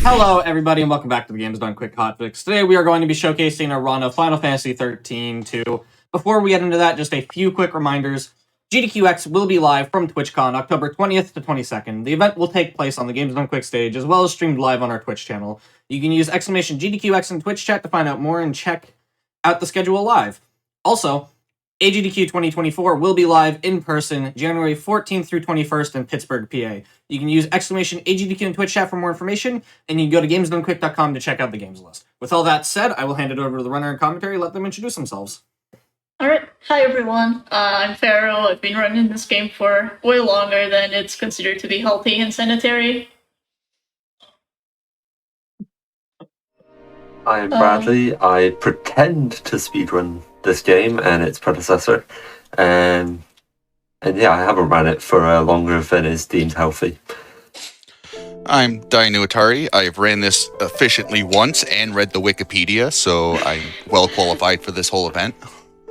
Hello, everybody, and welcome back to the Games Done Quick Hotfix. Today we are going to be showcasing a run of Final Fantasy XIII-2. Before we get into that, just a few quick reminders. GDQX will be live from TwitchCon October 20th to 22nd. The event will take place on the Games Done Quick stage, as well as streamed live on our Twitch channel. You can use !GDQX in Twitch chat to find out more and check out the schedule live. Also, AGDQ 2024 will be live in person January 14th through 21st in Pittsburgh, PA. You can use !AGDQ in Twitch chat for more information, and you can go to gamesdonequick.com to check out the games list. With all that said, I will hand it over to the runner and commentary, let them introduce themselves. Alright, hi everyone, I'm Pharaoh. I've been running this game for way longer than it's considered to be healthy and sanitary. I'm Bradley. I pretend to speedrun this game and its predecessor. And yeah, I haven't ran it for longer than is deemed healthy. I'm Dino Atari. I've ran this efficiently once and read the Wikipedia, so I'm well qualified for this whole event.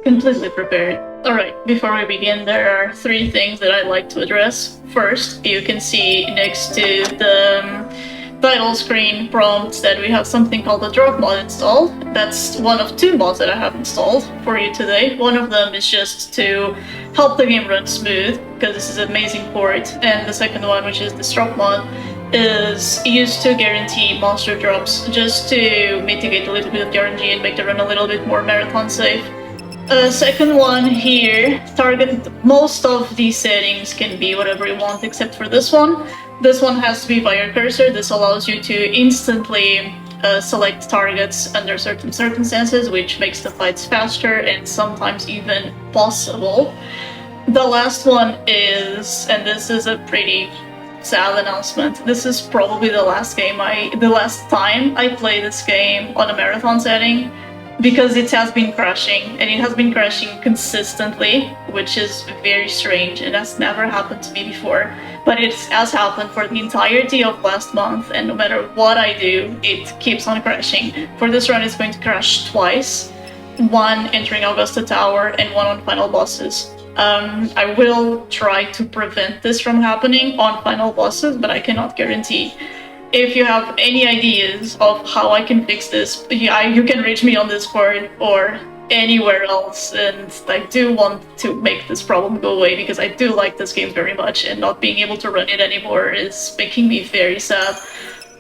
Completely prepared. Alright, before we begin, there are three things that I'd like to address. First, you can see next to the title screen prompt that we have something called the drop mod installed. That's one of two mods that I have installed for you today. One of them is just to help the game run smooth, because this is an amazing port, and the second one, which is the drop mod, is used to guarantee monster drops, just to mitigate a little bit of the RNG and make the run a little bit more marathon safe. Second one here, target, most of these settings can be whatever you want except for this one. This one has to be by your cursor. This allows you to instantly select targets under certain circumstances, which makes the fights faster and sometimes even possible. The last one is, and this is a pretty sad announcement, this is probably the last time I play this game on a marathon setting, because it has been crashing, and it has been crashing consistently, which is very strange, and that's never happened to me before. But it has happened for the entirety of last month, and no matter what I do, it keeps on crashing. For this run, it's going to crash twice, one entering Augusta Tower and one on final bosses. I will try to prevent this from happening on final bosses, but I cannot guarantee. If you have any ideas of how I can fix this, you can reach me on Discord or anywhere else, and I do want to make this problem go away because I do like this game very much, and not being able to run it anymore is making me very sad.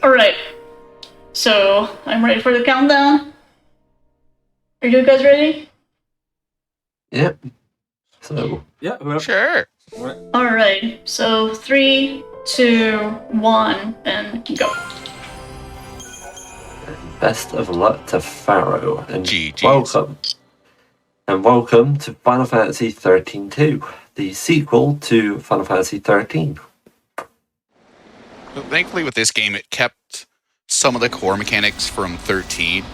Alright, so I'm ready for the countdown. Are you guys ready? Yep. So. Yeah, whoever. Sure. Alright, so 3, 2, 1, and go. Best of luck to Pharaoh, and GG's. welcome to Final Fantasy XIII-2, the sequel to Final Fantasy XIII. Thankfully, with this game, it kept some of the core mechanics from 13.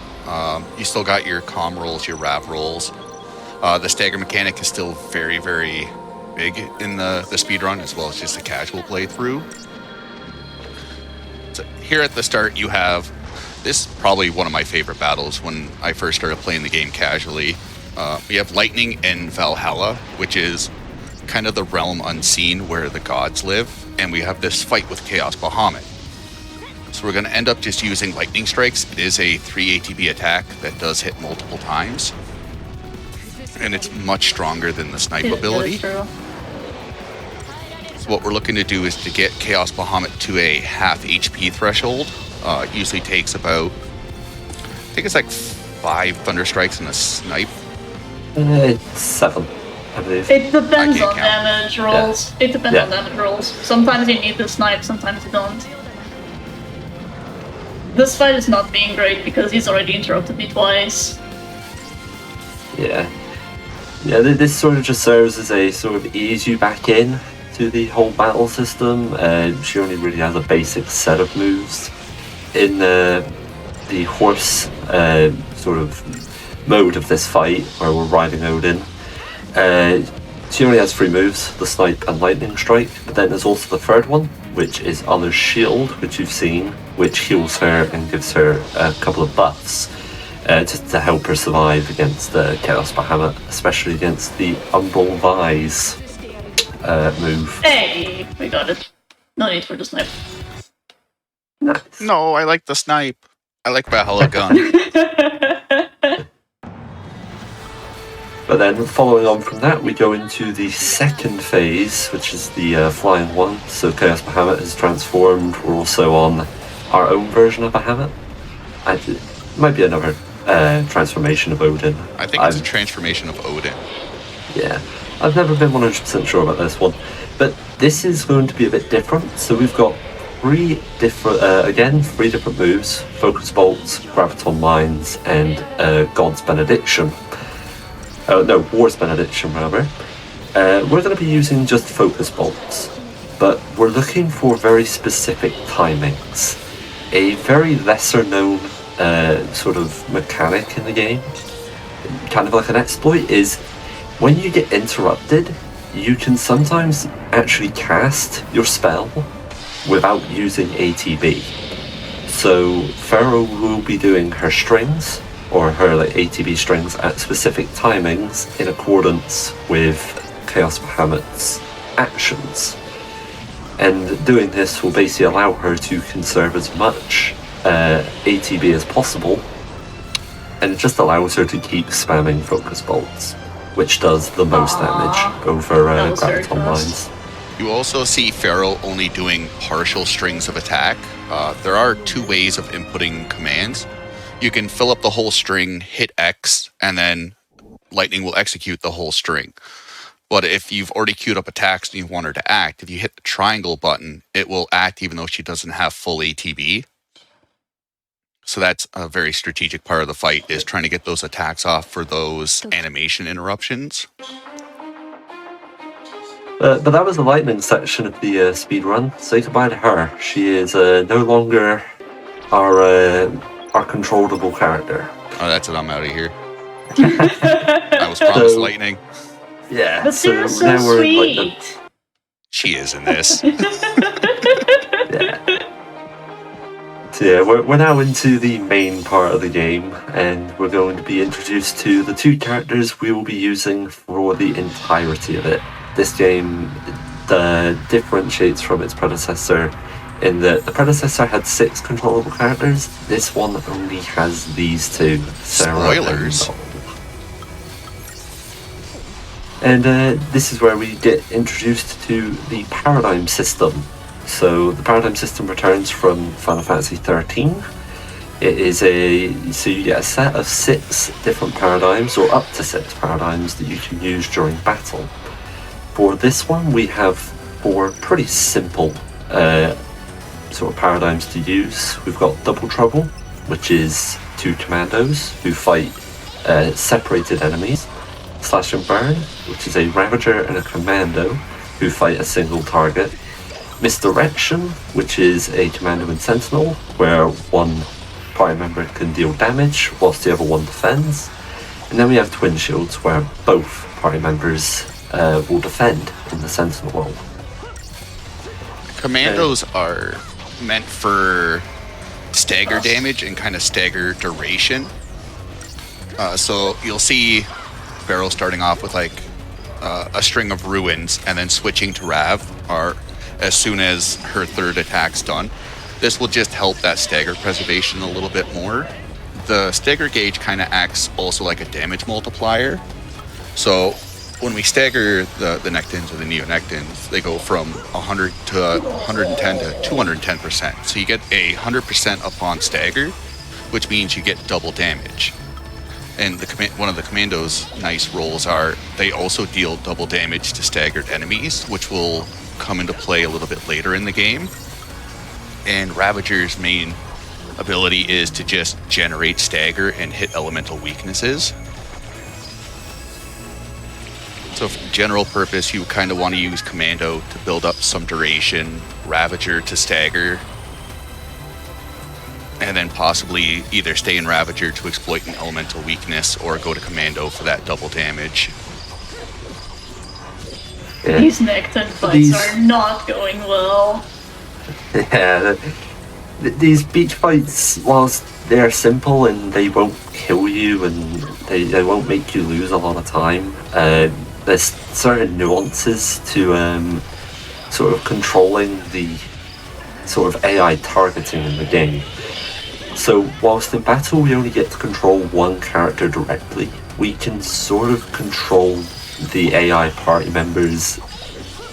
You still got your comm rolls, your rav rolls. The stagger mechanic is still very, very big in the speedrun, as well as just a casual playthrough. So here at the start, you have this, probably one of my favorite battles when I first started playing the game casually. We have Lightning in Valhalla, which is kind of the realm unseen where the gods live, and we have this fight with Chaos Bahamut. So we're going to end up just using Lightning Strikes. It is a 3 ATB attack that does hit multiple times, and it's much stronger than the snipe ability. So what we're looking to do is to get Chaos Bahamut to a half HP threshold. It usually takes about, I think it's like 5 Thunder Strikes and a snipe. It's 7, I believe. It depends on damage rolls. Yeah. It depends on damage rolls. Sometimes you need the snipe, sometimes you don't. This fight is not being great because he's already interrupted me twice. Yeah. Yeah, this sort of just serves as a sort of ease you back in to the whole battle system. She only really has a basic set of moves. In the horse sort of mode of this fight, where we're riding Odin, she only has 3 moves, the snipe and lightning strike, but then there's also the third one, which is Honor's Shield, which you've seen, which heals her and gives her a couple of buffs. Just to help her survive against Chaos Bahamut, especially against the Umbral Vise move. Hey, we got it. No need for the snipe. Nice. No, I like the snipe. I like Valhalla gun. But then, following on from that, we go into the second phase, which is the flying one. So Chaos Bahamut has transformed. We're also on our own version of Bahamut. It might be another transformation of Odin. I think it's a transformation of Odin. Yeah, I've never been 100% sure about this one. But this is going to be a bit different. So we've got three different moves: Focus Bolts, Graviton Mines, and God's Benediction. War's Benediction, rather. We're going to be using just Focus Bolts, but we're looking for very specific timings. A very lesser known sort of mechanic in the game, kind of like an exploit, is when you get interrupted, you can sometimes actually cast your spell without using ATB. So Pharaoh will be doing her strings, or her ATB strings, at specific timings in accordance with Chaos Bahamut's actions. And doing this will basically allow her to conserve as much ATB as possible, and it just allows her to keep spamming Focus Bolts, which does the most damage over Graviton Mines. You also see Pharaoh only doing partial strings of attack. There are two ways of inputting commands. You can fill up the whole string, hit X, and then Lightning will execute the whole string. But if you've already queued up attacks and you want her to act, if you hit the triangle button, it will act even though she doesn't have full ATB. So that's a very strategic part of the fight, is trying to get those attacks off for those animation interruptions. But that was the Lightning section of the speedrun. Say goodbye to her. She is no longer our controllable character. Oh, that's it. I'm out of here. I was promised Lightning. Yeah. But they're so now we're in sweet. She is in this. Yeah. So yeah, we're now into the main part of the game, and we're going to be introduced to the two characters we will be using for the entirety of it. This game differentiates from its predecessor in that the predecessor had 6 controllable characters. This one only has these two. Spoilers. And this is where we get introduced to the paradigm system. So the paradigm system returns from Final Fantasy XIII. It is so you get a set of 6 different paradigms, or up to 6 paradigms, that you can use during battle. For this one, we have 4 pretty simple sort of paradigms to use. We've got Double Trouble, which is 2 commandos who fight separated enemies. Slash and Burn, which is a Ravager and a Commando who fight a single target. Misdirection, which is a Commando and Sentinel, where one party member can deal damage whilst the other one defends. And then we have Twin Shields, where both party members will defend in the Sentinel role. Commandos are meant for stagger damage and kind of stagger duration. So you'll see Barrel starting off with like a string of ruins and then switching to Rav as soon as her 3rd attack's done. This will just help that stagger preservation a little bit more. The stagger gauge kind of acts also like a damage multiplier. So when we stagger the Nectins or the Neonectins, they go from 100 to 110 to 210%. So you get a 100% upon stagger, which means you get double damage. And one of the Commando's nice roles are they also deal double damage to staggered enemies, which will come into play a little bit later in the game. And Ravager's main ability is to just generate stagger and hit elemental weaknesses. So for general purpose, you kind of want to use Commando to build up some duration, Ravager to stagger, and then possibly either stay in Ravager to exploit an elemental weakness or go to Commando for that double damage. Yeah. These Necton fights are not going well. Yeah, these beach fights, whilst they're simple and they won't kill you and they won't make you lose a lot of time, there's certain nuances to sort of controlling the sort of AI targeting in the game. So whilst in battle we only get to control one character directly, we can sort of control the AI party members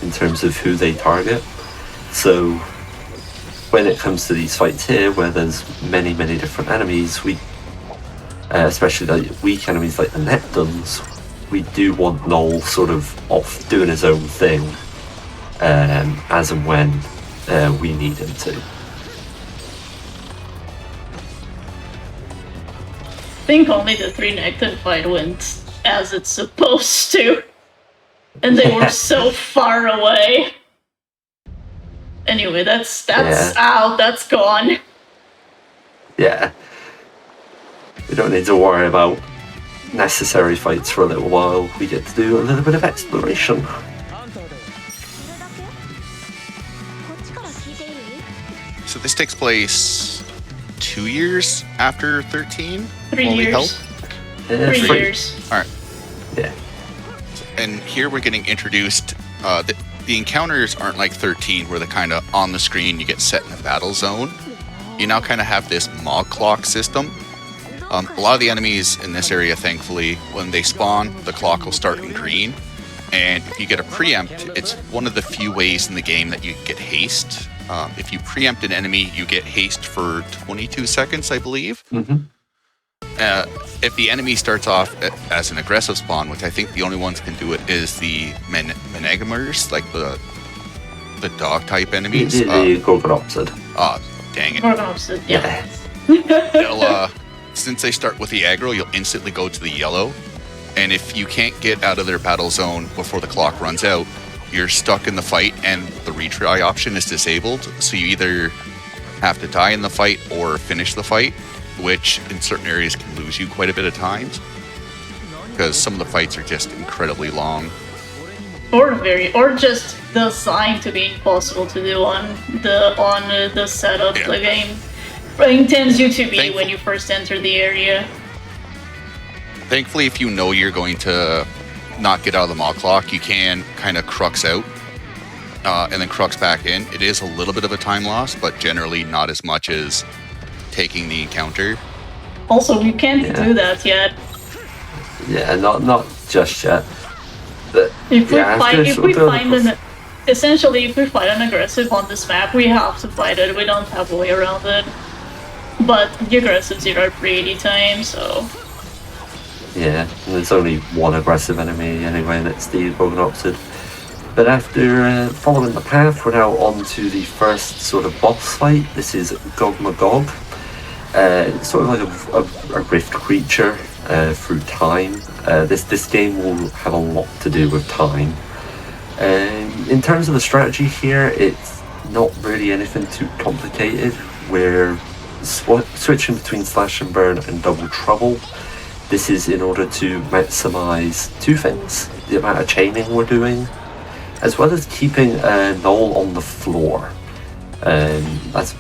in terms of who they target. So when it comes to these fights here, where there's many different enemies, we especially like weak enemies like the Neptunes, we do want Noel sort of off doing his own thing as and when we need him to. I think only the 3 Necton fight went as it's supposed to. And they were so far away. Anyway, that's out, that's gone. Yeah. We don't need to worry about necessary fights for a little while. We get to do a little bit of exploration. So this takes place 2 years after 13? 3 Holy years. hell. 3 years. Alright. Yeah. And here we're getting introduced. The encounters aren't like 13, where they're kind of on the screen, you get set in a battle zone. You now kind of have this mod clock system. A lot of the enemies in this area, thankfully, when they spawn, the clock will start in green. And if you get a preempt, it's one of the few ways in the game that you get haste. If you preempt an enemy, you get haste for 22 seconds, I believe. Mm-hmm. If the enemy starts off as an aggressive spawn, which I think the only ones can do it is the Menegamers, like the dog type enemies. The Gorgonopsid. Dang it. Gorgonopsid, yeah. They'll, since they start with the aggro, you'll instantly go to the yellow. And if you can't get out of their battle zone before the clock runs out, you're stuck in the fight and the retry option is disabled. So you either have to die in the fight or finish the fight, which in certain areas can lose you quite a bit of time, because some of the fights are just incredibly long. Or just designed to be impossible to do on the setup the game intends you to be when you first enter the area. Thankfully, if you know you're going to not get out of the mod clock, you can kind of crux out and then crux back in. It is a little bit of a time loss, but generally not as much as taking the encounter. Also, you can't do that yet. Yeah, not just yet. But if we find an aggressive on this map, we have to fight it. We don't have a way around it. But the aggressives here are pretty tame, so... Yeah, and there's only one aggressive enemy anyway, and it's the Gorgonopsid. But after following the path, we're now on to the first sort of boss fight. This is Gogmagog. It's sort of like a rift creature through time. This game will have a lot to do with time. In terms of the strategy here, it's not really anything too complicated. We're switching between slash and burn and double trouble. This is in order to maximize two things: the amount of chaining we're doing, as well as keeping Noel on the floor. That's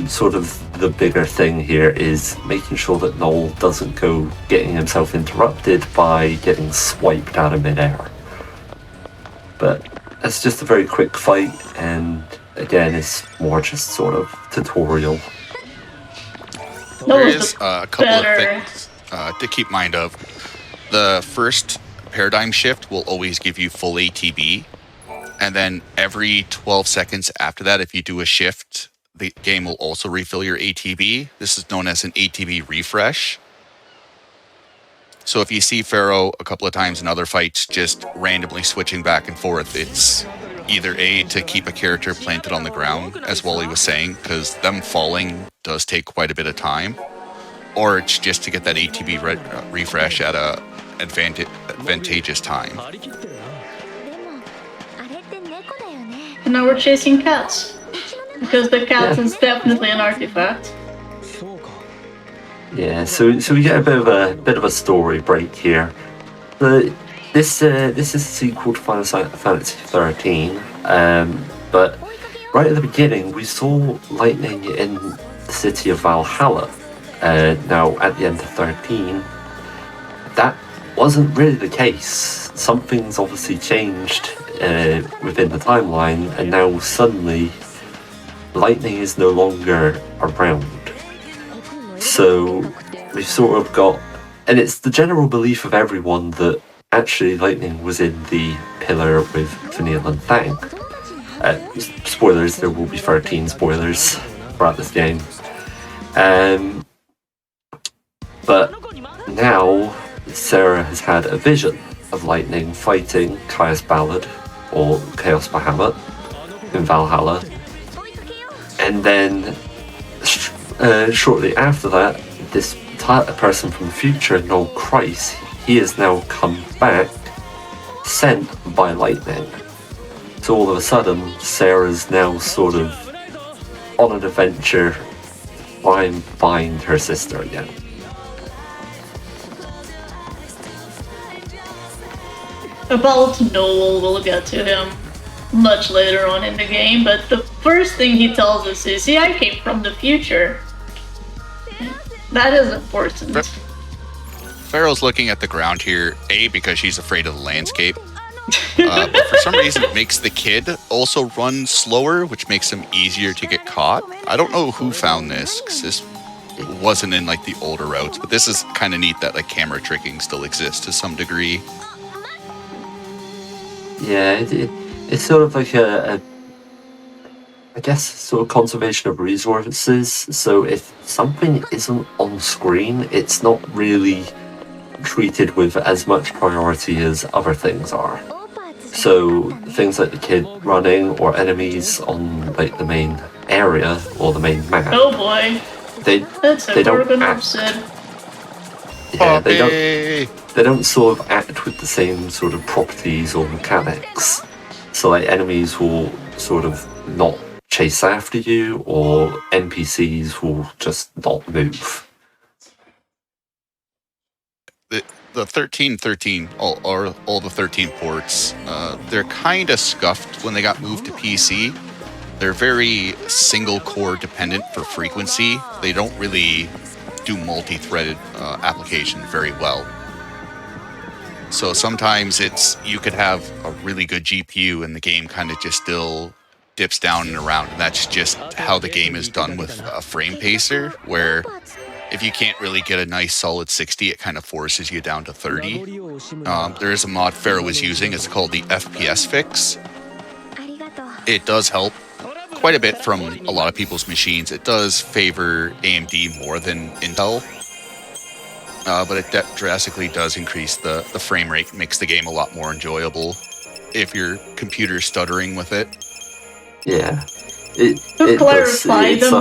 sort of the bigger thing here, is making sure that Noel doesn't go getting himself interrupted by getting swiped out of midair. But it's just a very quick fight, and again, it's more just sort of tutorial. There is a couple of things to keep mind of. The first paradigm shift will always give you full ATB, and then every 12 seconds after that, if you do a shift, the game will also refill your ATB. This is known as an ATB refresh. So if you see Pharaoh a couple of times in other fights just randomly switching back and forth, it's either A, to keep a character planted on the ground, as Wally was saying, because them falling does take quite a bit of time, or it's just to get that ATB refresh at a advantageous time. And now we're chasing cats. Because the cat is definitely an artifact. Yeah, so we get a bit of a story break here. This is a sequel to Final Fantasy XIII, but right at the beginning we saw lightning in the city of Valhalla. Now at the end of 13, that wasn't really the case. Something's obviously changed within the timeline, and now suddenly lightning is no longer around. So we've sort of got, and it's the general belief of everyone that actually lightning was in the pillar with Vanille and Fang. Spoilers, there will be 13 spoilers throughout this game. But now Sarah has had a vision of lightning fighting Caius Ballad, or Chaos Bahamut, in Valhalla. And then shortly after that, this person from the future, Noel Christ, he has now come back, sent by lightning. So all of a sudden, Sarah's now sort of on an adventure to try and find her sister again. About Noel, we'll get to him much later on in the game, but the first thing he tells us is, yeah, I came from the future. That is important. Farrell's looking at the ground here, A, because she's afraid of the landscape, but for some reason it makes the kid also run slower, which makes him easier to get caught. I don't know who found this, because this wasn't in like the older routes, but this is kind of neat that like camera tricking still exists to some degree. Yeah, it's sort of like I guess, sort of conservation of resources. So if something isn't on screen, it's not really treated with as much priority as other things are. So things like the kid running or enemies on like the main area or the main map. Oh boy. That's they don't act. Yeah, they don't sort of act with the same sort of properties or mechanics. So like enemies will sort of not chase after you, or NPCs will just not move. The 1313, all the 13 ports, they're kind of scuffed when they got moved to PC. They're very single core dependent for frequency. They don't really do multi-threaded application very well. So sometimes you could have a really good GPU and the game kind of just still dips down and around, and that's just how the game is done with a frame pacer, where if you can't really get a nice solid 60, it kind of forces you down to 30. There is a mod Farrell was using, it's called the FPS fix. It does help quite a bit from a lot of people's machines. It does favor AMD more than Intel, but it drastically does increase the frame rate, makes the game a lot more enjoyable if your computer's stuttering with it. Yeah. To clarify, the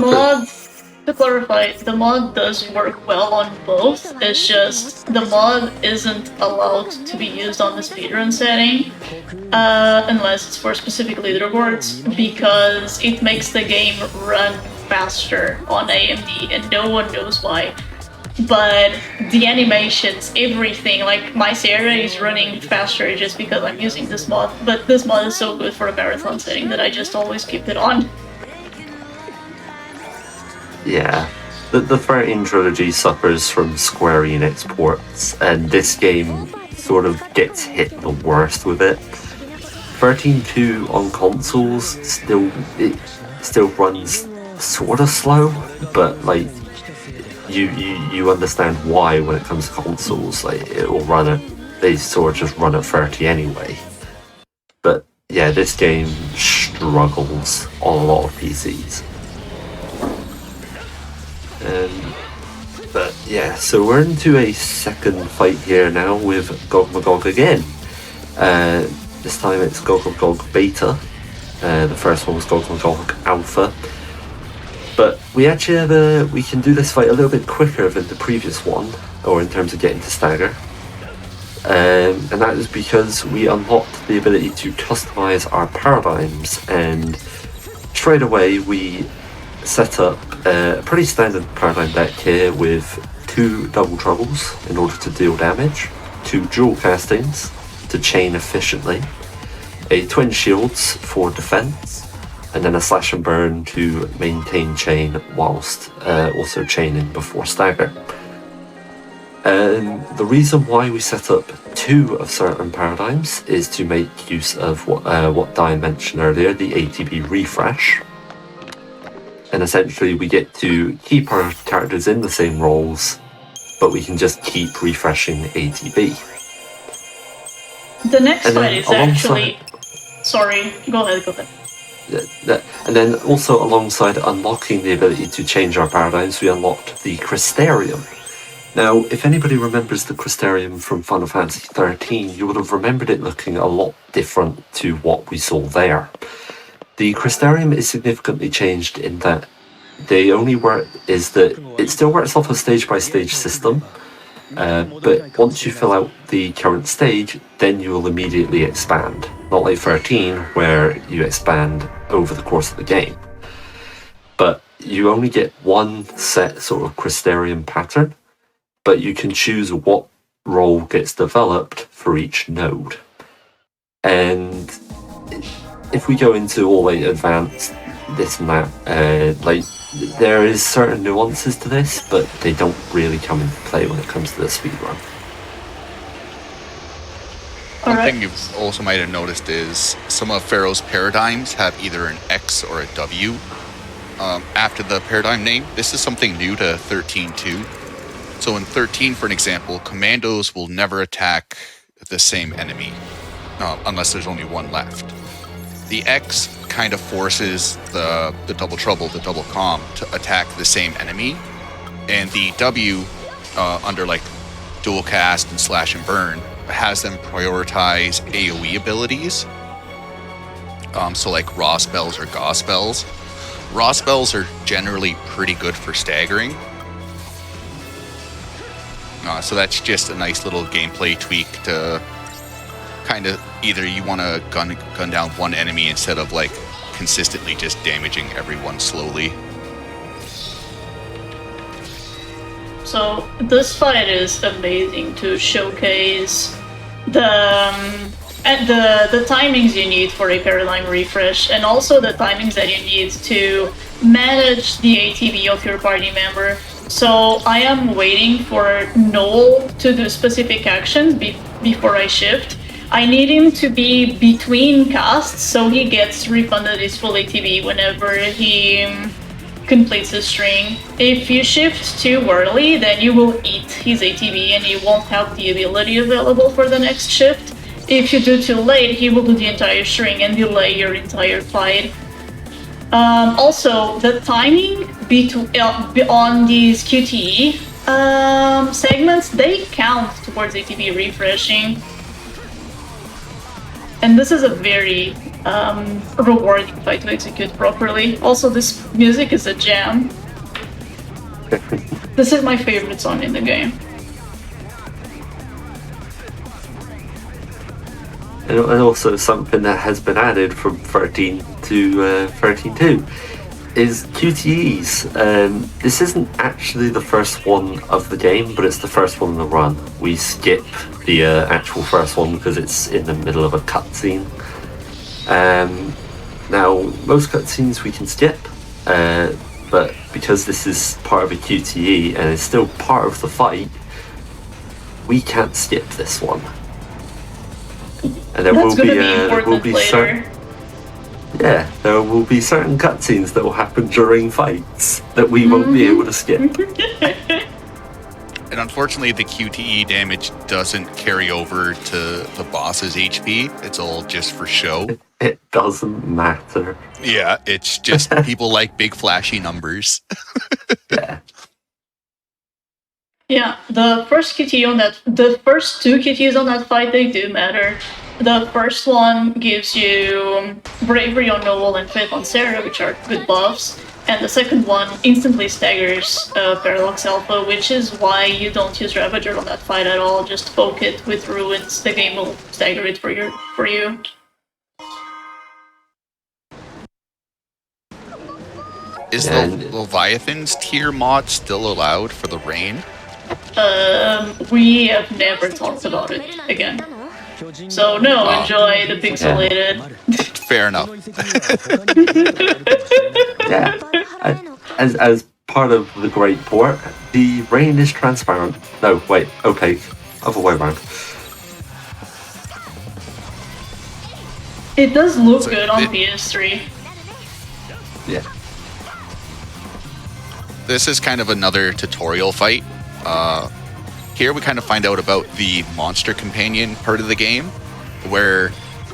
mod does work well on both. It's just the mod isn't allowed to be used on the speedrun setting unless it's for specific leaderboards, because it makes the game run faster on AMD and no one knows why. But the animations, everything, like my Sarah is running faster just because I'm using this mod, but this mod is so good for a marathon setting that I just always keep it on. Yeah, the 13 trilogy suffers from Square Enix ports, and this game sort of gets hit the worst with it. 13.2 on consoles still runs sort of slow, but like you understand why when it comes to consoles. Like it will run at, they sort of just run at 30 anyway. But yeah, this game struggles on a lot of PCs. But yeah, so we're into a second fight here now with Gog Magog again. This time it's Gog Magog Beta. The first one was Gog Magog Alpha. But we actually we can do this fight a little bit quicker than the previous one, or in terms of getting to stagger. And that is because we unlocked the ability to customize our paradigms, and straight away we set up a pretty standard paradigm deck here with 2 double troubles in order to deal damage, 2 dual castings to chain efficiently, a twin shields for defense, and then a slash and burn to maintain chain whilst also chaining before stagger. And the reason why we set up 2 of certain paradigms is to make use of what Diane mentioned earlier, the ATB refresh. and essentially we get to keep our characters in the same roles, but we can just keep refreshing ATB. The next And fight then is actually... Sorry, go ahead. And then also alongside unlocking the ability to change our paradigms, we unlocked the Crystarium. Now, if anybody remembers the Crystarium from Final Fantasy XIII, you would have remembered it looking a lot different to what we saw there. The Crystarium is significantly changed in that it still works off a stage-by-stage system, but once you fill out the current stage, then you will immediately expand. Not like 13, where you expand over the course of the game. But you only get one set sort of Crystarium pattern, but you can choose what role gets developed for each node. And if we go into all like advanced this and that, there is certain nuances to this, but they don't really come into play when it comes to the speedrun. One thing you also might have noticed is some of Pharaoh's paradigms have either an X or a W after the paradigm name. This is something new to 13.2. So in 13, for an example, commandos will never attack the same enemy unless there's only one left. The X kind of forces the double trouble, the double calm, to attack the same enemy, and the W under like dual cast and slash and burn has them prioritize AoE abilities. So like raw spells or gauss spells. Raw spells are generally pretty good for staggering. So that's just a nice little gameplay tweak to kind of either you want to gun down one enemy instead of like consistently just damaging everyone slowly. So this fight is amazing to showcase the timings you need for a paradigm refresh, and also the timings that you need to manage the ATB of your party member. So I am waiting for Noel to do specific actions before I shift. I need him to be between casts so he gets refunded his full ATB whenever he completes his string. If you shift too early, then you will eat his ATB and you won't have the ability available for the next shift. If you do too late, he will do the entire string and delay your entire fight. Also, the timing on these QTE segments, they count towards ATB refreshing. And this is a very rewarding fight to execute properly. Also, this music is a jam. This is my favorite song in the game. And also something that has been added from 13 to 13.2 is QTEs. This isn't actually the first one of the game, but it's the first one in the run. We skip the actual first one because it's in the middle of a cutscene. Now, most cutscenes we can skip, but because this is part of a QTE and it's still part of the fight, we can't skip this one. And there will be certain cutscenes that will happen during fights that we won't be able to skip. And unfortunately, the QTE damage doesn't carry over to the boss's HP. It's all just for show. It doesn't matter. Yeah, it's just people like big flashy numbers. Yeah. Yeah, the first two QTEs on that fight, they do matter. The first one gives you Bravery on Noel and Faith on Sarah, which are good buffs. And the second one instantly staggers Parallax Alpha, which is why you don't use Ravager on that fight at all. Just poke it with Ruins. The game will stagger it for you. Is the Leviathan's tier mod still allowed for the rain? We have never talked about it again. So no, enjoy the pixelated. Fair enough. Yeah. As part of the great port, the rain is transparent. No, wait, opaque. Other way around. It does look good on PS3. Yeah. this is kind of another tutorial fight. Here we kind of find out about the monster companion part of the game, where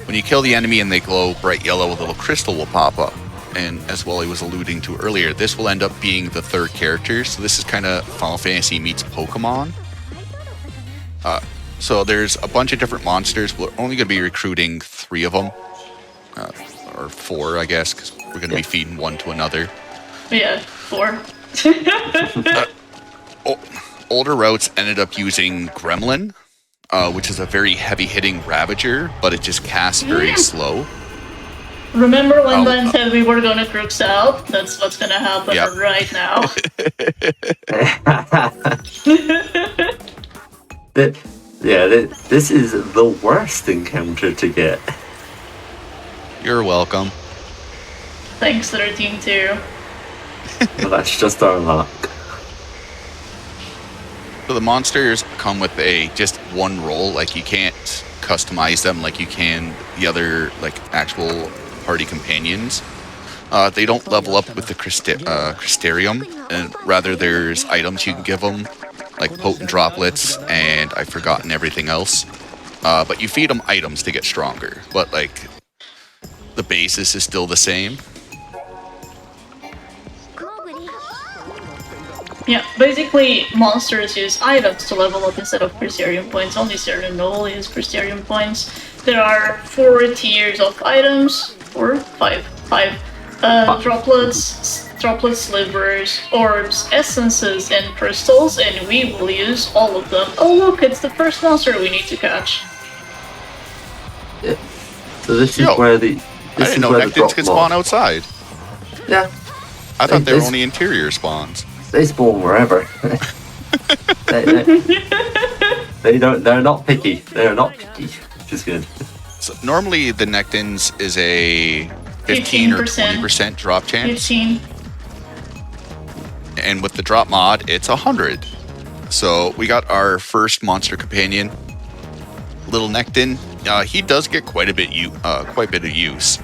when you kill the enemy and they glow bright yellow, a little crystal will pop up. And as Wally was alluding to earlier, this will end up being the third character. So this is kind of Final Fantasy meets Pokemon. So there's a bunch of different monsters. We're only going to be recruiting 3 of them. Or 4, I guess, because we're going to be feeding one to another. Yeah, 4. Older routes ended up using Gremlin, which is a very heavy-hitting Ravager, but it just casts very slow. Remember when Ben said we were going to groups out? That's what's going to happen right now. This is the worst encounter to get. You're welcome. Thanks, 13-2. Well, that's just our luck. So the monsters come with just one roll. Like, you can't customize them like you can the other, like, actual party companions. They don't level up with the Crystarium, and rather there's items you can give them, like potent droplets, and I've forgotten everything else. But you feed them items to get stronger, but like the basis is still the same. Yeah, basically monsters use items to level up instead of Crystarium points. Only Certain Noble use Crystarium points. There are 4 tiers of items, or 5. Droplets, slivers, orbs, essences, and crystals, and we will use all of them. Oh look, it's the first monster we need to catch. Yeah. So this is where the... I didn't know Nectins could spawn outside. Yeah. I thought they were only interior spawns. They spawn wherever. They're not picky. They're not picky, which is good. So normally the Nectins is a 15 or 20% drop chance. 15. And with the drop mod, it's 100. So we got our first monster companion, Little Nectin. He does get quite a bit of use.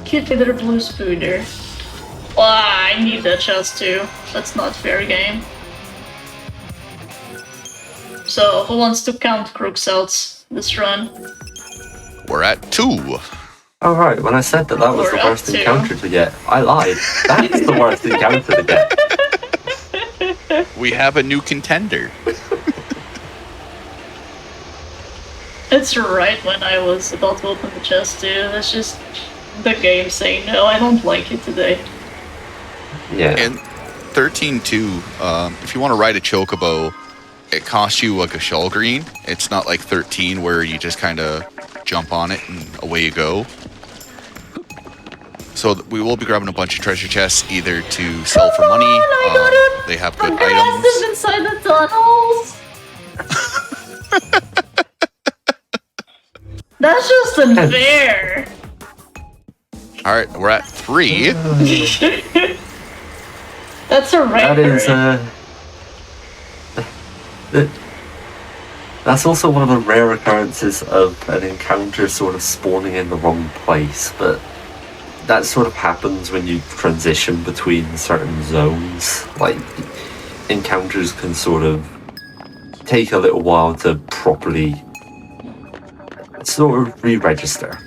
Cute little blue spooder. Wow, I need that chest too. That's not fair game. So, who wants to count Crooksouts this run? We're at 2. Alright, when I said that was the worst encounter to get, I lied. That is the worst encounter to get. We have a new contender. It's right when I was about to open the chest too. That's just the game saying, no, I don't like it today. Yeah. And 13-2, if you want to ride a Chocobo, it costs you like a shell green. It's not like 13 where you just kind of jump on it and away you go. So we will be grabbing a bunch of treasure chests either to sell for money. They have good items. Inside the tunnels. That's just unfair. All right, we're at 3. That's a record. That is that's also one of the rare occurrences of an encounter sort of spawning in the wrong place, but that sort of happens when you transition between certain zones. Like, encounters can sort of take a little while to properly sort of re-register.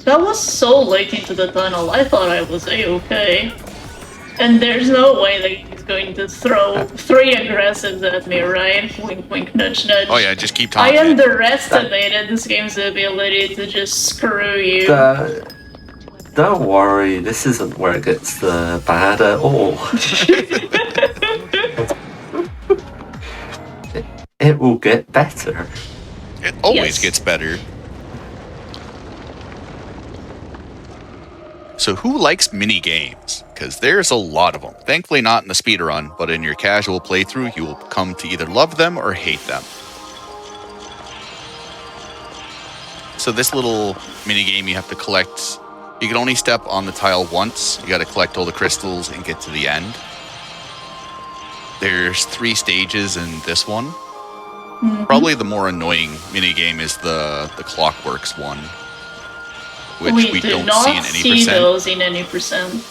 That was so late into the tunnel, I thought I was A-okay. And there's no way that he's going to throw 3 aggressives at me, right? Wink, wink, nudge, nudge. Oh yeah, just keep talking. I underestimated this game's ability to just screw you. Don't worry, this isn't where it gets bad at all. It will get better. It always gets better. So who likes mini games? Because there's a lot of them. Thankfully not in the speedrun, but in your casual playthrough, you will come to either love them or hate them. So this little mini game you have to collect. You can only step on the tile once. You got to collect all the crystals and get to the end. There's 3 stages in this one. Mm-hmm. Probably the more annoying minigame is the Clockworks one, which we don't see in any percent. Those in any percent.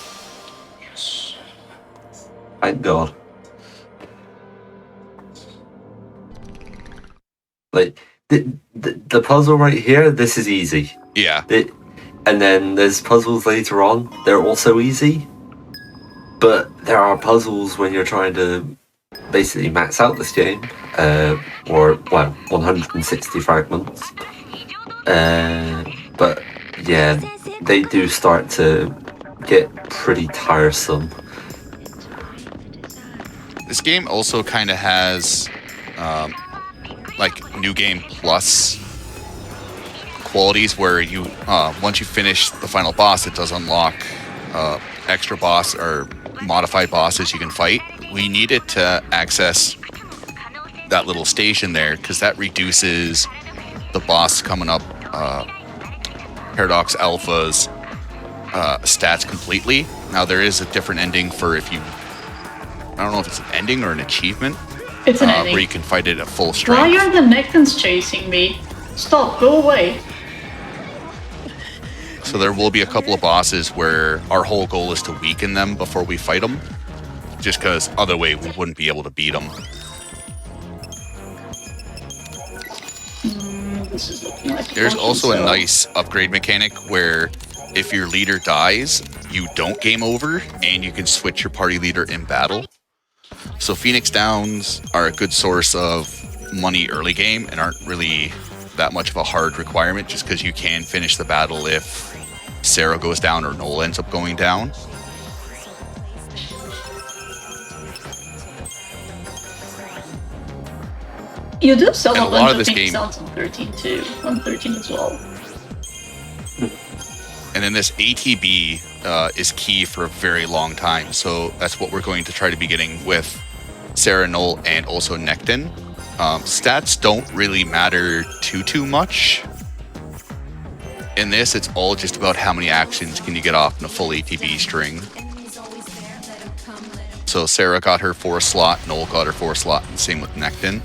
Thank God. Like, the puzzle right here, this is easy. Yeah. And then there's puzzles later on, they're also easy. But there are puzzles when you're trying to basically max out this game, or, well, 160 fragments. But, yeah, they do start to get pretty tiresome. This game also kind of has, like, New Game Plus qualities where you, once you finish the final boss, it does unlock extra boss or modified bosses you can fight. We needed to access that little station there because that reduces the boss coming up, Paradox Alpha's stats completely. Now there is a different ending for if you, I don't know if it's an ending or an achievement. It's an ending. Where you can fight it at full strength. Why are the Nectons chasing me? Stop, go away. So there will be a couple of bosses where our whole goal is to weaken them before we fight them. Just because other way we wouldn't be able to beat them. This is looking like There's also a nice upgrade mechanic where if your leader dies, you don't game over and you can switch your party leader in battle. So Phoenix Downs are a good source of money early game and aren't really that much of a hard requirement just because you can finish the battle if Sarah goes down or Noel ends up going down. You do sell And a a lot bunch of of this Phoenix game- Downs on 13 too. On 13 as well. And then this ATB is key for a very long time. So that's what we're going to try to be getting with Sarah, Noel, and also Necton. Stats don't really matter too much. In this, it's all just about how many actions can you get off in a full ATB string. So Sarah got her 4 slot, Noel got her 4 slot, and same with Necton.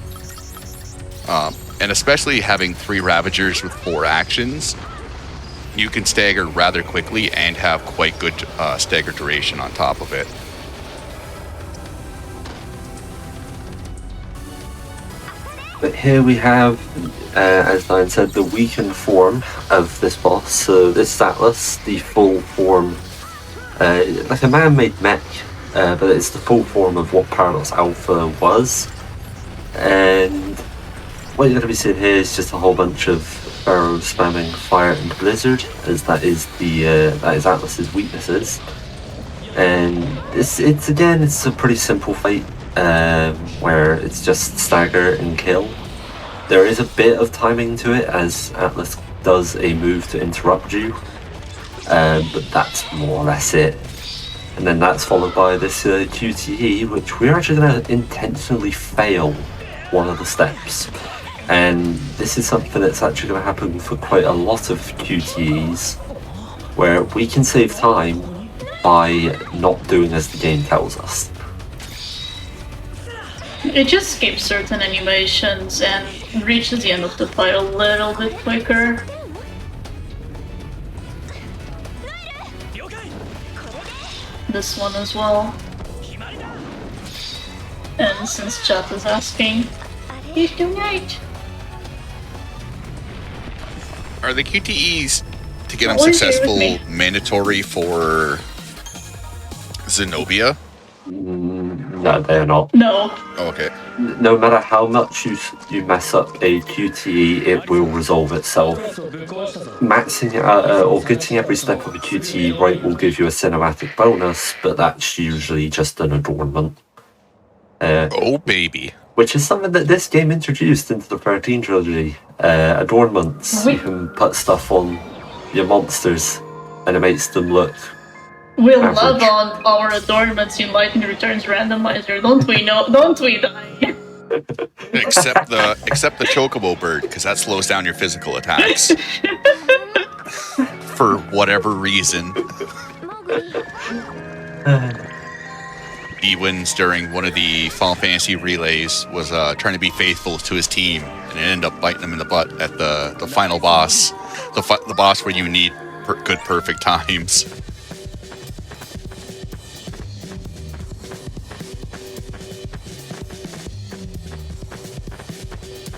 And especially having 3 Ravagers with 4 actions, you can stagger rather quickly and have quite good stagger duration on top of it. But here we have, as Nine said, the weakened form of this boss. So this is Atlas, the full form, like a man-made mech, but it's the full form of what Paradox Alpha was. And what you're going to be seeing here is just a whole bunch of Pharaoh spamming Fire and Blizzard, as that is Atlas's weaknesses. And it's a pretty simple fight. Where it's just stagger and kill. There is a bit of timing to it as Atlas does a move to interrupt you, but that's more or less it. And then that's followed by this QTE, which we're actually going to intentionally fail one of the steps. And this is something that's actually going to happen for quite a lot of QTEs, where we can save time by not doing as the game tells us. It just skips certain animations and reaches the end of the fight a little bit quicker. This one as well. And since chat is asking, please donate. Are the QTEs to get them Always here with successful me. mandatory for Zenobia? No, they're not. No. Oh, okay. No matter how much you mess up a QTE, it will resolve itself. Maxing it out, or getting every step of a QTE right will give you a cinematic bonus, but that's usually just an adornment. Oh, baby. Which is something that this game introduced into the 13 trilogy. Adornments. You can put stuff on your monsters, and it makes them look We'll average. love on our adornments in Lightning Returns randomizer, don't we know? Don't we, die? Except the Chocobo bird, because that slows down your physical attacks. For whatever reason. Ewins during one of the Final Fantasy relays was trying to be faithful to his team, and it ended up biting him in the butt at the final boss. The boss where you need good perfect times.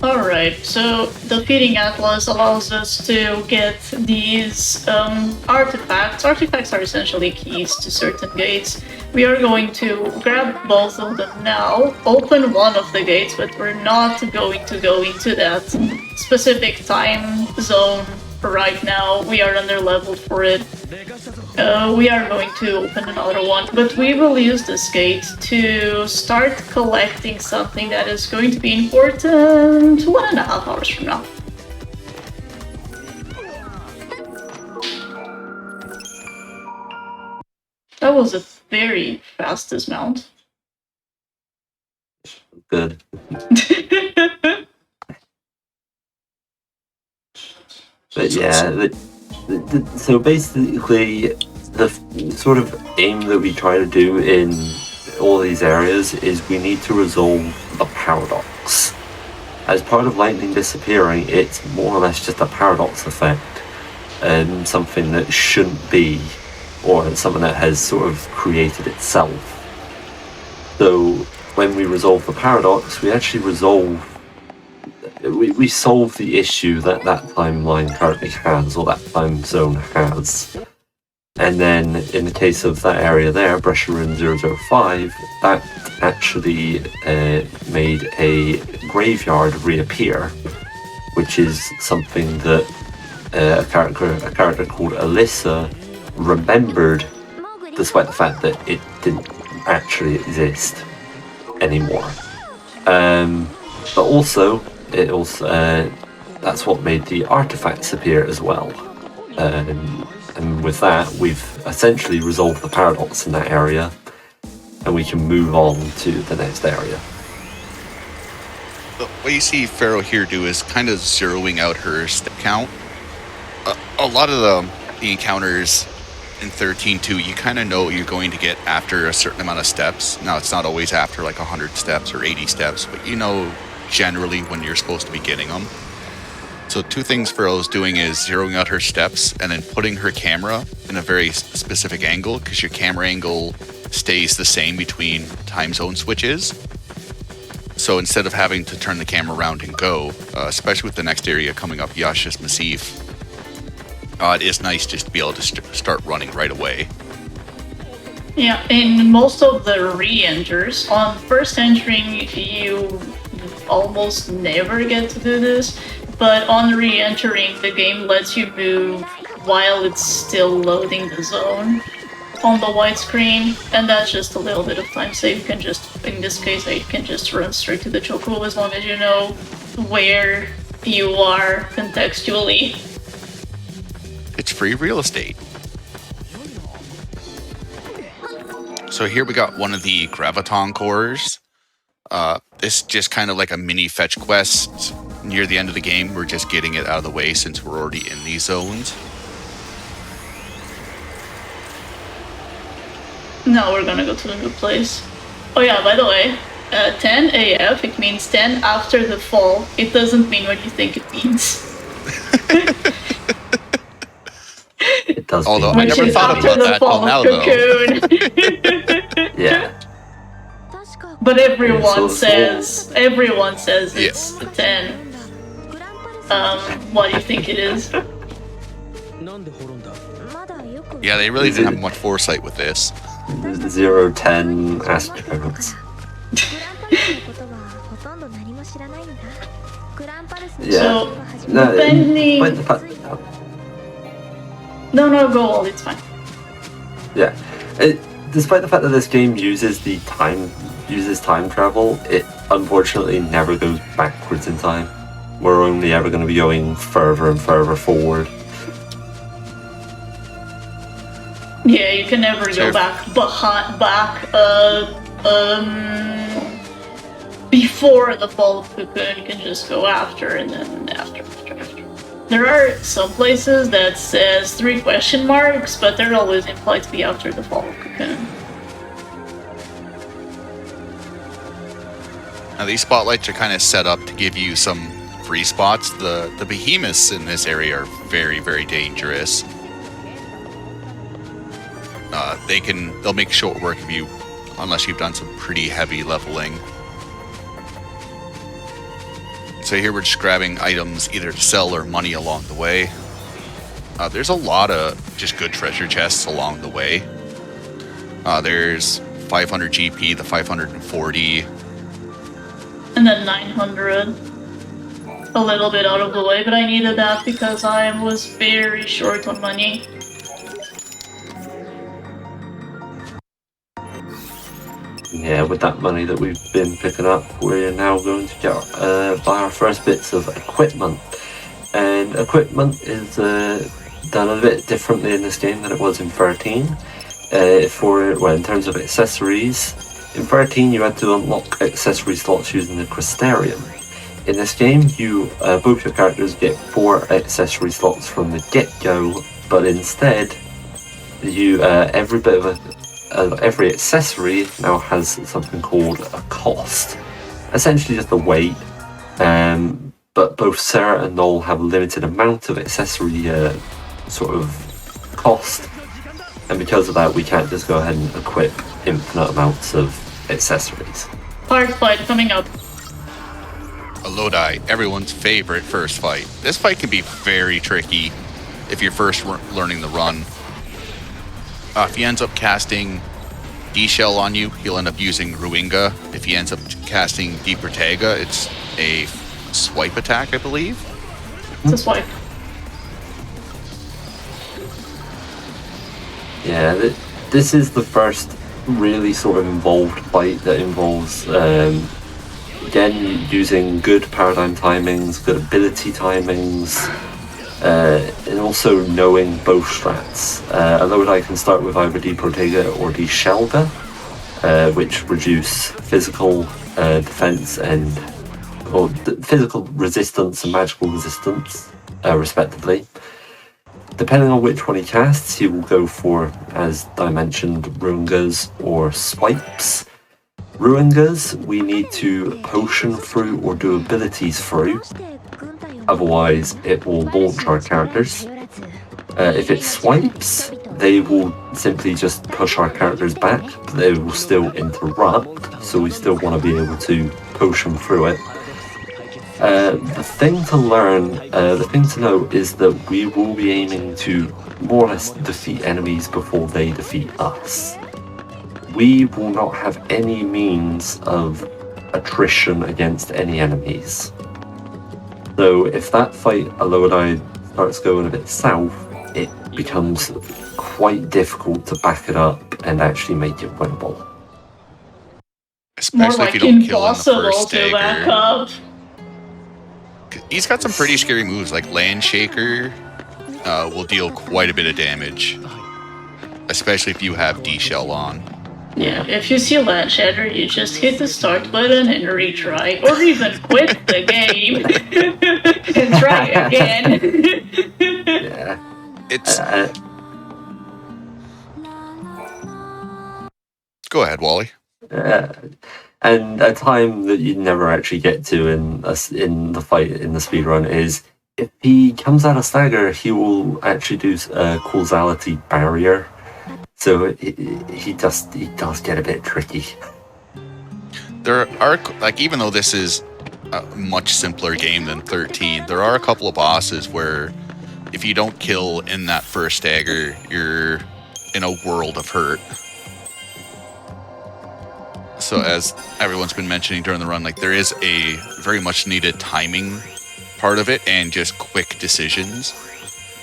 Alright, so defeating Atlas allows us to get these artifacts. Artifacts are essentially keys to certain gates. We are going to grab both of them now, open one of the gates, but we're not going to go into that specific time zone right now. We are under level for it. We are going to open another one, but we will use this gate to start collecting something that is going to be important 1.5 hours from now. That was a very fast dismount. Good. But yeah, so basically, the sort of aim that we try to do in all these areas is we need to resolve a paradox. As part of lightning disappearing, it's more or less just a paradox effect, something that shouldn't be, or something that has sort of created itself. So when we resolve the paradox, we actually we solve the issue that timeline currently has, or that time zone has. And then in the case of that area there, Brescherun 005, that actually made a graveyard reappear, which is something that a character called Alyssa remembered, despite the fact that it didn't actually exist anymore. But also, that's what made the artifacts appear as well. And with that, we've essentially resolved the paradox in that area, and we can move on to the next area. What you see Pharaoh here do is kind of zeroing out her step count. A lot of the encounters in 13.2, you kind of know what you're going to get after a certain amount of steps. Now, it's not always after like 100 steps or 80 steps, but you know generally when you're supposed to be getting them. So two things Pharaoh's doing is zeroing out her steps and then putting her camera in a very specific angle, because your camera angle stays the same between time zone switches. So instead of having to turn the camera around and go, especially with the next area coming up, Yasha's Massif, it is nice just to be able to start running right away. Yeah, in most of the re-enters, on first entering, you almost never get to do this, but on re-entering, the game lets you move while it's still loading the zone on the white screen, and that's just a little bit of time, so you can just, in this case, I can just run straight to the chocobo as long as you know where you are contextually. It's free real estate. So here we got one of the Graviton cores. This is just kind of like a mini fetch quest near the end of the game. We're just getting it out of the way since we're already in these zones. Now we're gonna go to the new place. Oh yeah, by the way, 10 AF, it means 10 after the fall. It doesn't mean what you think it means. It does. Although I never thought about that till now, though. Yeah. But everyone says it's a 10. What do you think it is? Yeah, they really didn't have much foresight with this. 010 astronauts. Yeah. So, No, depending... No, go all, it's fine. Yeah. Despite the fact that this game uses time travel, it unfortunately never goes backwards in time. We're only ever going to be going further and further forward. Yeah, you can never go back before the fall of Cocoon. You can just go after and then after. There are some places that says 3 question marks, but they're always implied to be after the fall of Cocoon. Now these spotlights are kind of set up to give you some free spots. The behemoths in this area are very, very dangerous. They'll make short work of you unless you've done some pretty heavy leveling. So here we're just grabbing items either to sell or money along the way. There's a lot of just good treasure chests along the way. There's 500 GP, the 540. And then 900. A little bit out of the way, but I needed that because I was very short on money. Yeah, with that money that we've been picking up, we're now going to get buy our first bits of equipment. And equipment is done a bit differently in this game than it was in 13. In terms of accessories, in 13 you had to unlock accessory slots using the Crystarium. In this game, both your characters get 4 accessory slots from the get-go, but instead, every accessory now has something called a cost. Essentially just a weight, but both Sarah and Noel have a limited amount of accessory sort of cost, and because of that we can't just go ahead and equip infinite amounts of accessories. Hard fight coming up. A Lodi, everyone's favorite first fight. This fight can be very tricky if you're first learning the run. If he ends up casting D-Shell on you, he'll end up using Ruinga. If he ends up casting D-Protega, it's a swipe attack, I believe. It's a swipe. Yeah, this is the first really sort of involved fight that involves, again, using good paradigm timings, good ability timings, and also knowing both strats. A Lodi can start with either D-Protega or D-Shelga, which reduce physical defense or physical resistance and magical resistance, respectively. Depending on which one he casts, he will go for, as I mentioned, Ruingas or swipes. Ruingas we need to potion through or do abilities through, otherwise it will launch our characters. If it swipes, they will simply just push our characters back, but they will still interrupt, so we still want to be able to potion through it. The thing to know is that we will be aiming to more or less defeat enemies before they defeat us. We will not have any means of attrition against any enemies. So if that fight, a Lodi, starts going a bit south, it becomes quite difficult to back it up and actually make it winnable. Especially More like if you don't kill in the impossible first to back stagger. up. He's got some pretty scary moves, like Land Shaker will deal quite a bit of damage, especially if you have D-Shell on. Yeah, if you see Land Shatter, you just hit the start button and retry, or even quit the game and try again. Yeah. It's... Go ahead, Wally. And a time that you never actually get to in the fight in the speedrun is if he comes out of stagger, he will actually do a causality barrier. So he does get a bit tricky. There are, like, even though this is a much simpler game than 13, there are a couple of bosses where if you don't kill in that first stagger, you're in a world of hurt. So as everyone's been mentioning during the run, like, there is a very much needed timing part of it and just quick decisions.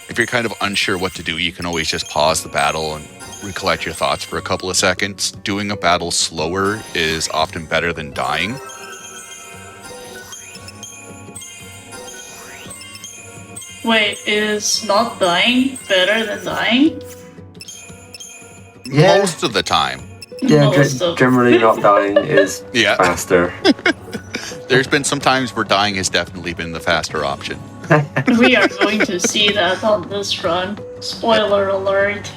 If you're kind of unsure what to do, you can always just pause the battle and recollect your thoughts for a couple of seconds. Doing a battle slower is often better than dying. Wait, is not dying better than dying? Yeah. Most of the time. Yeah, generally not dying is Yeah. faster. There's been some times where dying has definitely been the faster option. We are going to see that on this run. Spoiler alert.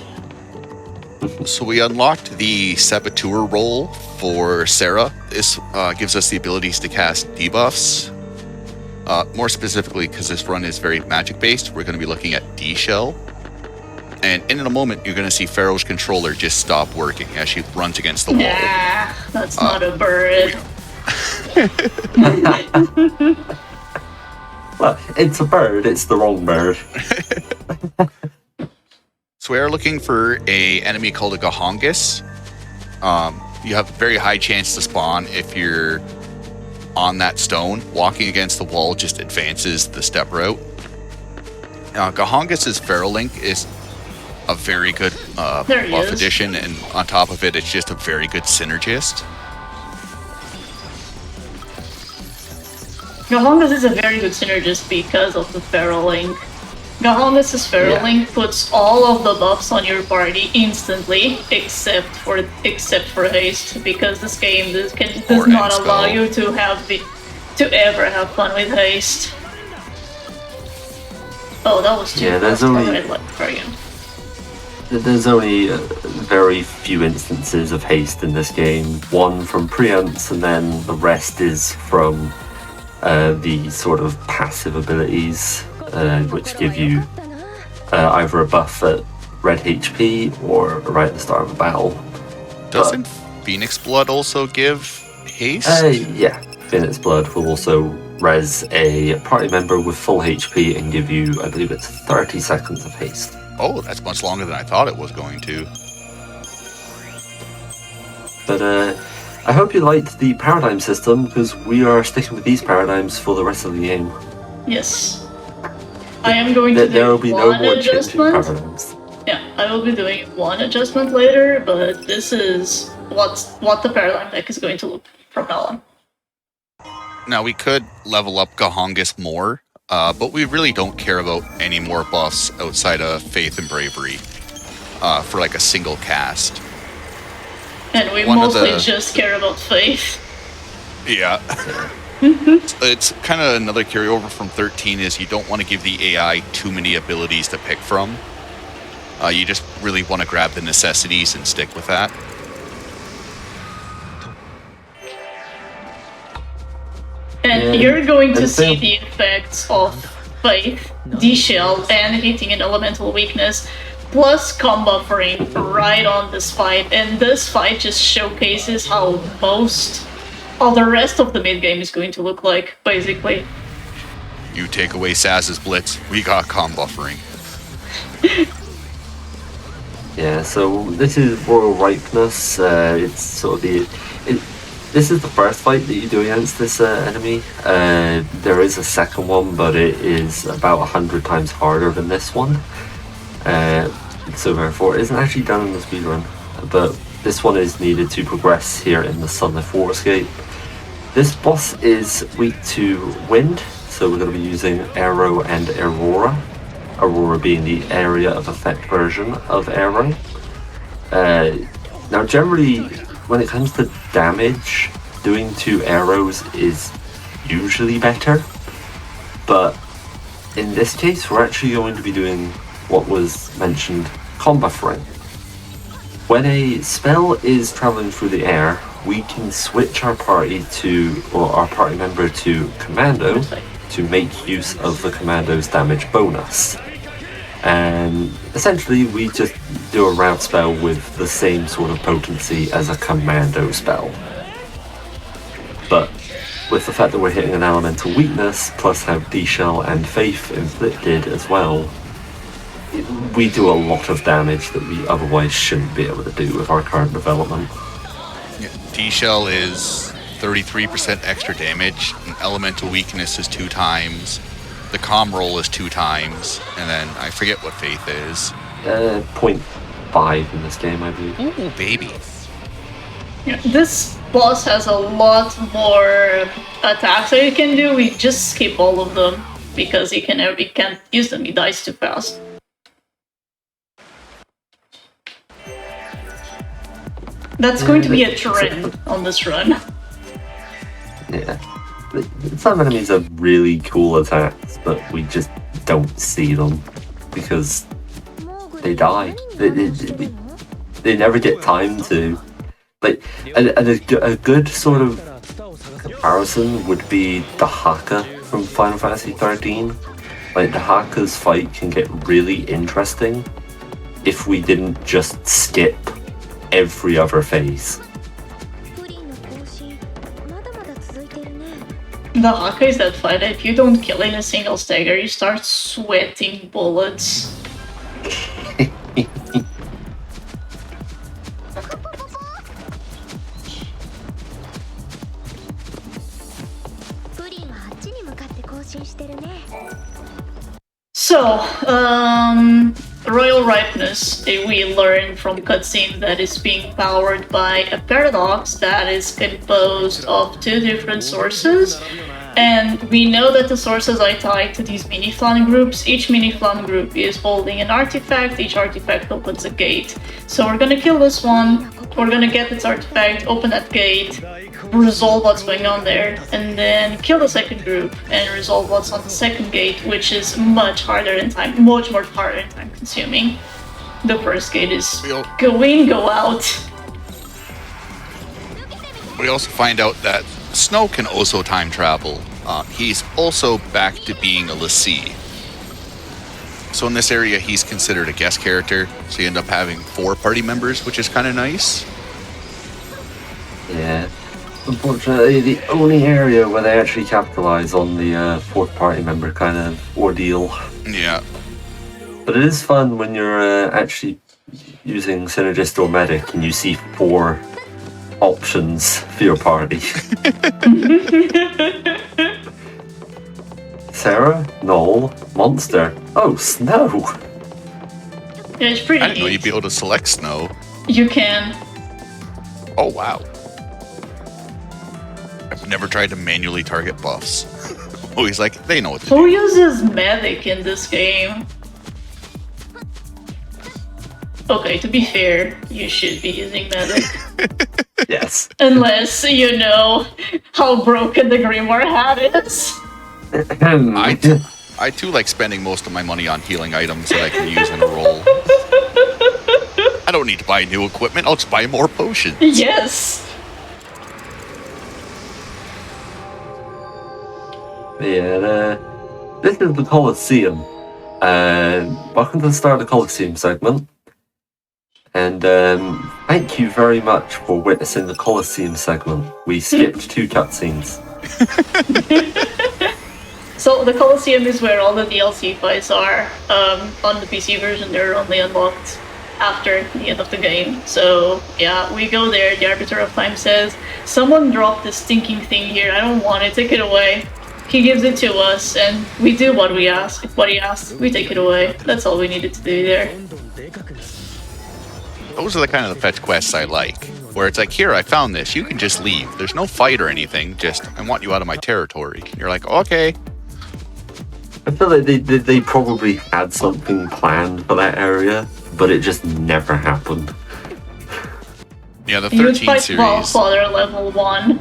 So we unlocked the Saboteur role for Sarah. This gives us the abilities to cast debuffs. More specifically, because this run is very magic-based, we're going to be looking at D-Shell. And in a moment, you're going to see Pharaoh's controller just stop working as she runs against the wall. Nah, that's not a bird. Well, it's a bird. It's the wrong bird. So we are looking for a enemy called a Gahongus. You have a very high chance to spawn if you're on that stone. Walking against the wall just advances the step route. Gahongus's Feral Link is a very good buff addition, and on top of it, it's just a very good synergist. Gahongus is a very good synergist because of the Feral Link. Gahongus's Feral Link puts all of the buffs on your party instantly, except for haste, because this game does not allow you to ever have fun with haste. Oh, that was too there's only very few instances of haste in this game. One from preempts, and then the rest is from the sort of passive abilities, which give you either a buff at red HP or right at the start of a battle. Doesn't Phoenix Blood also give haste? Yeah, Phoenix Blood will also res a party member with full HP and give you, I believe it's 30 seconds of haste. Oh, that's much longer than I thought it was going to. But I hope you liked the paradigm system, because we are sticking with these paradigms for the rest of the game. Yes. I am going to There will be no one more changing adjustment. paradigms. Yeah, I will be doing one adjustment later, but this is what the paradigm deck is going to look from now on. Now, we could level up Gahongus more, but we really don't care about any more buffs outside of Faith and Bravery for like a single cast. And we mostly just care about Faith. Yeah. It's kind of another carryover from 13 is you don't want to give the AI too many abilities to pick from. You just really want to grab the necessities and stick with that. And you're going to see the effects of Faith, D-Shell, and hitting an elemental weakness, plus com buffering right on this fight. And this fight just showcases how all the rest of the mid-game is going to look like, basically. You take away Saz's Blitz, we got com buffering. Yeah, so this is Royal Ripeness. It's sort of this is the first fight that you do against this enemy. There is a second one, but it is about 100 times harder than this one. So therefore, it isn't actually done in the speedrun. But this one is needed to progress here in the Sunlit Waterscape. This boss is weak to wind, so we're going to be using Aero and Aurora. Aurora being the area of effect version of Aero. Now generally, when it comes to damage, doing 2 arrows is usually better, but in this case we're actually going to be doing what was mentioned, com buffering. When a spell is traveling through the air, we can switch our party our party member to Commando to make use of the Commando's damage bonus. And essentially we just do a route spell with the same sort of potency as a Commando spell. But with the fact that we're hitting an elemental weakness, plus have D-Shell and Faith inflicted as well, we do a lot of damage that we otherwise shouldn't be able to do with our current development. Yeah, D-Shell is 33% extra damage, and elemental weakness is 2 times. The comm roll is 2 times, and then I forget what Faith is. 0.5 in this game, I believe. Ooh, baby. Yeah, this boss has a lot more attacks that you can do. We just skip all of them because he can't use them. He dies too fast. That's going to be a trend on this run. Yeah. Some enemies have really cool attacks, but we just don't see them because they die. They never get time to. Like, a good sort of comparison would be the Haka from Final Fantasy XIII. Like, the Haka's fight can get really interesting if we didn't just skip every other phase. The Hawkeyes that fight, if you don't kill in a single stagger, you start sweating bullets. So, Royal Ripeness, we learn from the cutscene that is being powered by a paradox that is composed of 2 different sources. And we know that the sources are tied to these mini-flan groups. Each mini-flan group is holding an artifact. Each artifact opens a gate. So we're gonna kill this one. We're gonna get this artifact, open that gate, resolve what's going on there, and then kill the second group and resolve what's on the second gate, which is much harder in time, much more harder and time consuming. The first gate is go in, go out. We also find out that Snow can also time travel. He's also back to being a lessee. So in this area, he's considered a guest character. So you end up having 4 party members, which is kind of nice. Yeah. Unfortunately, the only area where they actually capitalize on the 4th party member kind of ordeal. Yeah. But it is fun when you're actually using Synergist or Medic and you see 4 options for your party. Sarah, Noel, Monster. Oh, Snow! Yeah, it's pretty I didn't know neat. you'd be able to select Snow. You can. Oh, wow. I've never tried to manually target buffs. Always like, they know what to Who do. uses Medic in this game? Okay, to be fair, you should be using Medic. Yes. Unless you know how broken the Grimoire hat is. I too like spending most of my money on healing items that I can use in a roll. I don't need to buy new equipment, I'll just buy more potions. Yes. Yeah, this is the Colosseum. Welcome to the start of the Colosseum segment. And thank you very much for witnessing the Colosseum segment. We skipped 2 cutscenes. So the Colosseum is where all the DLC fights are. On the PC version, they're only unlocked after the end of the game. So yeah, we go there. The Arbiter of Time says, "Someone dropped this stinking thing here. I don't want it. Take it away." He gives it to us, and we do what we ask. What he asks, we take it away. That's all we needed to do there. Those are the kind of the fetch quests I like. Where it's like, here, I found this. You can just leave. There's no fight or anything. Just, I want you out of my territory. You're like, okay. I feel like they probably had something planned for that area, but it just never happened. Yeah, the You would 13 fight series. Wildfather level 1.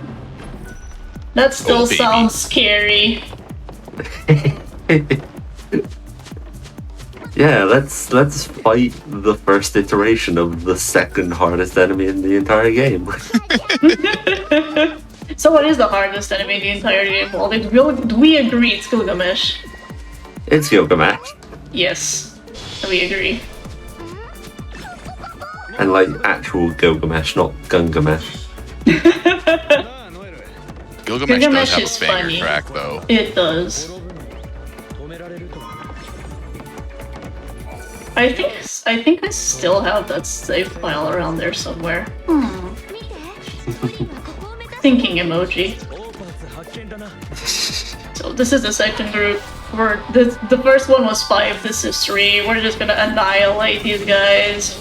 That still baby. sounds scary. Yeah, let's fight the first iteration of the second hardest enemy in the entire game. So what is the hardest enemy in the entire game? Well, do we agree it's Gilgamesh? It's Gilgamesh. Yes, we agree. And like actual Gilgamesh, not Gungamesh. Gilgamesh Gilgamesh does have is a banger funny. track, though. It does. I think I still have that save file around there somewhere. Thinking emoji. So this is the second group. The first one was 5, this is 3. We're just gonna annihilate these guys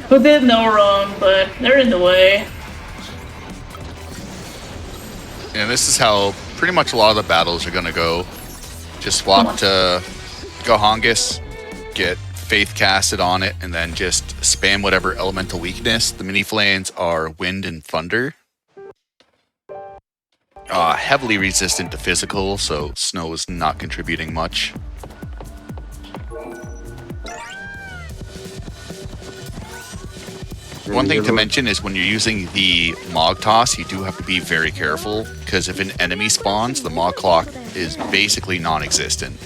who did no wrong, but they're in the way. And this is how pretty much a lot of the battles are gonna go. Just swap to Gohongus, get Faith casted on it, and then just spam whatever elemental weakness. The mini flans are wind and thunder. Heavily resistant to physical, so snow is not contributing much. One thing to mention is when you're using the Mog Toss, you do have to be very careful, because if an enemy spawns, the Mog Clock is basically non-existent.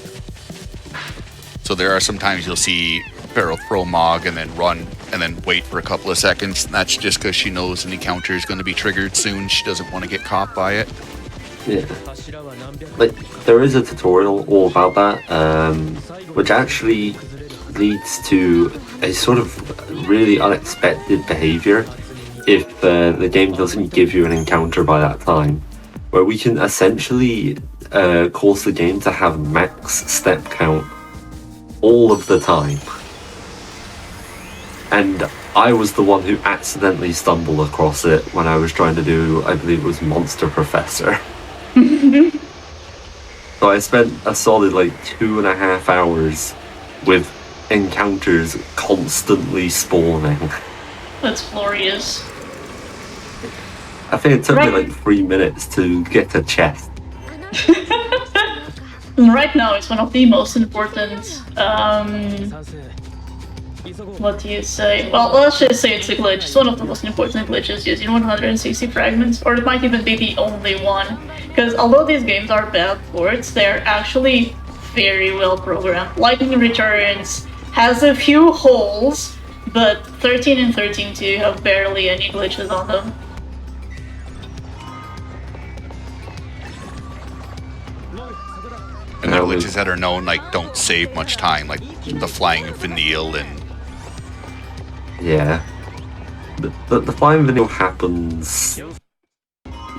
So there are some times you'll see Pharaoh throw Mog and then run and then wait for a couple of seconds. And that's just because she knows an encounter is going to be triggered soon. She doesn't want to get caught by it. Yeah. Like, there is a tutorial all about that, which actually leads to a sort of really unexpected behavior if the game doesn't give you an encounter by that time, where we can essentially cause the game to have max step count all of the time. And I was the one who accidentally stumbled across it when I was trying to do, I believe it was Monster Professor. So I spent a solid like 2.5 hours with encounters constantly spawning. That's glorious. I think it took me like 3 minutes to get a chest. Right now, it's one of the most important. What do you say? Well, let's just say it's a glitch. It's one of the most important glitches using 160 fragments, or it might even be the only one. Because although these games are bad ports, they're actually very well programmed. Lightning Returns has a few holes, but 13 and 13-2 have barely any glitches on them. And the glitches that are known, like, don't save much time, like the flying Vanille and... Yeah. The flying Vanille happens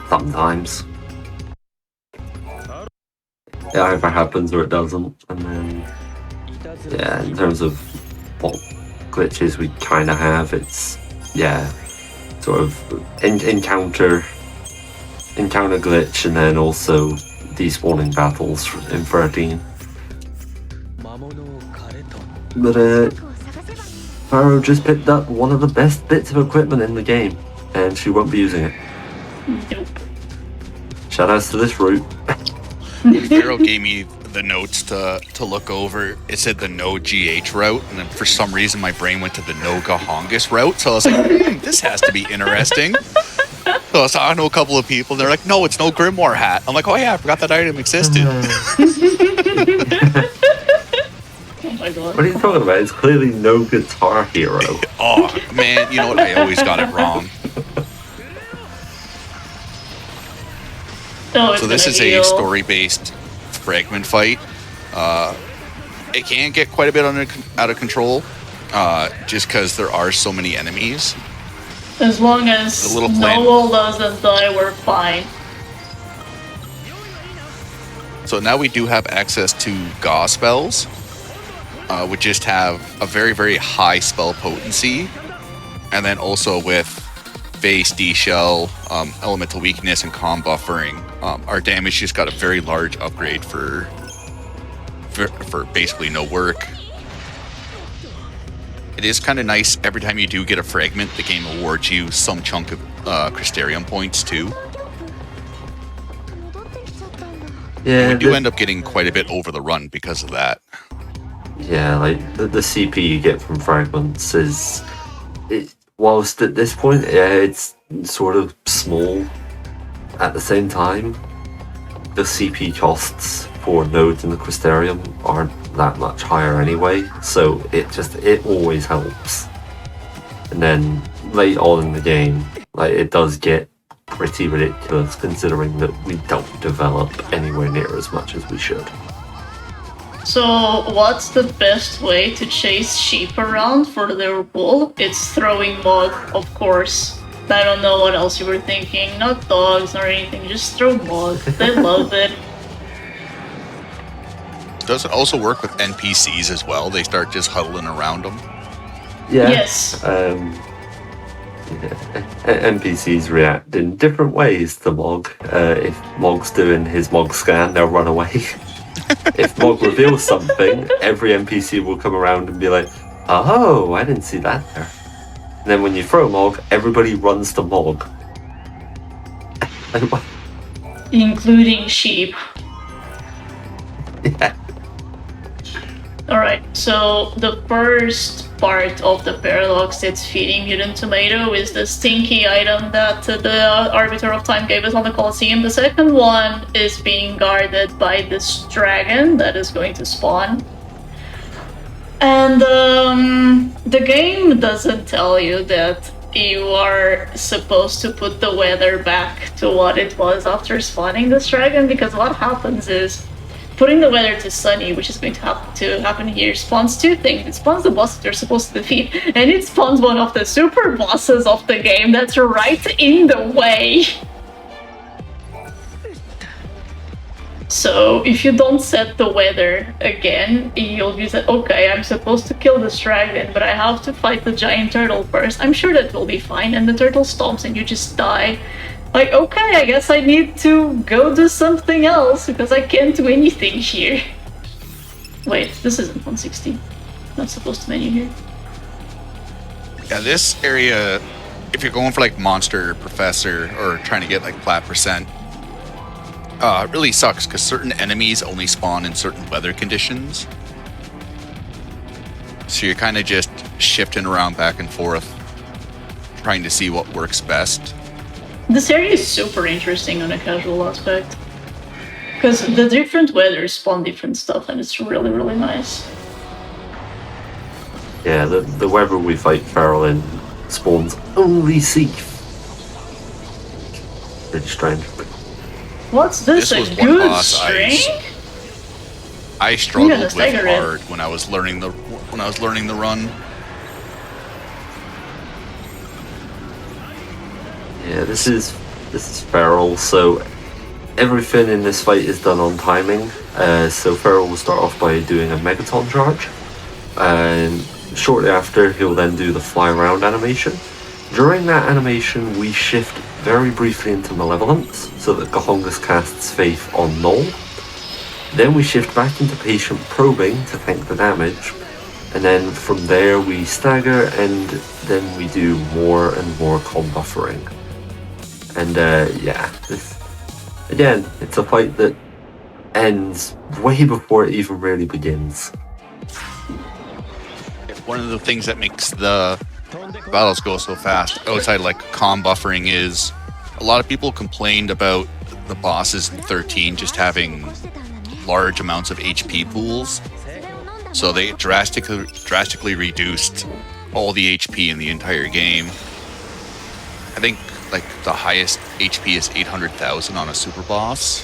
sometimes. It either happens or it doesn't. And then, yeah, in terms of what glitches we kind of have, it's, yeah, sort of encounter glitch, and then also despawning battles in 13. But Faro just picked up one of the best bits of equipment in the game, and she won't be using it. Nope. Shoutouts to this route. Pharaoh gave me the notes to look over. It said the no GH route, and then for some reason my brain went to the no Gahongus route, so I was like, this has to be interesting. So I was talking to a couple of people, and they're like, no, it's no Grimoire hat. I'm like, oh yeah, I forgot that item existed. Oh my god. What are you talking about? It's clearly no Guitar Hero. Oh, man, you know what? I always got it wrong. Oh, So this is a story-based fragment fight. It can get quite a bit out of control, just because there are so many enemies. As long as Noel doesn't die, we're fine. So now we do have access to Ga spells, which just have a very, very high spell potency, and then also with base D-Shell, elemental weakness, and comm buffering, our damage just got a very large upgrade for basically no work. It is kind of nice every time you do get a fragment, the game awards you some chunk of Crystarium points too. Yeah, We do end up getting quite a bit over the run because of that. Yeah, like the CP you get from fragments is, whilst at this point, yeah, it's sort of small. At the same time, the CP costs for nodes in the Crystarium aren't that much higher anyway, so it always helps. And then late on in the game, like, it does get pretty ridiculous considering that we don't develop anywhere near as much as we should. So, what's the best way to chase sheep around for their wool? It's throwing mud, of course. I don't know what else you were thinking. Not dogs or anything, just throw mud. They love it. Does it also work with NPCs as well? They start just huddling around them. Yeah. Yes. NPCs react in different ways to Mog. If Mog's doing his Mog scan, they'll run away. If Mog reveals something, every NPC will come around and be like, oh, I didn't see that there. And then when you throw Mog, everybody runs to Mog. Including sheep. Yeah. Alright, so the first part of the paradox that's feeding Mutant Tomato is the stinky item that the Arbiter of Time gave us on the Colosseum. The second one is being guarded by this dragon that is going to spawn. And the game doesn't tell you that you are supposed to put the weather back to what it was after spawning this dragon, because what happens is putting the weather to sunny, which is going to happen here, spawns two things. It spawns the boss that you're supposed to defeat, and it spawns one of the super bosses of the game that's right in the way. So if you don't set the weather again, you'll be said, okay, I'm supposed to kill this dragon, but I have to fight the giant turtle first. I'm sure that will be fine, and the turtle stomps and you just die. Like, okay, I guess I need to go do something else, because I can't do anything here. Wait, this isn't 160. Not supposed to menu here. Yeah, this area, if you're going for like monster professor or trying to get like plat percent, it really sucks because certain enemies only spawn in certain weather conditions. So you're kind of just shifting around back and forth, trying to see what works best. This area is super interesting on a casual aspect, because the different weathers spawn different stuff, and it's really, really nice. Yeah, the weather we fight Feral in spawns only Seath. Pretty strange. What's this, This was a one good boss string? I struggled gonna with stagger it. hard when I was learning the run. Yeah, this is Feral, so everything in this fight is done on timing. So Feral will start off by doing a Megaton charge, and shortly after he'll then do the fly around animation. During that animation we shift very briefly into Malevolence, so that Gahongus casts Faith on Null. Then we shift back into Patient Probing to tank the damage, and then from there we stagger, and then we do more and more con buffering. And yeah, again, it's a fight that ends way before it even really begins. One of the things that makes the battles go so fast, outside like com buffering, is a lot of people complained about the bosses in 13 just having large amounts of HP pools. So they drastically reduced all the HP in the entire game. I think like the highest HP is 800,000 on a super boss.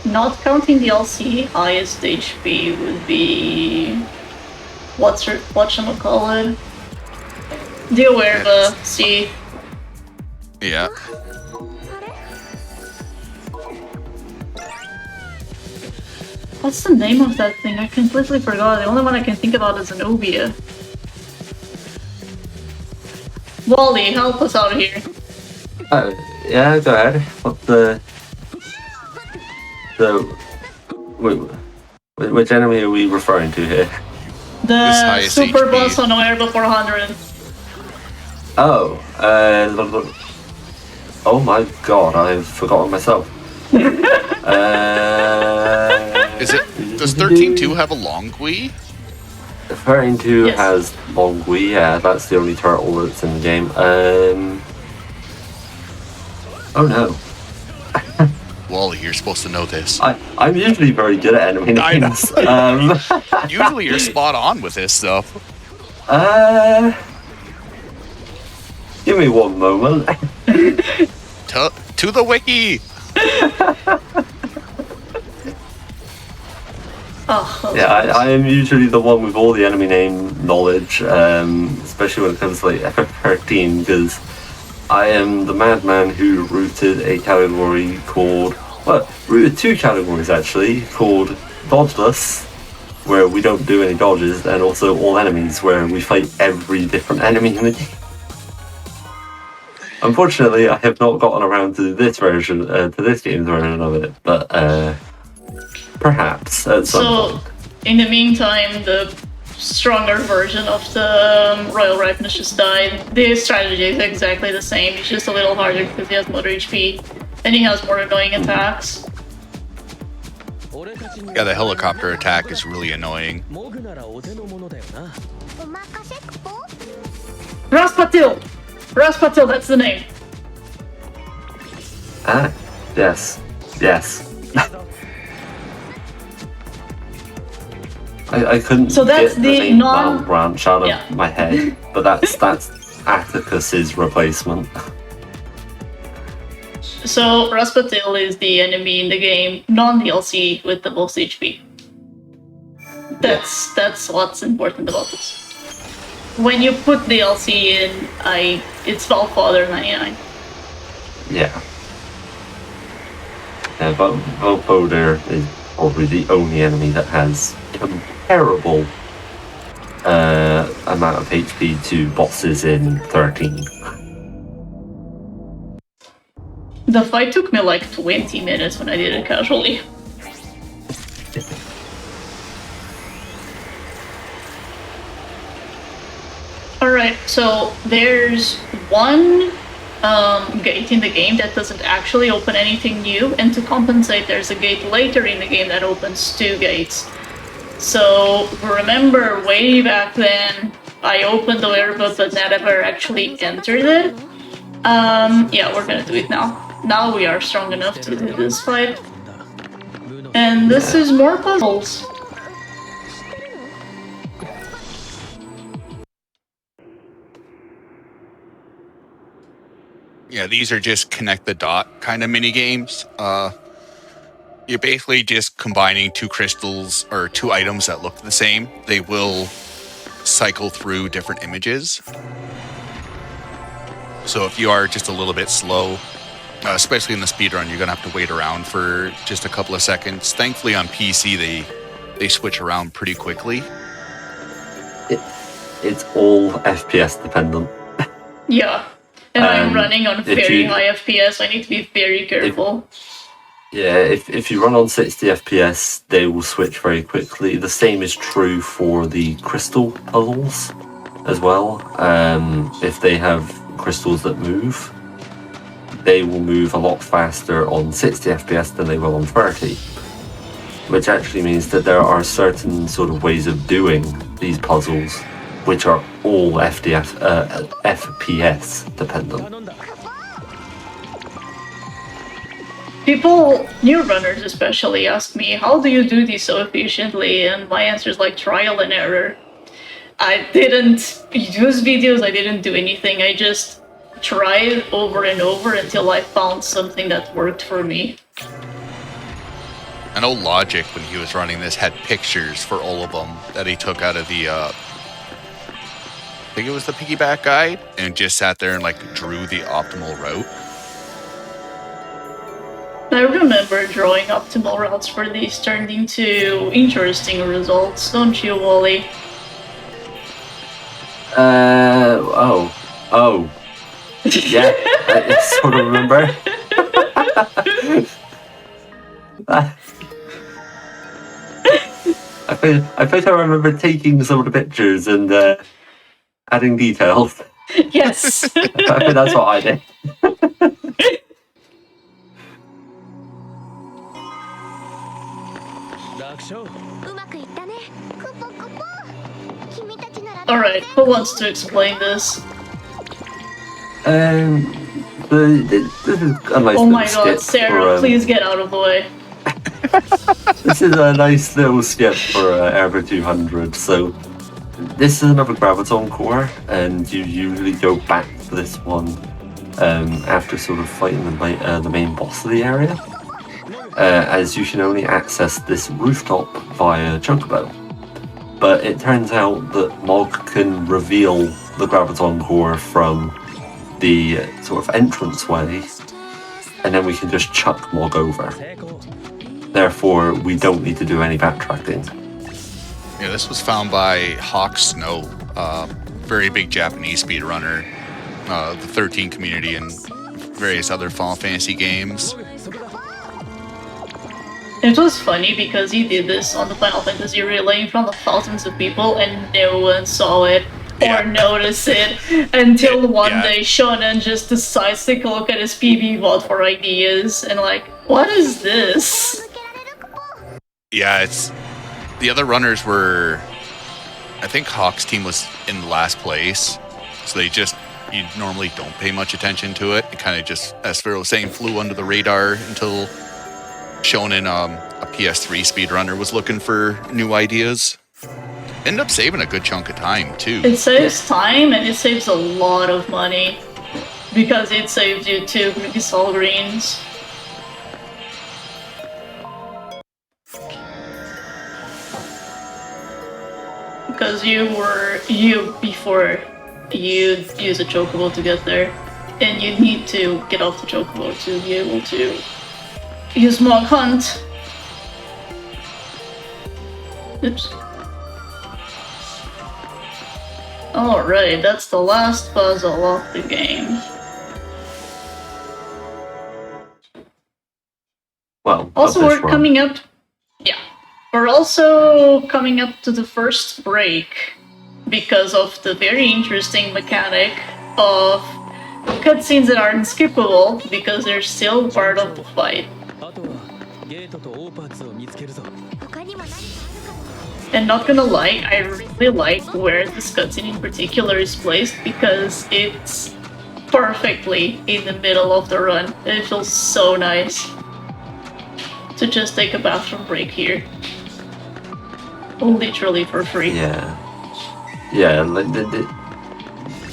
Not counting DLC, highest HP would be whatchamacallit? The Awerva, see. Yeah. What's the name of that thing? I completely forgot. The only one I can think about is Zenobia. Wally, help us out here. Yeah, go ahead. What which enemy are we referring to here? The highest super HP. boss on Awerva 400. Oh, oh my god, I've forgotten myself. Does 13-2 have a long Gui? 13-2 Yes. has Longui, yeah, that's the only turtle that's in the game. Oh no. Wally, you're supposed to know this. I'm usually very good at enemy I know. names. Usually you're spot on with this stuff. Give me one moment. To the wiki! Oh, Yeah, I am usually the one with all the enemy name knowledge, especially when it comes to like FF13, because I am the madman who rooted a category called, well, rooted two categories actually, called Dodgeless, where we don't do any dodges, and also All Enemies, where we fight every different enemy in the game. Unfortunately, I have not gotten around to this version, to this game's version of it, but perhaps at some So, point. in the meantime, the stronger version of the Royal Ripeness just died. The strategy is exactly the same, it's just a little harder because he has more HP, and he has more annoying attacks. Yeah, the helicopter attack is really annoying. Raspatil! Raspatil, that's the name. Ah, yes. Yes. I couldn't So that's get the the main non- battle branch out of Yeah. my head, but that's Atticus's replacement. So Rasputin is the enemy in the game, non-DLC with the most HP. That's what's important about this. When you put DLC in, it's Valfather 99. Yeah. Yeah, but Valpoder is probably the only enemy that has comparable amount of HP to bosses in 13. The fight took me like 20 minutes when I did it casually. Alright, so there's one gate in the game that doesn't actually open anything new, and to compensate, there's a gate later in the game that opens 2 gates. So remember way back then, I opened the airboat but never actually entered it. Yeah, we're gonna do it now. Now we are strong enough to do this fight. And this is more puzzles. Yeah, these are just connect the dot kind of mini games. You're basically just combining 2 crystals or 2 items that look the same. They will cycle through different images. So if you are just a little bit slow, especially in the speedrun, you're going to have to wait around for just a couple of seconds. Thankfully on PC, they switch around pretty quickly. It's all FPS dependent. Yeah. And I'm running on very you- high FPS, I need to be very careful. If you run on 60 FPS, they will switch very quickly. The same is true for the crystal puzzles as well. If they have crystals that move, they will move a lot faster on 60 FPS than they will on 30. Which actually means that there are certain sort of ways of doing these puzzles which are all FPS dependent. People, new runners especially, ask me, how do you do this so efficiently? And my answer is like trial and error. I didn't use videos, I didn't do anything, I just tried over and over until I found something that worked for me. I know Logic, when he was running this, had pictures for all of them that he took out of the, I think it was the piggyback guide, and just sat there and like drew the optimal route. I remember drawing optimal routes for these turned into interesting results, don't you, Wally? Oh. Yeah, I sort of remember. I think I remember taking some of the pictures and adding details. Yes. I think that's what I did. Alright, who wants to explain this? This is a nice Oh my little god, skit Sarah, for, please get out of the way. This is a nice little skip for Ever 200. So this is another Graviton core, and you usually go back to this one after sort of fighting the main boss of the area, as you can only access this rooftop via Chocobo. But it turns out that Mog can reveal the Graviton core from the sort of entranceway, and then we can just chuck Mog over. Therefore, we don't need to do any backtracking. Yeah, this was found by Hawk Snow, very big Japanese speedrunner, the 13 community, and various other Final Fantasy games. It was funny because he did this on the Final Fantasy Relay in front of thousands of people and no one saw it or noticed it until one day Shonen just decides to look at his PB bot for ideas and like, what is this? Yeah, it's the other runners were, I think Hawk's team was in last place, so they just, you normally don't pay much attention to it. It kind of just, as Pharaoh was saying, flew under the radar until Shonen, a PS3 speedrunner, was looking for new ideas. end up saving a good chunk of time too. It saves time and it saves a lot of money because it saves you 2 Sol greens. Because before you use a chocobo to get there, and you need to get off the chocobo to be able to use Mog Hunt. Oops. Alright, that's the last puzzle of the game. Well, Also, we're coming up. Yeah. We're also coming up to the first break because of the very interesting mechanic of cutscenes that aren't skippable because they're still part of the fight. And not gonna lie, I really like where this cutscene in particular is placed because it's perfectly in the middle of the run. It feels so nice to just take a bathroom break here. Literally for free. Yeah, like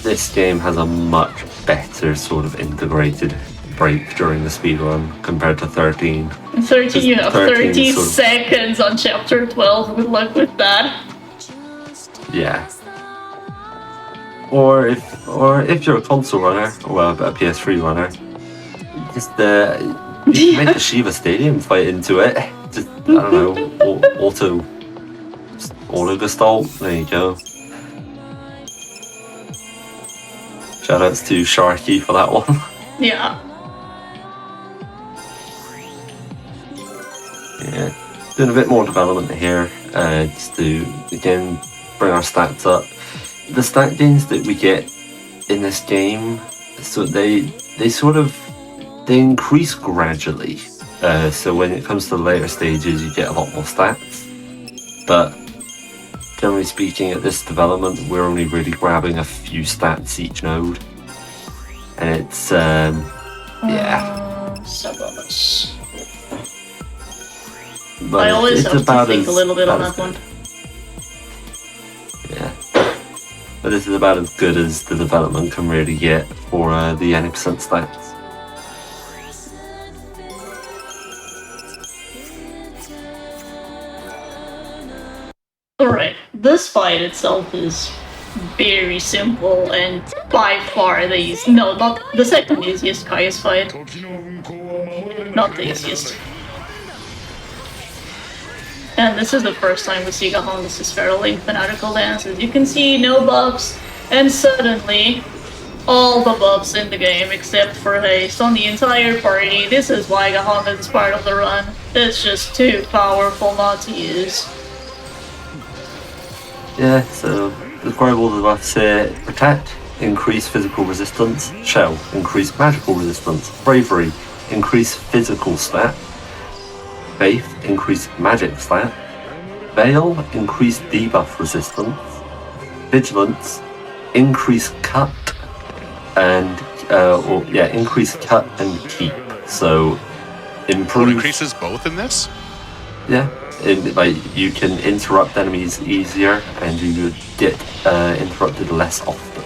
this game has a much better sort of integrated break during the speedrun compared to 13. 13, you have 30 sort of, seconds on chapter 12, good luck with that. Yeah. Or if you're a console runner, well, a PS3 runner, just you can make the Shiva Stadium fight into it. Just, I don't know, auto gestalt, there you go. Shoutouts to Sharky for that one. Yeah. Yeah, doing a bit more development here, just to again bring our stats up. The stat gains that we get in this game, so they increase gradually. So when it comes to the later stages, you get a lot more stats. But generally speaking, at this development, we're only really grabbing a few stats each node, and it's Suburbs. But I always it's have to about think a little bit on that good. one. Yeah, but this is about as good as the development can really get for the 90% stats. Alright, this fight itself is very simple and by far the easiest. No, not the second easiest Kai's fight. Not the easiest. And this is the first time we see Gahongus' Feral Fanatical Dance. As you can see, no buffs, and suddenly, all the buffs in the game except for haste on the entire party. This is why Gahongus is part of the run. It's just too powerful not to use. Yeah, so the variables of us protect, increase physical resistance, shell, increase magical resistance, bravery, increase physical stat, faith, increase magic stat, veil, increase debuff resistance, vigilance, increase cut, and increase cut and keep. So improve. It increases both in this? Yeah. You can interrupt enemies easier, and you get interrupted less often.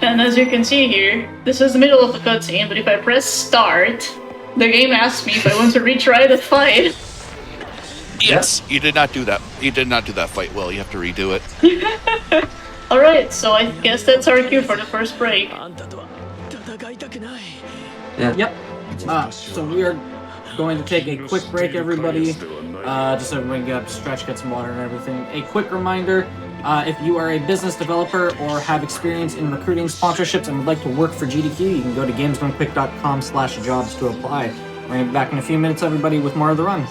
And as you can see here, this is the middle of the cutscene, but if I press start, the game asks me if I want to retry the fight. Yes, you did not do that. You did not do that fight well. You have to redo it. Alright, so I guess that's our cue for the first break. Yeah. Yep. So we are going to take a quick break, everybody. Just so everyone can get up, stretch, get some water and everything. A quick reminder, if you are a business developer or have experience in recruiting sponsorships and would like to work for GDQ, you can go to gamesgonequick.com/jobs to apply. We're going to be back in a few minutes, everybody, with more of the run.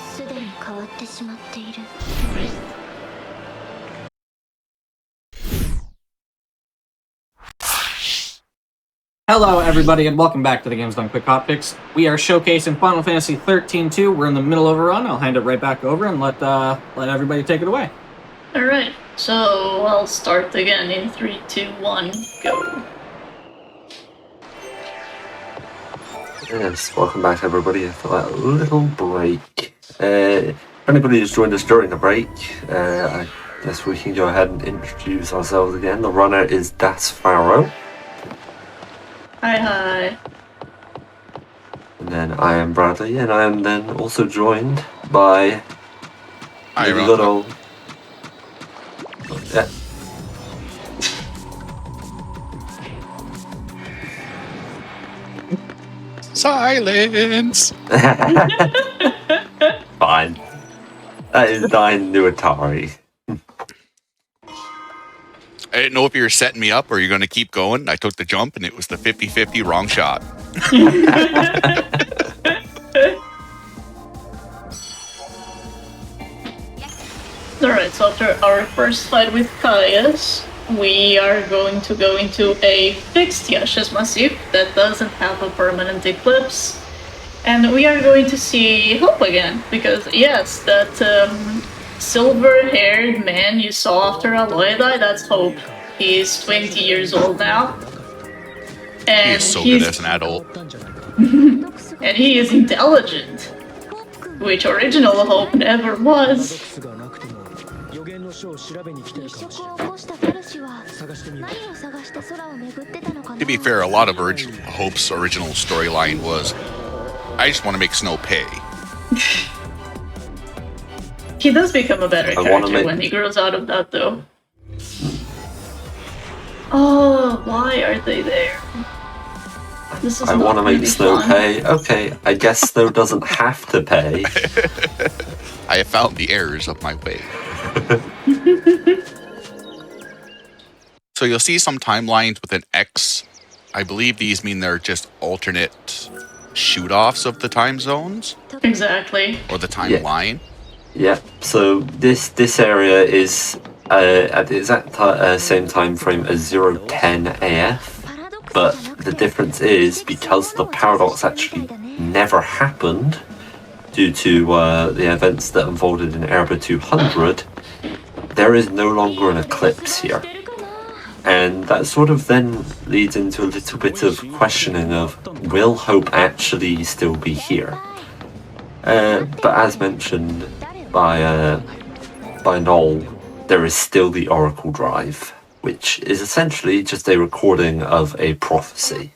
Hello, everybody, and welcome back to the Games Done Quick Hotfix. We are showcasing Final Fantasy XIII-2. We're in the middle of a run. I'll hand it right back over and let everybody take it away. Alright, so I'll start again in 3, 2, 1, go. Yes, welcome back, everybody, after that little break. For anybody who's joined us during the break, I Guess we can go ahead and introduce ourselves again. The runner is Das Pharaoh. Hi. And then I am Bradley, and I am then also joined by Hi, good old... Yeah. Silence! Fine. That is Dine New Atari. I didn't know if you were setting me up or you're going to keep going. I took the jump and it was the 50-50 wrong shot. Alright, so after our first fight with Caius, we are going to go into a fixed Yasha's Massif that doesn't have a permanent eclipse. And we are going to see Hope again, because yes, that silver-haired man you saw after Aloy died, that's Hope. He's 20 years old now. He And is so good as an adult. and he is intelligent, which original Hope never was. To be fair, a lot of Hope's original storyline was, I just want to make Snow pay. He does become a better character make- when he grows out of that, though. Oh, why are they there? This is I not want to make really Snow fun. pay. Okay, I guess Snow doesn't have to pay. I have found the errors of my way. So you'll see some timelines with an X. I believe these mean they're just alternate shoot-offs of the time zones Exactly. or the timeline. Yeah, so this area is at the exact same time frame as 010 AF, but the difference is because the paradox actually never happened due to the events that unfolded in Erba 200, there is no longer an eclipse here. And that sort of then leads into a little bit of questioning of, will Hope actually still be here? But as mentioned by Noel, there is still the Oracle Drive, which is essentially just a recording of a prophecy.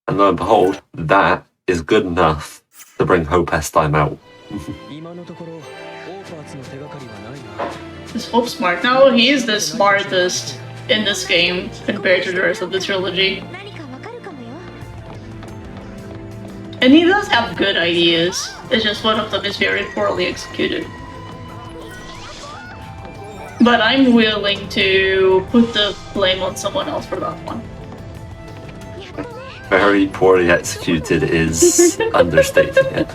And lo and behold, that is good enough to bring Hope S-Time out. Is Hope smart now? He is the smartest in this game compared to the rest of the trilogy. And he does have good ideas. It's just one of them is very poorly executed. But I'm willing to put the blame on someone else for that one. Very poorly executed is understating it.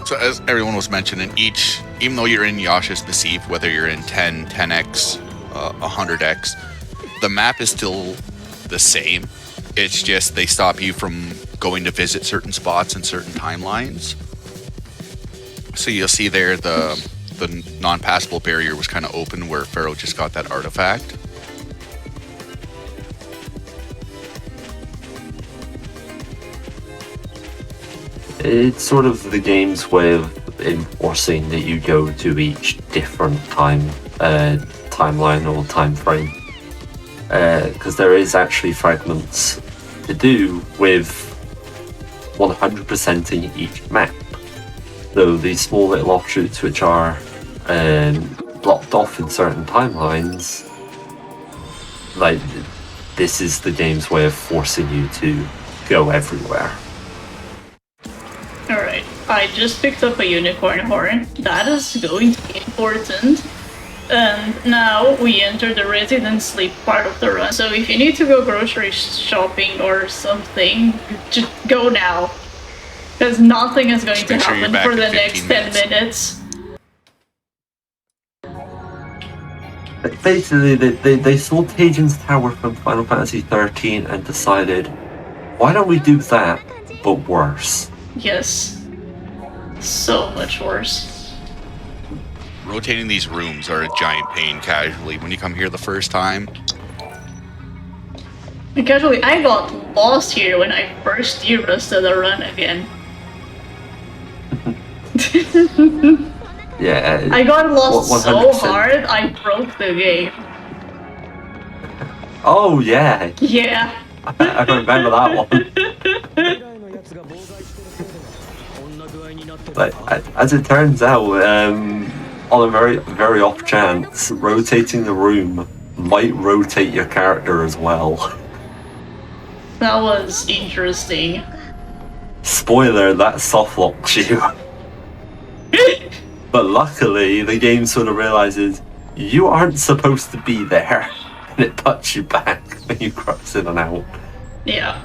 So as everyone was mentioning, even though you're in Yasha's Massif, whether you're in 10, 10x, 100x, the map is still the same. It's just they stop you from going to visit certain spots in certain timelines. So you'll see there the non-passable barrier was kind of open where Pharaoh just got that artifact. It's sort of the game's way of enforcing that you go to each different timeline or time frame. Because there is actually fragments to do with 100%ing each map. Though these small little offshoots which are blocked off in certain timelines, like, this is the game's way of forcing you to go everywhere. Alright, I just picked up a unicorn horn. That is going to be important. And now we enter the resident sleep part of the run. So if you need to go grocery shopping or something, just go now. Because nothing is going Just to make sure you're happen back for in the next 15 10 minutes. Basically, they stole Tajin's Tower from Final Fantasy XIII and decided, why don't we do that, but worse? Yes. So much worse. Rotating these rooms are a giant pain casually when you come here the first time. Casually, I got lost here when I first de-rusted the run again. Yeah. I got lost so 100%. hard, I broke the game. Oh yeah, Yeah. I remember that one. But as it turns out, on a very off chance, rotating the room might rotate your character as well. That was interesting. Spoiler, that soft locks you. But luckily, the game sort of realizes you aren't supposed to be there, and it puts you back when you cross in and out. Yeah.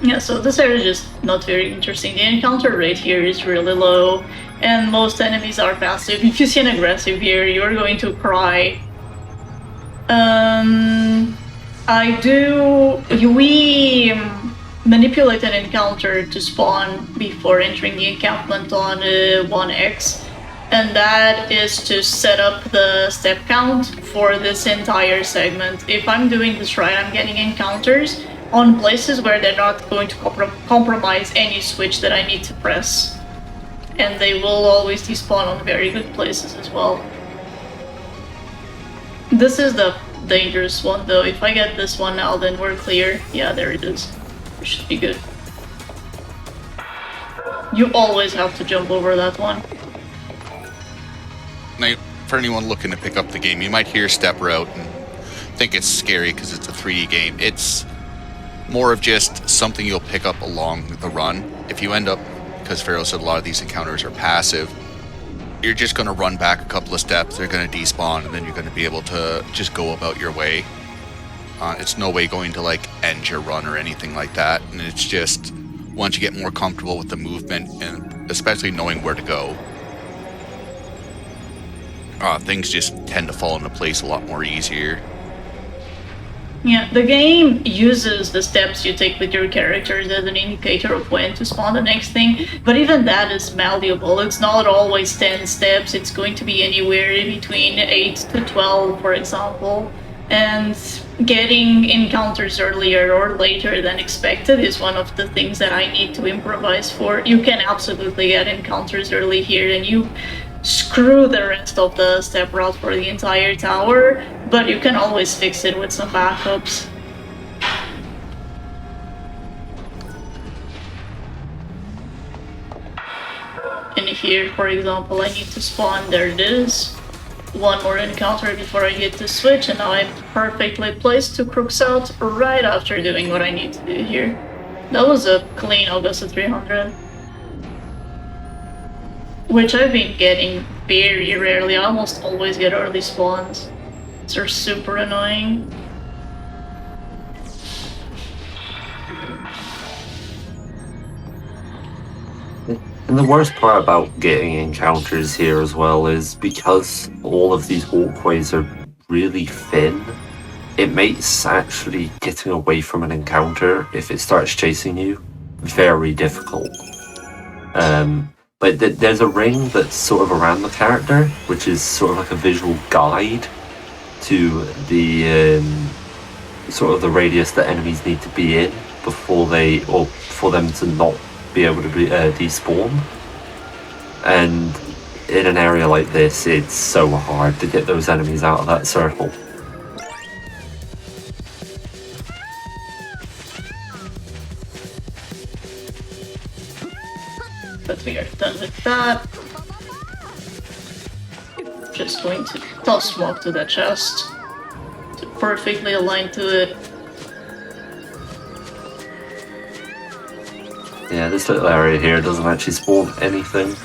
Yeah, so this area is just not very interesting. The encounter rate here is really low, and most enemies are passive. If you see an aggressive here, you're going to cry. We manipulate an encounter to spawn before entering the encampment on 1x, and that is to set up the step count for this entire segment. If I'm doing this right, I'm getting encounters on places where they're not going to compromise any switch that I need to press. And they will always despawn on very good places as well. This is the dangerous one though. If I get this one now, then we're clear. Yeah, there it is. It should be good. You always have to jump over that one. Now, for anyone looking to pick up the game, you might hear step route and think it's scary because it's a 3D game. It's more of just something you'll pick up along the run. If you end up, because Pharaoh said a lot of these encounters are passive, you're just going to run back a couple of steps, they're going to despawn, and then you're going to be able to just go about your way. It's no way going to like end your run or anything like that, and it's just once you get more comfortable with the movement and especially knowing where to go, things just tend to fall into place a lot more easier. Yeah, the game uses the steps you take with your characters as an indicator of when to spawn the next thing, but even that is malleable. It's not always 10 steps, it's going to be anywhere between 8 to 12, for example. And getting encounters earlier or later than expected is one of the things that I need to improvise for. You can absolutely get encounters early here and you screw the rest of the step route for the entire tower, but you can always fix it with some backups. And here, for example, I need to spawn, there it is. One more encounter before I hit the switch, and now I'm perfectly placed to crooks out right after doing what I need to do here. That was a clean Augusta 300. Which I've been getting very rarely. I almost always get early spawns. They're super annoying. And the worst part about getting encounters here as well is because all of these walkways are really thin, it makes actually getting away from an encounter, if it starts chasing you, very difficult. But there's a ring that's sort of around the character, which is sort of like a visual guide to the sort of the radius that enemies need to be in before for them to not be able to be despawn. And in an area like this, it's so hard to get those enemies out of that circle. But we are done with that. Just going to toss smoke to that chest to perfectly align to it. Yeah, this little area here doesn't actually spawn anything.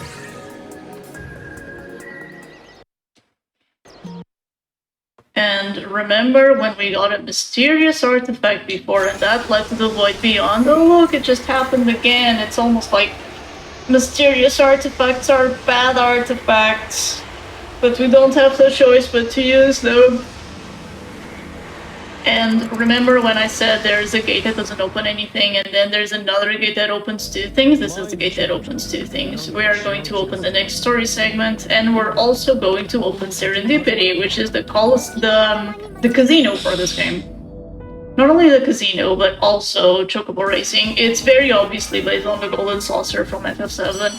And remember when we got a mysterious artifact before and that led to the void beyond? Oh look, it just happened again. It's almost like mysterious artifacts are bad artifacts, but we don't have the choice but to use them. And remember when I said there's a gate that doesn't open anything, and then there's another gate that opens 2 things? This is the gate that opens 2 things. We are going to open the next story segment, and we're also going to open Serendipity, which is the casino for this game. Not only the casino, but also Chocobo Racing. It's very obviously based on the Golden Saucer from FF7.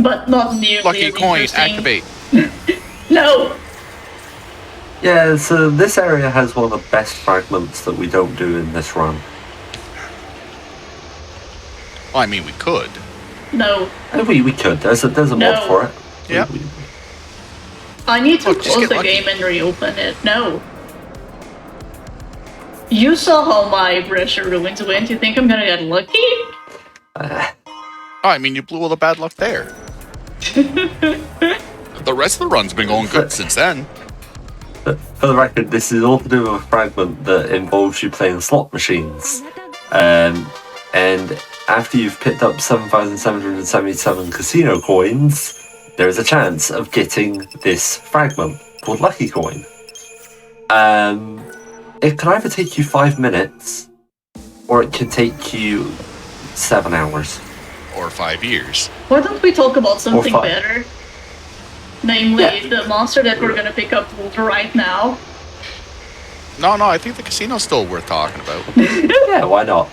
But not nearly Lucky as coin, interesting. activate. No! Yeah, so this area has one of the best fragments that we don't do in this run. Well, I mean, we could. No. We could. There's a No. mod for it. Yeah. I need to Look, just close get the lucky. game and reopen it. No. You saw how my pressure ruins went. You think I'm gonna get lucky? Oh, I mean, you blew all the bad luck there. The rest of the run's been going good since then. For the record, this is all to do with a fragment that involves you playing slot machines. And after you've picked up 7,777 casino coins, there is a chance of getting this fragment called Lucky Coin. It can either take you 5 minutes, or it can take you 7 hours. Or 5 years. Why don't we talk about something fun. better? Namely, the monster that we're gonna pick up right now. No, I think the casino's still worth talking about. Yeah, why not?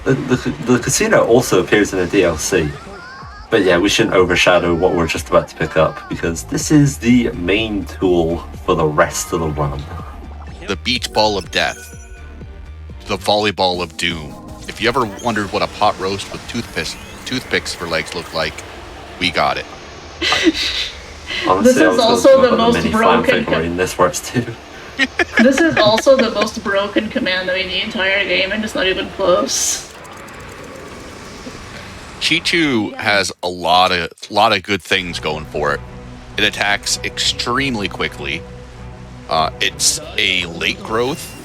The casino also appears in a DLC. But yeah, we shouldn't overshadow what we're just about to pick up, because this is the main tool for the rest of the run. The beach ball of death. The volleyball of doom. If you ever wondered what a pot roast with toothpicks for legs looked like, we got it. Honestly, This is I was also gonna the put a most mini broken figurine. This works too. This is also the most broken commando in the entire game, and it's not even close. Chichu has a lot of good things going for it. It attacks extremely quickly. It's a late growth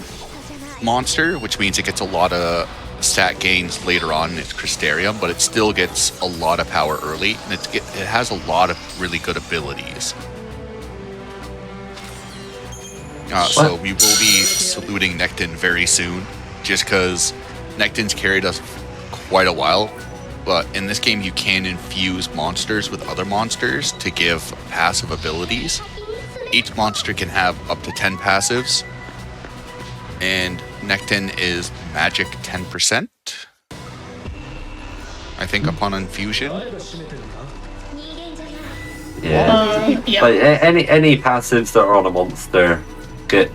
monster, which means it gets a lot of stat gains later on in its Crystarium, but it still gets a lot of power early, and it has a lot of really good abilities. So we will be saluting Nectin very soon, just because Nectin's carried us quite a while. But in this game, you can infuse monsters with other monsters to give passive abilities. Each monster can have up to 10 passives, and Nectin is magic 10%, I think, upon infusion. Yeah. Yeah. But any passives that are on a monster get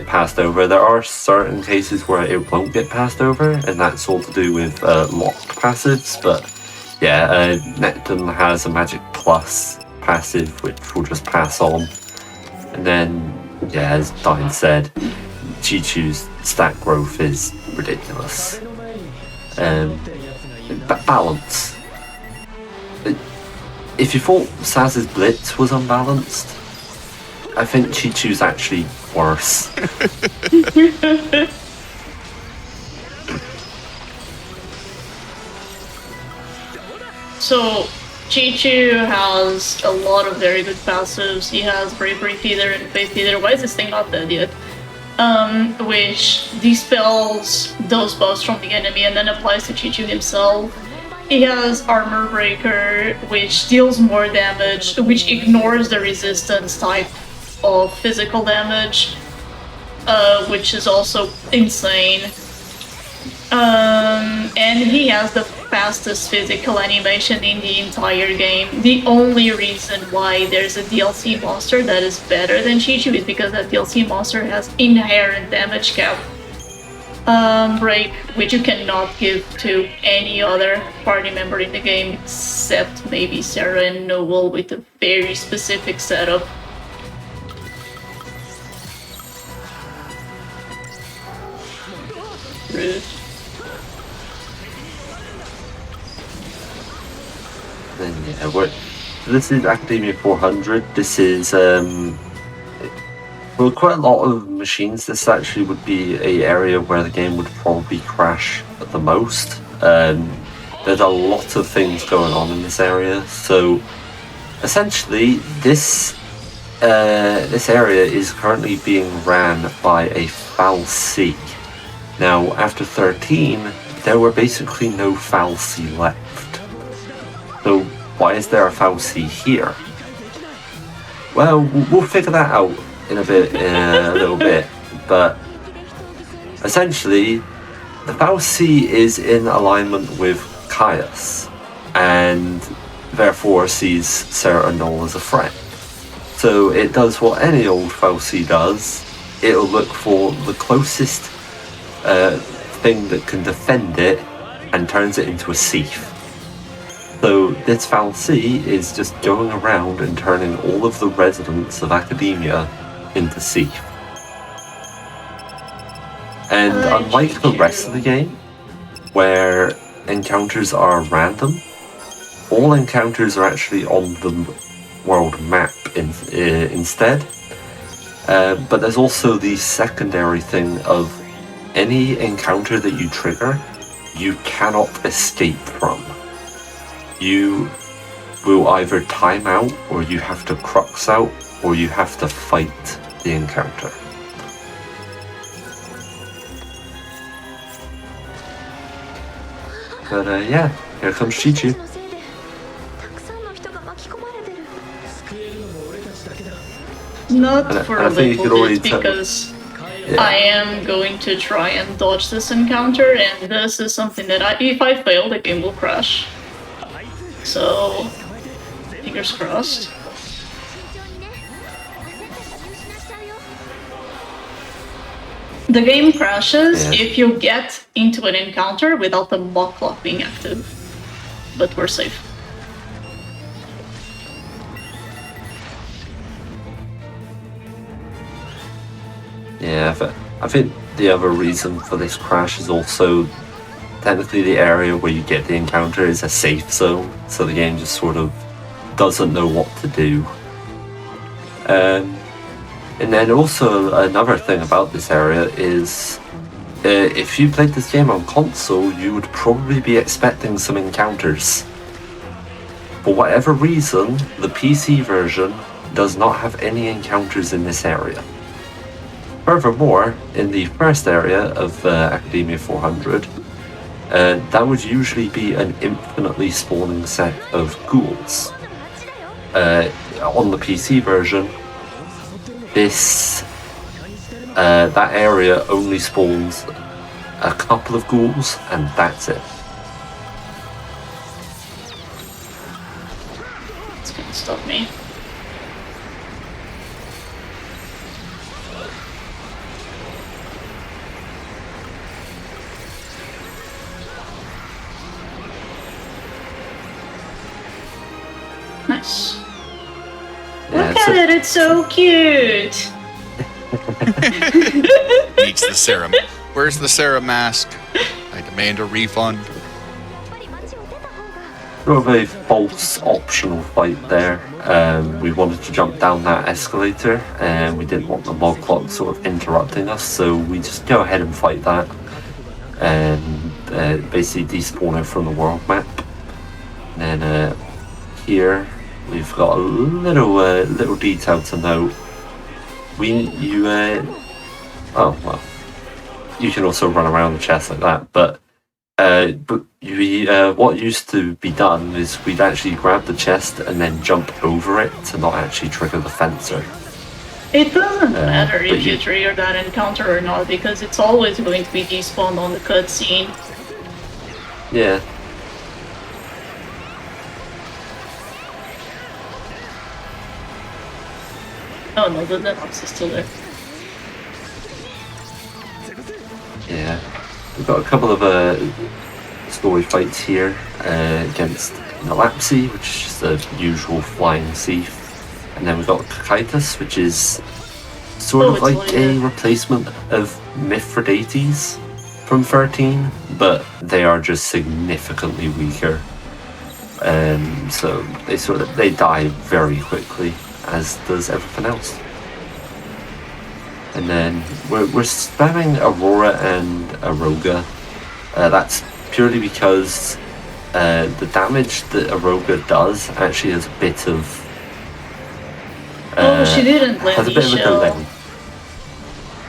passed over. There are certain cases where it won't get passed over, and that's all to do with locked passives. But yeah, Nectin has a Magic Plus passive, which will just pass on. And then, yeah, as Dine said, Chichu's stat growth is ridiculous. Balance. If you thought Saz's Blitz was unbalanced, I think Chichu's actually worse. So, Chichu has a lot of very good passives. He has Bravery Feather and Faith Feather. Why is this thing not dead yet? Which dispels those buffs from the enemy and then applies to Chichu himself. He has Armor Breaker, which deals more damage, which ignores the resistance type of physical damage, which is also insane. And he has the fastest physical animation in the entire game. The only reason why there's a DLC monster that is better than Chichu is because that DLC monster has inherent damage cap break, which you cannot give to any other party member in the game except maybe Sarah and Noel with a very specific setup. Rude. Then yeah, this is Academia 400. This is for quite a lot of machines. This actually would be an area where the game would probably crash at the most. There's a lot of things going on in this area, so essentially this this area is currently being ran by a Foul C. Now, after 13, there were basically no Foul C left. So, why is there a Foul C here? Well, we'll figure that out in a little bit, but essentially, the Foul C is in alignment with Caius, and therefore sees Sarah Null as a threat. So it does what any old Foul C does. It'll look for the closest thing that can defend it and turns it into a Thief. So this Foul C is just going around and turning all of the residents of Academia into Thief. And unlike the rest of the game, where encounters are random, all encounters are actually on the world map instead. But there's also the secondary thing of any encounter that you trigger, you cannot escape from. You will either time out, or you have to crux out, or you have to fight the encounter. But yeah, here comes Chi-Chi. Not for a I think you could little already bit, tell. because Yeah. I am going to try and dodge this encounter, and this is something that if I fail, the game will crash. So, fingers crossed. The game crashes if you get into an encounter without the mock clock being active. But we're safe. Yeah, but I think the other reason for this crash is also technically the area where you get the encounter is a safe zone, so the game just sort of doesn't know what to do. And then also another thing about this area is if you played this game on console, you would probably be expecting some encounters. For whatever reason, the PC version does not have any encounters in this area. Furthermore, in the first area of Academia 400, that would usually be an infinitely spawning set of ghouls. On the PC version, that area only spawns a couple of ghouls, and that's it. It's gonna stop me. Nice. Yeah, Look at it, it's so cute! Needs the Sarah. Where's the Sarah mask? I demand a refund. Sort of a false optional fight there. We wanted to jump down that escalator, and we didn't want the mod clock sort of interrupting us, so we just go ahead and fight that, and basically despawn it from the world map. And then here we've got a little detail to note. You can also run around the chest like that, but what used to be done is we'd actually grab the chest and then jump over it to not actually trigger the fencer. It doesn't matter if you trigger that encounter or not, because it's always going to be despawned on the cutscene. Yeah. Oh no, the Nox is still there. Yeah. We've got a couple of story fights here against Nalapsi, which is just the usual flying thief. And then we've got Kakaitis, which is sort of like a replacement of Mithridates from 13, but they are just significantly weaker. So they die very quickly, as does everything else. And then we're spamming Aurora and Aroga. That's purely because the damage that Aroga does actually has a bit of She didn't let has a me bit of a show. delay.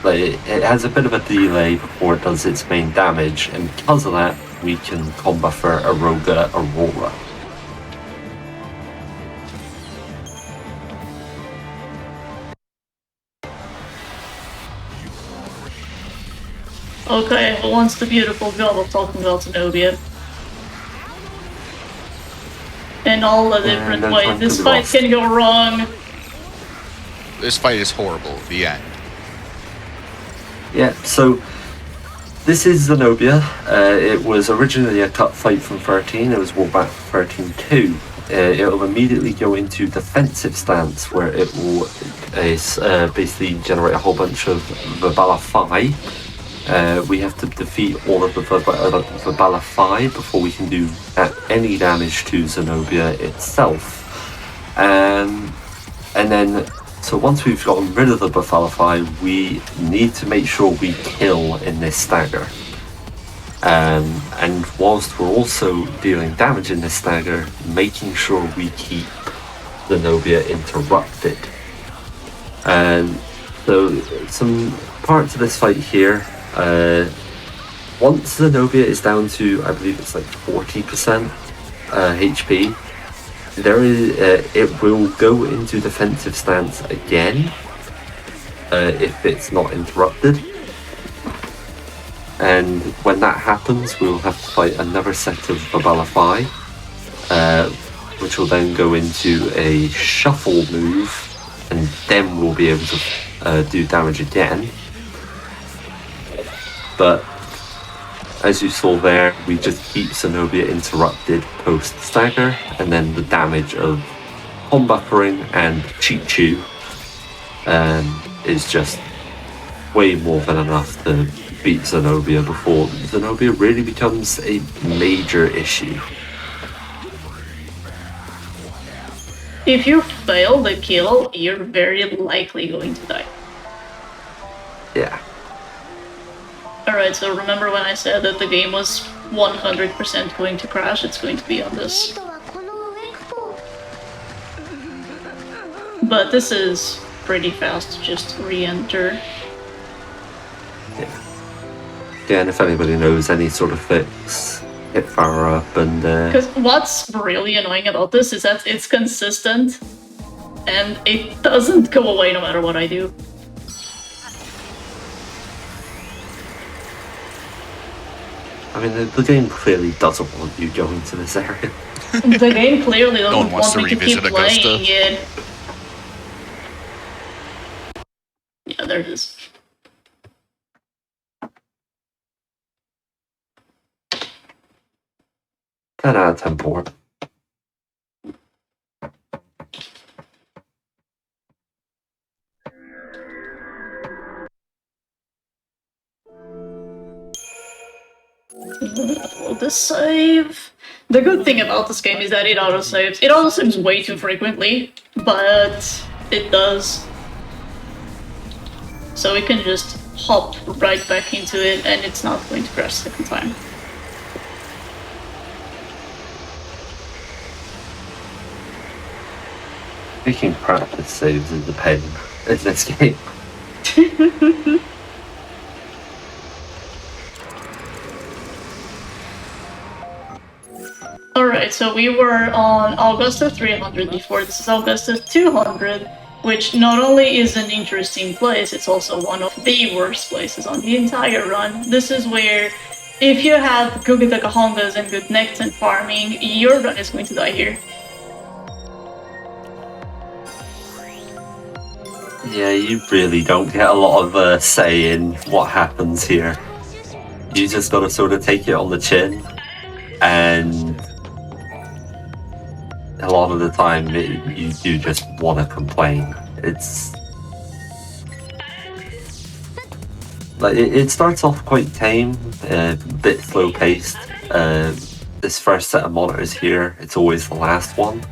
Like it has a bit of a delay before it does its main damage, and because of that, we can combo for Aroga Aurora. Okay, who wants the beautiful job of talking about Zenobia? And all the different no ways time this to be fight lost. can go wrong. This fight is horrible. The end. Yeah, so this is Zenobia. It was originally a cut fight from 13. It was brought back for 13-2. It'll immediately go into defensive stance, where it will basically generate a whole bunch of Vabalify. We have to defeat all of the Vabalify before we can do any damage to Zenobia itself. And then, so once we've gotten rid of the Vabalify, we need to make sure we kill in this stagger. And whilst we're also dealing damage in this stagger, making sure we keep Zenobia interrupted. And so some parts of this fight here. Once Zenobia is down to, I believe it's like 40% HP, there is it will go into defensive stance again if it's not interrupted. And when that happens, we'll have to fight another set of Vabalify, which will then go into a shuffle move, and then we'll be able to do damage again. But as you saw there, we just keep Zenobia interrupted post stagger, and then the damage of Humbuckering and Chichu is just way more than enough to beat Zenobia before Zenobia really becomes a major issue. If you fail the kill, you're very likely going to die. Yeah. Alright, so remember when I said that the game was 100% going to crash? It's going to be on this. But this is pretty fast to just re-enter. Yeah, and if anybody knows any sort of fix, hit fire up and... Because what's really annoying about this is that it's consistent, and it doesn't go away no matter what I do. I mean, the game clearly doesn't want you going to this area. The game clearly No doesn't one wants want to me to keep revisit Augusta. playing it. Yeah, there it is. Ten out of 10 port. Will this save? The good thing about this game is that it autosaves. It autosaves way too frequently, but it does. So we can just hop right back into it, and it's not going to crash the second time. Making practice saves is a pain in this game. Alright, so we were on Augusta 300 before. This is Augusta 200, which not only is an interesting place, it's also one of the worst places on the entire run. This is where, if you have good Takahongas and good Necton farming, your run is going to die here. Yeah, you really don't get a lot of say in what happens here. You just gotta sort of take it on the chin, and a lot of the time you do just want to complain. It's like it starts off quite tame, a bit slow paced. This first set of monitors here, it's always the last one.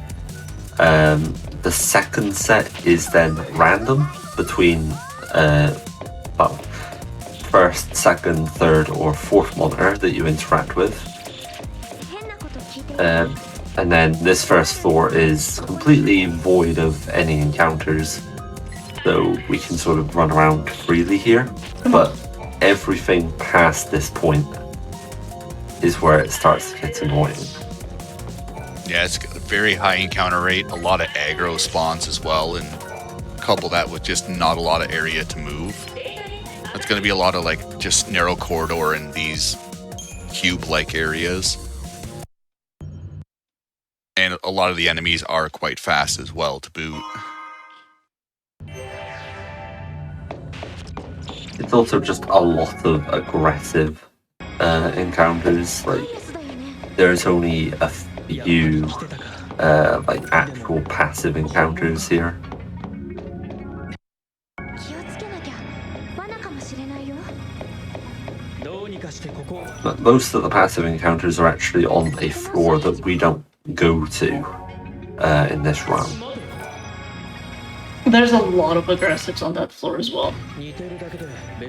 The second set is then random between first, second, third, or fourth monitor that you interact with. And then this first floor is completely void of any encounters, so we can sort of run around freely here. But everything past this point is where it starts to get annoying. Yeah, it's got a very high encounter rate, a lot of aggro spawns as well, and couple that with just not a lot of area to move. It's going to be a lot of like just narrow corridor in these cube-like areas. And a lot of the enemies are quite fast as well to boot. It's also just a lot of aggressive encounters. Like, there's only a few like actual passive encounters here. But most of the passive encounters are actually on a floor that we don't go to in this run. There's a lot of aggressives on that floor as well.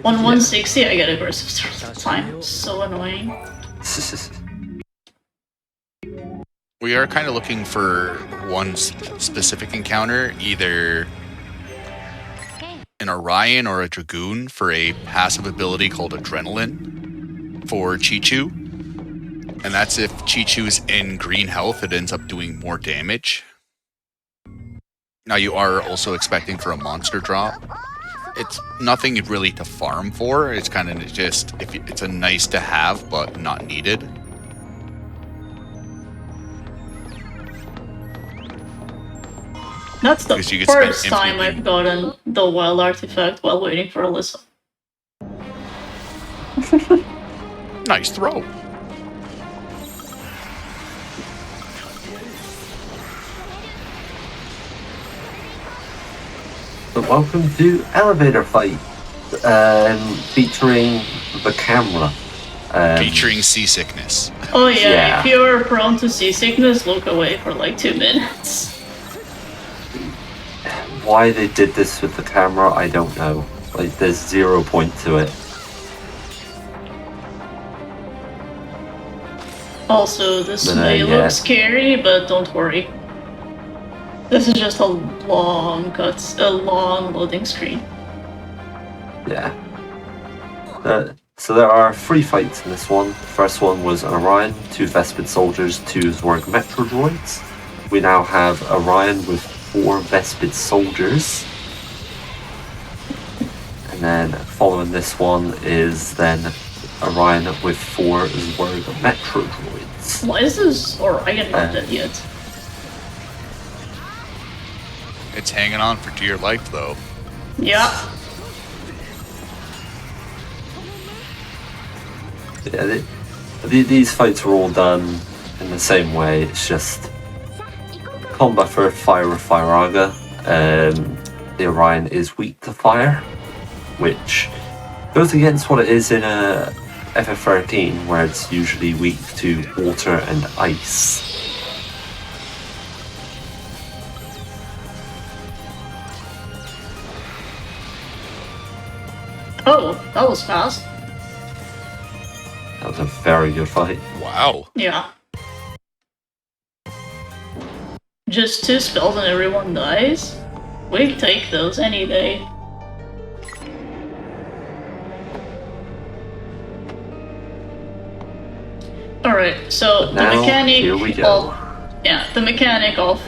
On 160, I get aggressives all the time. So annoying. We are kind of looking for one specific encounter, either an Orion or a Dragoon for a passive ability called Adrenaline for Chichu. And that's if Chichu's in green health, it ends up doing more damage. Now you are also expecting for a monster drop. It's nothing really to farm for. It's kind of just, it's a nice to have, but not needed. That's the first time I've gotten the wild artifact while waiting for Alyssa. Nice throw. So welcome to Elevator Fight, featuring the camera. Featuring seasickness. Oh yeah, if you're prone to seasickness, look away for like 2 minutes. Why they did this with the camera, I don't know. Like, there's 0 point to it. Also, this may look scary, but don't worry. This is just a long loading screen. Yeah. So there are 3 fights in this one. The first one was an Orion, 2 Vespid soldiers, 2 Zwerg Metro droids. We now have Orion with 4 Vespid soldiers. And then following this one is then Orion with 4 Zwerg Metro droids. Why is this Orion not dead yet? It's hanging on for dear life, though. Yeah. Yeah, these fights were all done in the same way. It's just combat for Fire of Firaga. The Orion is weak to fire, which goes against what it is in a FF13, where it's usually weak to water and ice. Oh, that was fast. That was a very good fight. Wow. Yeah. Just 2 spells and everyone dies? We take those any day. Alright, so the mechanic the mechanic of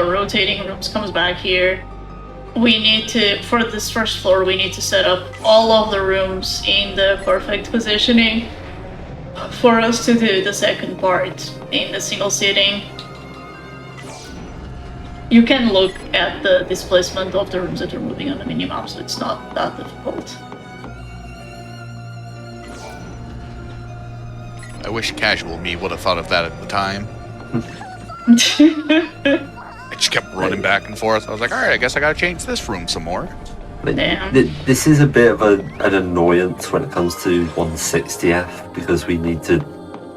rotating rooms comes back here. We need to, for this first floor, we need to set up all of the rooms in the perfect positioning for us to do the second part in the single sitting. You can look at the displacement of the rooms that are moving on the minimap, so it's not that difficult. I wish casual me would have thought of that at the time. I just kept running back and forth. I was like, alright, I guess I gotta change this room some more. This is a bit of an annoyance when it comes to 160F, because we need to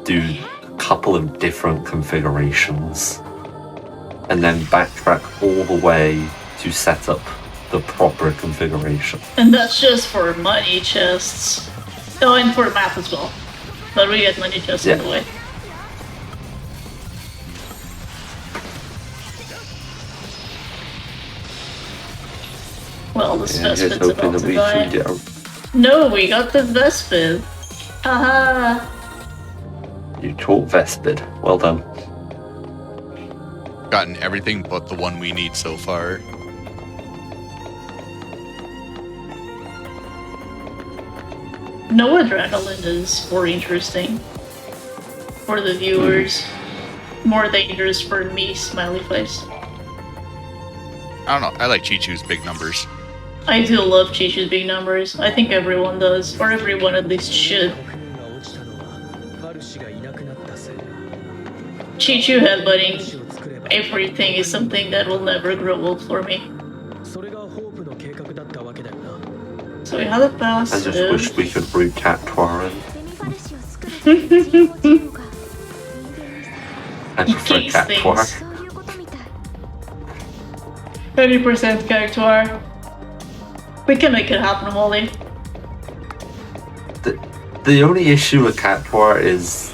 do a couple of different configurations and then backtrack all the way to set up the proper configuration. And that's just for money chests. Oh, and for map as well. But we get money chests anyway. this Yeah, here's Vespid's hoping about that to we die. can get a... No, we got the Vespid. Haha. You caught Vespid. Well done. Gotten everything but the one we need so far. No adrenaline is more interesting for the viewers. More dangerous for me, smiley face. I don't know. I like Chi-Chu's big numbers. I do love Chi-Chu's big numbers. I think everyone does, or everyone at least should. Chi-Chu headbutting everything is something that will never grow old for me. So we had a pass. I just wish we could brew Cactuar in. I prefer Kicks Cactuar. 30% Cactuar. We can make it happen, Wally. The only issue with Cactuar is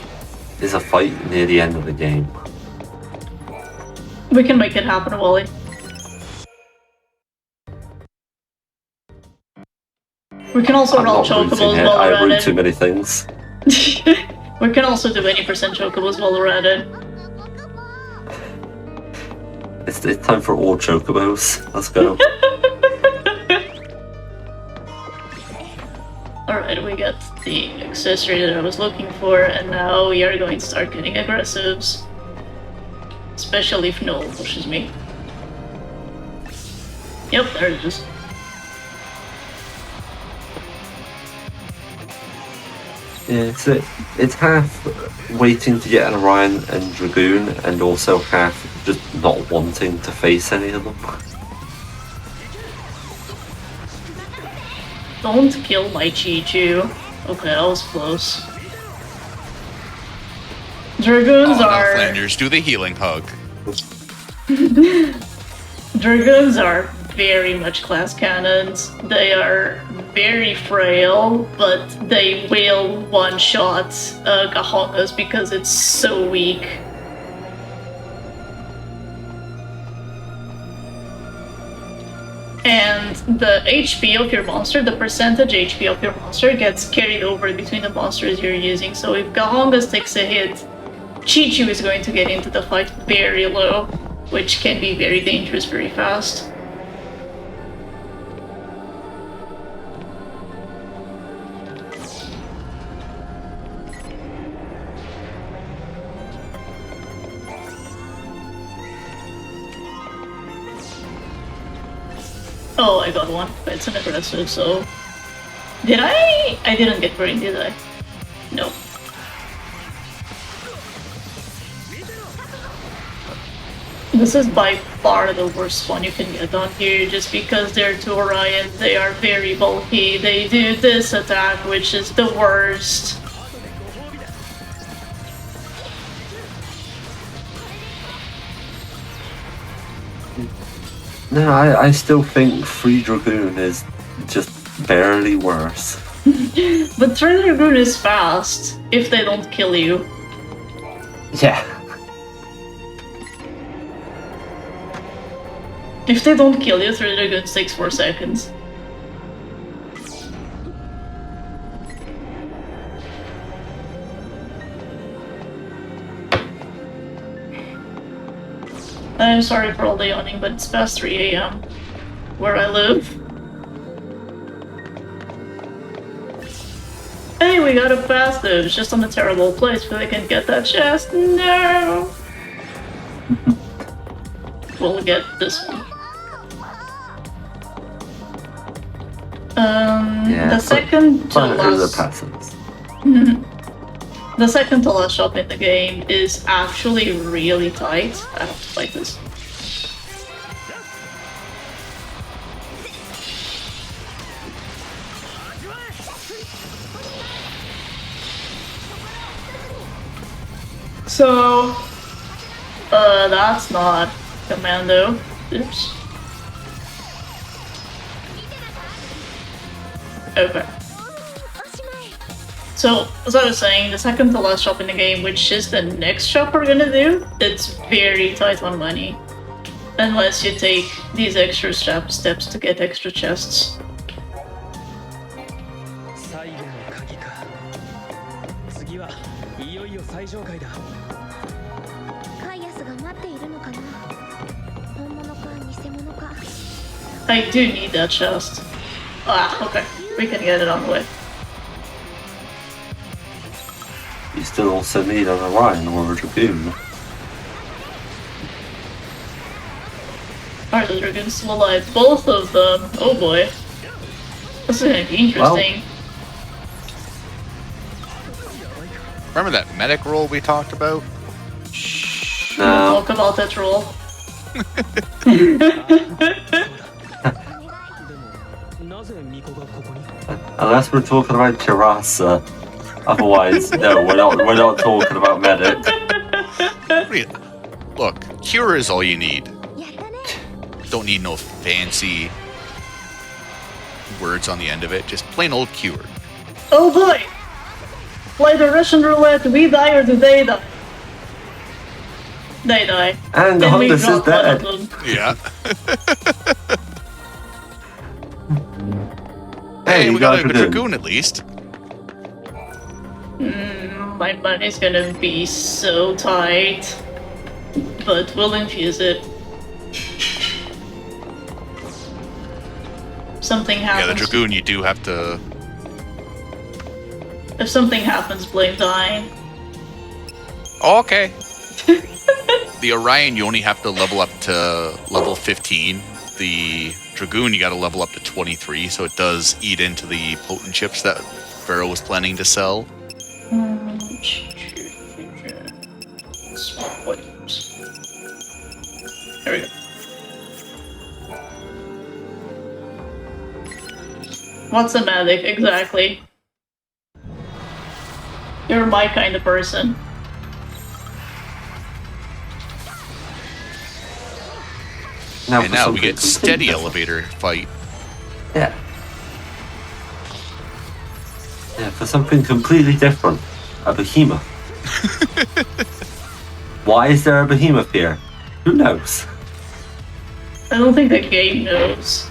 a fight near the end of the game. We can make it happen, Wally. We can also I'm roll not rooting chocobos it. while I we're root at too it. many things. We can also do 80% chocobos while we're at it. It's time for all chocobos. Let's go. Alright, we got the accessory that I was looking for, and now we are going to start getting aggressives. Especially if Noel pushes me. Yep, there it is. Yeah, it's half waiting to get an Orion and Dragoon, and also half just not wanting to face any of them. Don't kill my Chi-Chu. Okay, that was close. Dragoons Oh, no, are... Flanders, do the healing hug. Dragoons are very much class cannons. They are very frail, but they will one-shot Gahongas because it's so weak. And the HP of your monster, the percentage HP of your monster gets carried over between the monsters you're using. So if Gahongas takes a hit, Chi-Chu is going to get into the fight very low, which can be very dangerous very fast. Oh, I got one, but it's an aggressive, so... Did I? I didn't get green, did I? No. This is by far the worst one you can get on here, just because they're two Orions, they are very bulky, they do this attack, which is the worst. No, I still think Free Dragoon is just barely worse. But 3 Dragoon is fast, if they don't kill you. Yeah. If they don't kill you, 3 Dragoon takes 4 seconds. I'm sorry for all the yawning, but it's past 3 AM where I live. Hey, we got a passive. It's just on a terrible place where they can get that chest. No! We'll get this one. The second to last... the passives. The second to last shop in the game is actually really tight. I have to fight this. So, that's not commando. Oops. Okay. So, as I was saying, the second to last shop in the game, which is the next shop we're gonna do, it's very tight on money. Unless you take these extra steps to get extra chests. 最後の鍵か。次はいよいよ最上階だ。カイアスが待っているのかな。本物か偽物か。 I do need that chest. Ah, okay. We can get it on the way. You still also need an Orion or a Dragoon. Are the Dragoons still alive? Both of them. Oh boy. This is gonna be interesting. Remember that medic roll we talked about? We'll No. talk about that roll. でもなぜ巫女がここに？ Unless we're talking about Kirasa. Otherwise, no, we're not talking about medic. Look, cure is all you need. やったね。 Don't need no fancy words on the end of it. Just plain old cure. Oh boy! Like the Russian roulette, do we die or do they die? They die. And Then we Hondas is drop one of dead. them. Yeah. Hey, we you got a Dragoon. dragoon at least. My money's gonna be so tight. But we'll infuse it. Something happens. Yeah, the dragoon you do have to. If something happens, blame dying. Oh, okay. The Orion you only have to level up to level 15. The dragoon you got to level up to 23, so it does eat into the potent chips that Pharaoh was planning to sell. Small items. There we go. What's a medic? Exactly. You're my kind of person. Now And for now we something get steady completely elevator fight. different. Yeah, for something completely different. A behemoth. Why is there a behemoth here? Who knows? I don't think the game knows.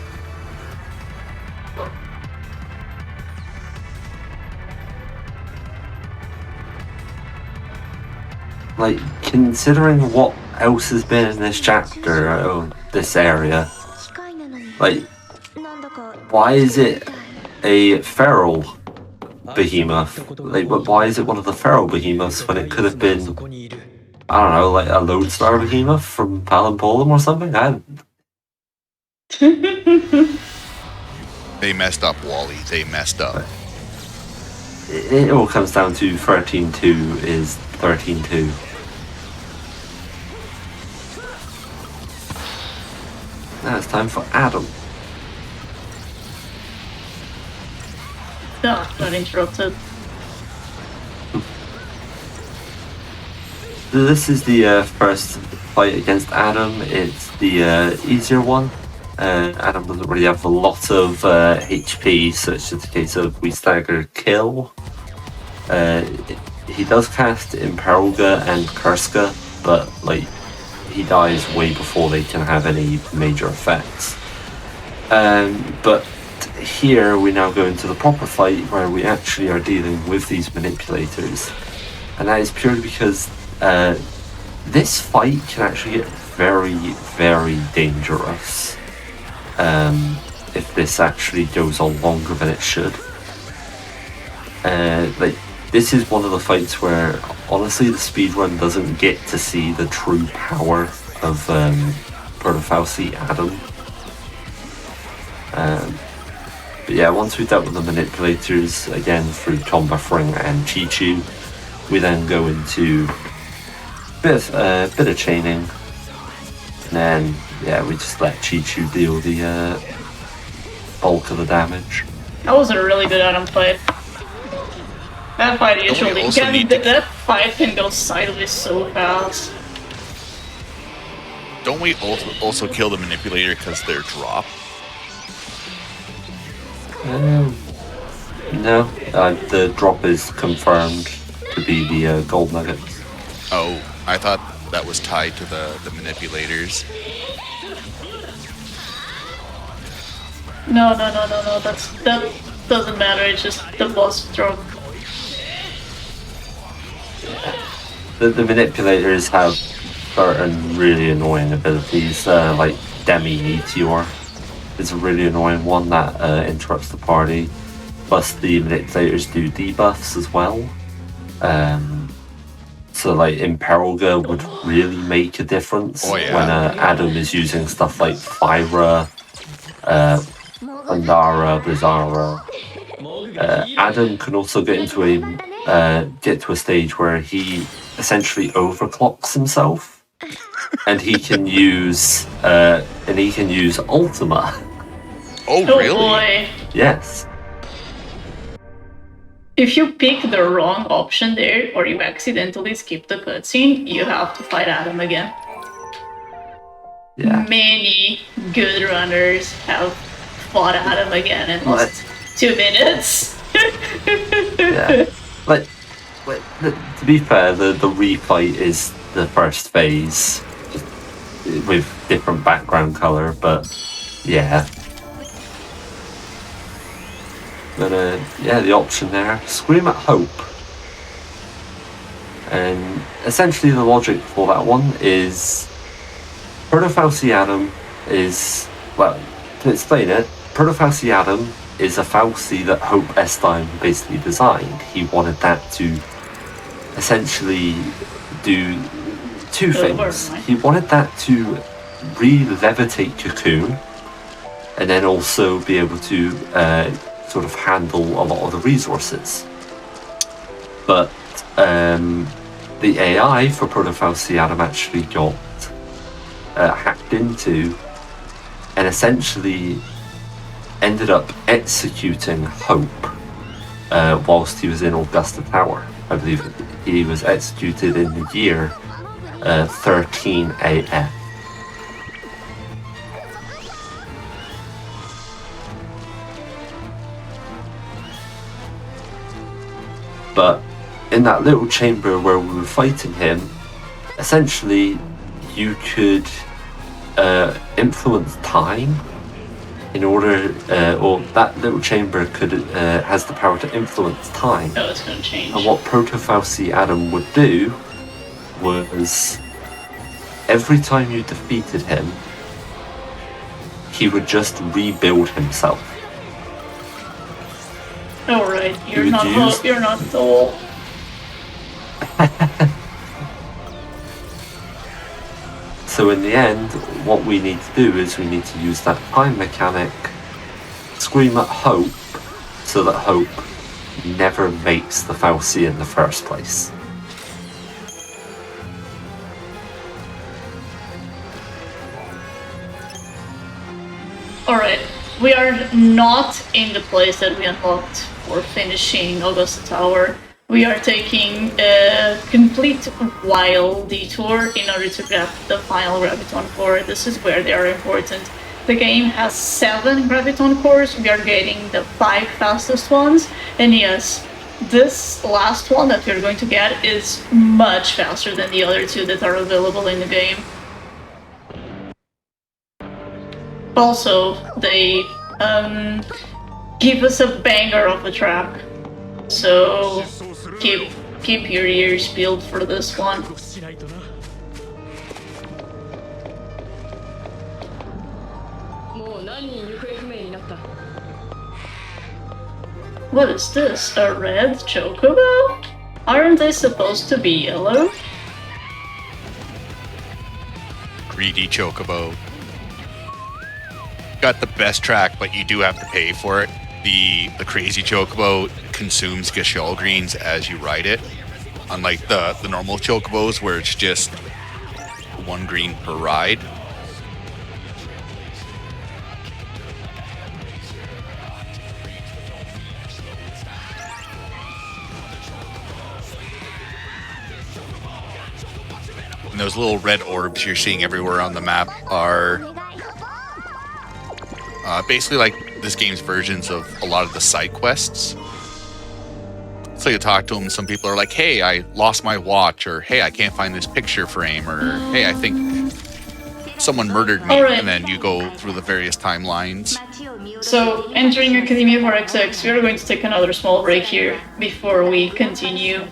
Like, considering what else has been in this chapter, or this area, 機械なのに。 like, なんだか。 why is it a feral behemoth? Like, but why is it one of the feral behemoths when it could have been, そこにいる。 I don't know, like a lodestar behemoth from Palampolum or something? They messed up, Wally. They messed up. It all comes down to 13-2 is 13-2. Now it's time for Adam. Ah, got interrupted. This is the first fight against Adam. It's the easier one. Adam doesn't really have a lot of HP, so it's just a case of we stagger kill. He does cast Imperilga and Kurska, but like he dies way before they can have any major effects. But here we now go into the proper fight where we actually are dealing with these manipulators, and that is purely because this fight can actually get very, very dangerous if this actually goes on longer than it should. Like, this is one of the fights where honestly the speedrun doesn't get to see the true power of Protofauci Adam. But yeah, once we've dealt with the manipulators again through Tom Buffering and Chi-Chu, we then go into a bit of chaining, and then yeah, we just let Chi-Chu deal the bulk of the damage. That was a really good Adam fight. That fight usually also can, need to- that fight can go sideways so fast. Don't we also kill the manipulator because they're drop? No, the drop is confirmed to be the gold nuggets. Oh, I thought that was tied to the manipulators. No. That doesn't matter. It's just the boss stroke. The manipulators have certain really annoying abilities, like Demi Meteor is a really annoying one that interrupts the party. Plus, the manipulators do debuffs as well. So, like, Imperilga would really make a difference when Adam is using stuff like Fyra, Andara, Blizzara. Adam can also get to a stage where he essentially overclocks himself, and he can use Ultima. Oh, really? Boy. Yes. If you pick the wrong option there, or you accidentally skip the cutscene, you have to fight Adam again. Yeah. Many good runners have fought Adam again in just 2 minutes. Yeah. But to be fair, the refight is the first phase, just with different background color. But yeah. But yeah, the option there, Scream at Hope. And essentially the logic for that one is Protofalcianum is, well, to explain it, Protofalcianum is a falsi that Hope Estime basically designed. He wanted that to essentially do 2 things. He wanted that to re-levitate Cocoon, and then also be able to sort of handle a lot of the resources. But the AI for Protofalcianum actually got hacked into and essentially ended up executing Hope whilst he was in Augusta Tower. I believe he was executed in the year 13 AF. But in that little chamber where we were fighting him, essentially you could influence time in order, or that little chamber could has the power to influence time. Oh, it's gonna change. And what Protofalcianum would do was, every time you defeated him, he would just rebuild himself. Alright, you're would not use- you're not tall. So in the end, what we need to do is we need to use that time mechanic, Scream at Hope, so that Hope never makes the falsi in the first place. Alright, we are not in the place that we unlocked for finishing Augusta Tower. We are taking a complete wild detour in order to grab the final Graviton Core. This is where they are important. The game has 7 Graviton Cores. We are getting the 5 fastest ones. And yes, this last one that we're going to get is much faster than the other 2 that are available in the game. Also, they give us a banger of a track. So keep your ears peeled for this one. What is this? A red chocobo? Aren't they supposed to be yellow? Greedy chocobo. Got the best track, but you do have to pay for it. The crazy chocobo consumes Gashel greens as you ride it, unlike the normal chocobos where it's just 1 green per ride. And those little red orbs you're seeing everywhere on the map are basically like this game's versions of a lot of the side quests. So you talk to them, some people are like, hey, I lost my watch, or hey, I can't find this picture frame, or hey, I think someone murdered me, Alright. and then you go through the various timelines. So, entering Academia for XX, we are going to take another small break here before we continue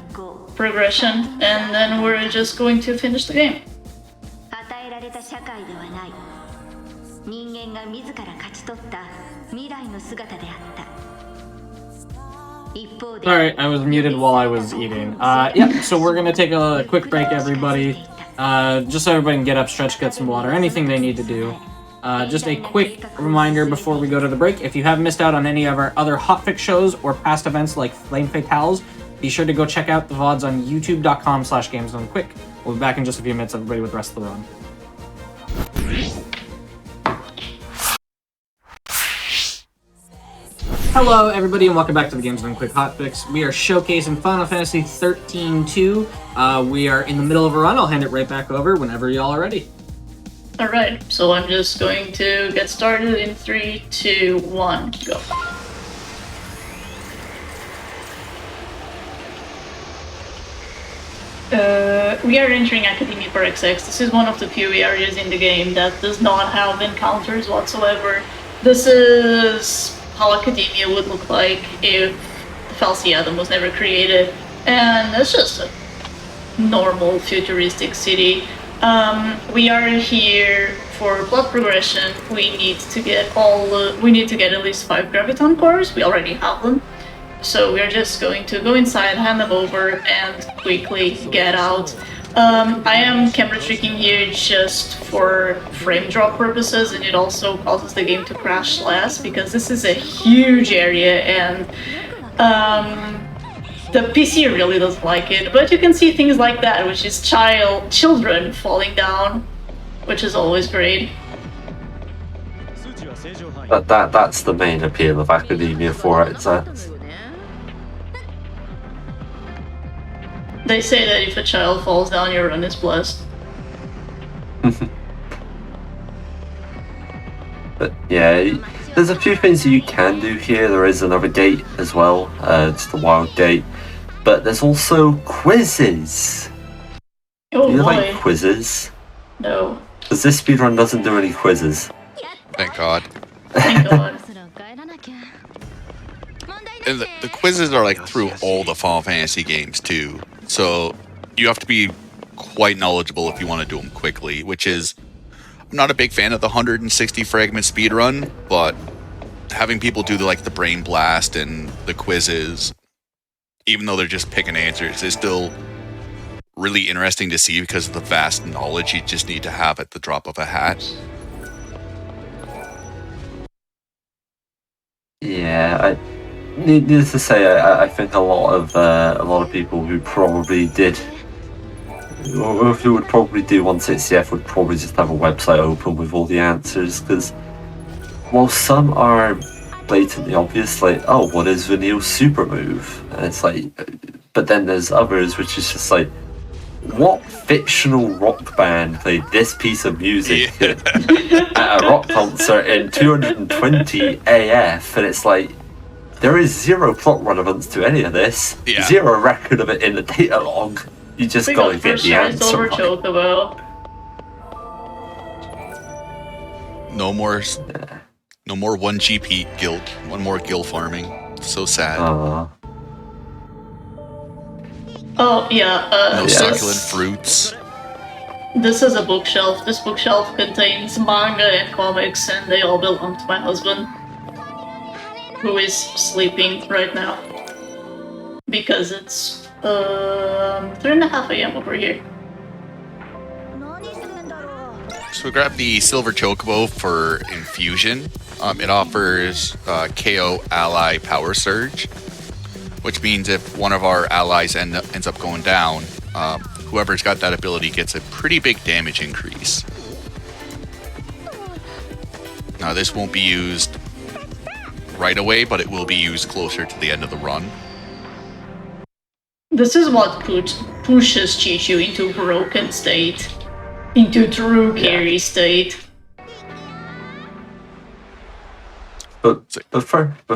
progression, and then we're just going to finish the game. 与えられた社会ではない人間が自ら勝ち取った未来の姿であった一方で Sorry, I was muted while I was eating. Yeah, so we're gonna take a quick break, everybody. Just so everybody can get up, stretch, get some water, anything they need to do. Just a quick reminder before we go to the break, if you have missed out on any of our other Hotfix shows or past events like Flame Fatales, be sure to go check out the VODs on youtube.com/GamesDoneQuick. We'll be back in just a few minutes, everybody, with the rest of the run. Hello, everybody, and welcome back to the Games Done Quick Hotfix. We are showcasing Final Fantasy XIII-2. We are in the middle of a run. I'll hand it right back over whenever y'all are ready. Alright, so I'm just going to get started in 3, 2, 1, go. We are entering Academia for XX. This is one of the few areas in the game that does not have encounters whatsoever. This is how Academia would look like if Falciadam was never created, and it's just a normal futuristic city. We are here for plot progression. We need to get at least 5 graviton cores. We already have them. So we're just going to go inside, hand them over, and quickly get out. I am camera tricking here just for frame drop purposes, and it also causes the game to crash less because this is a huge area and the PC really doesn't like it. But you can see things like that, which is children falling down, which is always great. That's the main appeal of Academia for it. They say that if a child falls down, your run is blessed. But yeah, there's a few things that you can do here. There is another gate as well, it's the wild gate. But there's also quizzes. Oh Do you boy. like quizzes? No. Because this speedrun doesn't do any quizzes. Thank God. Thank God. And the quizzes are like through all the Final Fantasy games too. So you have to be quite knowledgeable if you want to do them quickly, which is, I'm not a big fan of the 160 fragment speedrun, but having people do the brain blast and the quizzes, even though they're just picking answers, is still really interesting to see because of the vast knowledge you just need to have at the drop of a hat. Yeah, needless to say, I think a lot of people who probably did, or who would probably do 160F would probably just have a website open with all the answers, because while some are blatantly obvious, like, oh, what is Vanille's super move? And it's like, but then there's others which is just like, what fictional rock band played this piece of music at a rock concert in 220 AF? And it's like, there is zero plot relevance to any of this. Yeah. Zero record of it in the data log. You just gotta get the answer Silver right. Chocobo. No more 1 GP guild, one more guild farming. So sad. Oh yeah. No yes. succulent fruits. This is a bookshelf. This bookshelf contains manga and comics, and they all belong to my husband, who is sleeping right now because it's 3:30 a.m. over here. So we grab the Silver Chocobo for Infusion. It offers KO Ally Power Surge, which means if one of our allies ends up going down, whoever's got that ability gets a pretty big damage increase. Now this won't be used right away, but it will be used closer to the end of the run. This is what pushes Chichu into broken state, into true carry state. But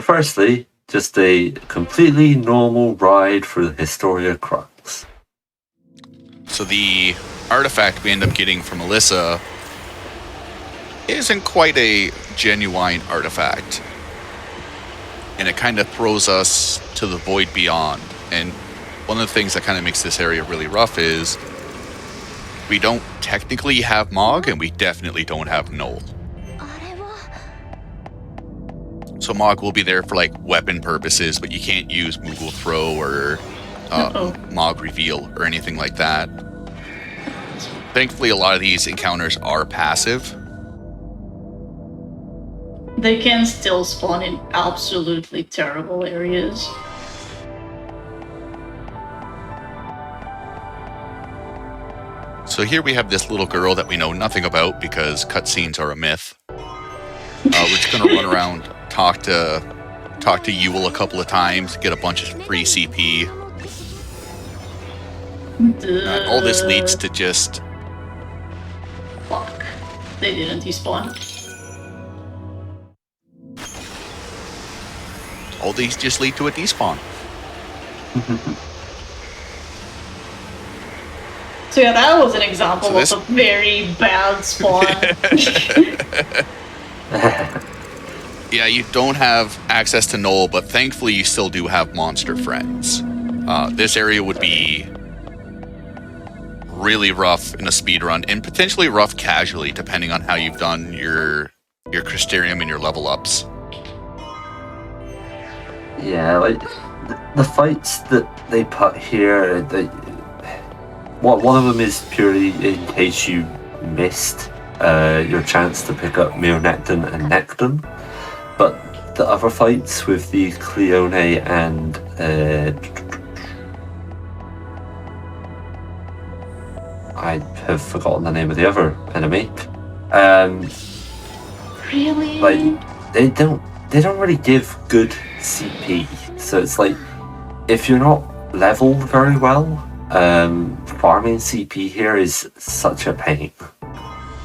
firstly, Just a completely normal ride through the Historia Crux. So the artifact we end up getting from Alyssa isn't quite a genuine artifact. And it kind of throws us to the void beyond. And one of the things that kind of makes this area really rough is we don't technically have Mog, and we definitely don't have Null. So Mog will be there for like weapon purposes, but you can't use Moogle Throw or Mog Reveal or anything like that. Thankfully, a lot of these encounters are passive. They can still spawn in absolutely terrible areas. So here we have this little girl that we know nothing about because cutscenes are a myth. We're just gonna run around, talk to Ewell a couple of times, get a bunch of free CP. All this leads to just... Fuck. They didn't despawn. All these just lead to a despawn. So yeah, that was an example So this- of a very bad spawn. Yeah, you don't have access to Null, but thankfully you still do have monster friends. This area would be really rough in a speedrun, and potentially rough casually, depending on how you've done your Crystarium and your level ups. Yeah, like the fights that they put here, one of them is purely in case you missed your chance to pick up Myrnecton and Necton, but the other fights with the Cleone and I have forgotten the name of the other enemy. Really? Like they don't really give good CP, so it's like if you're not leveled very well, farming CP here is such a pain.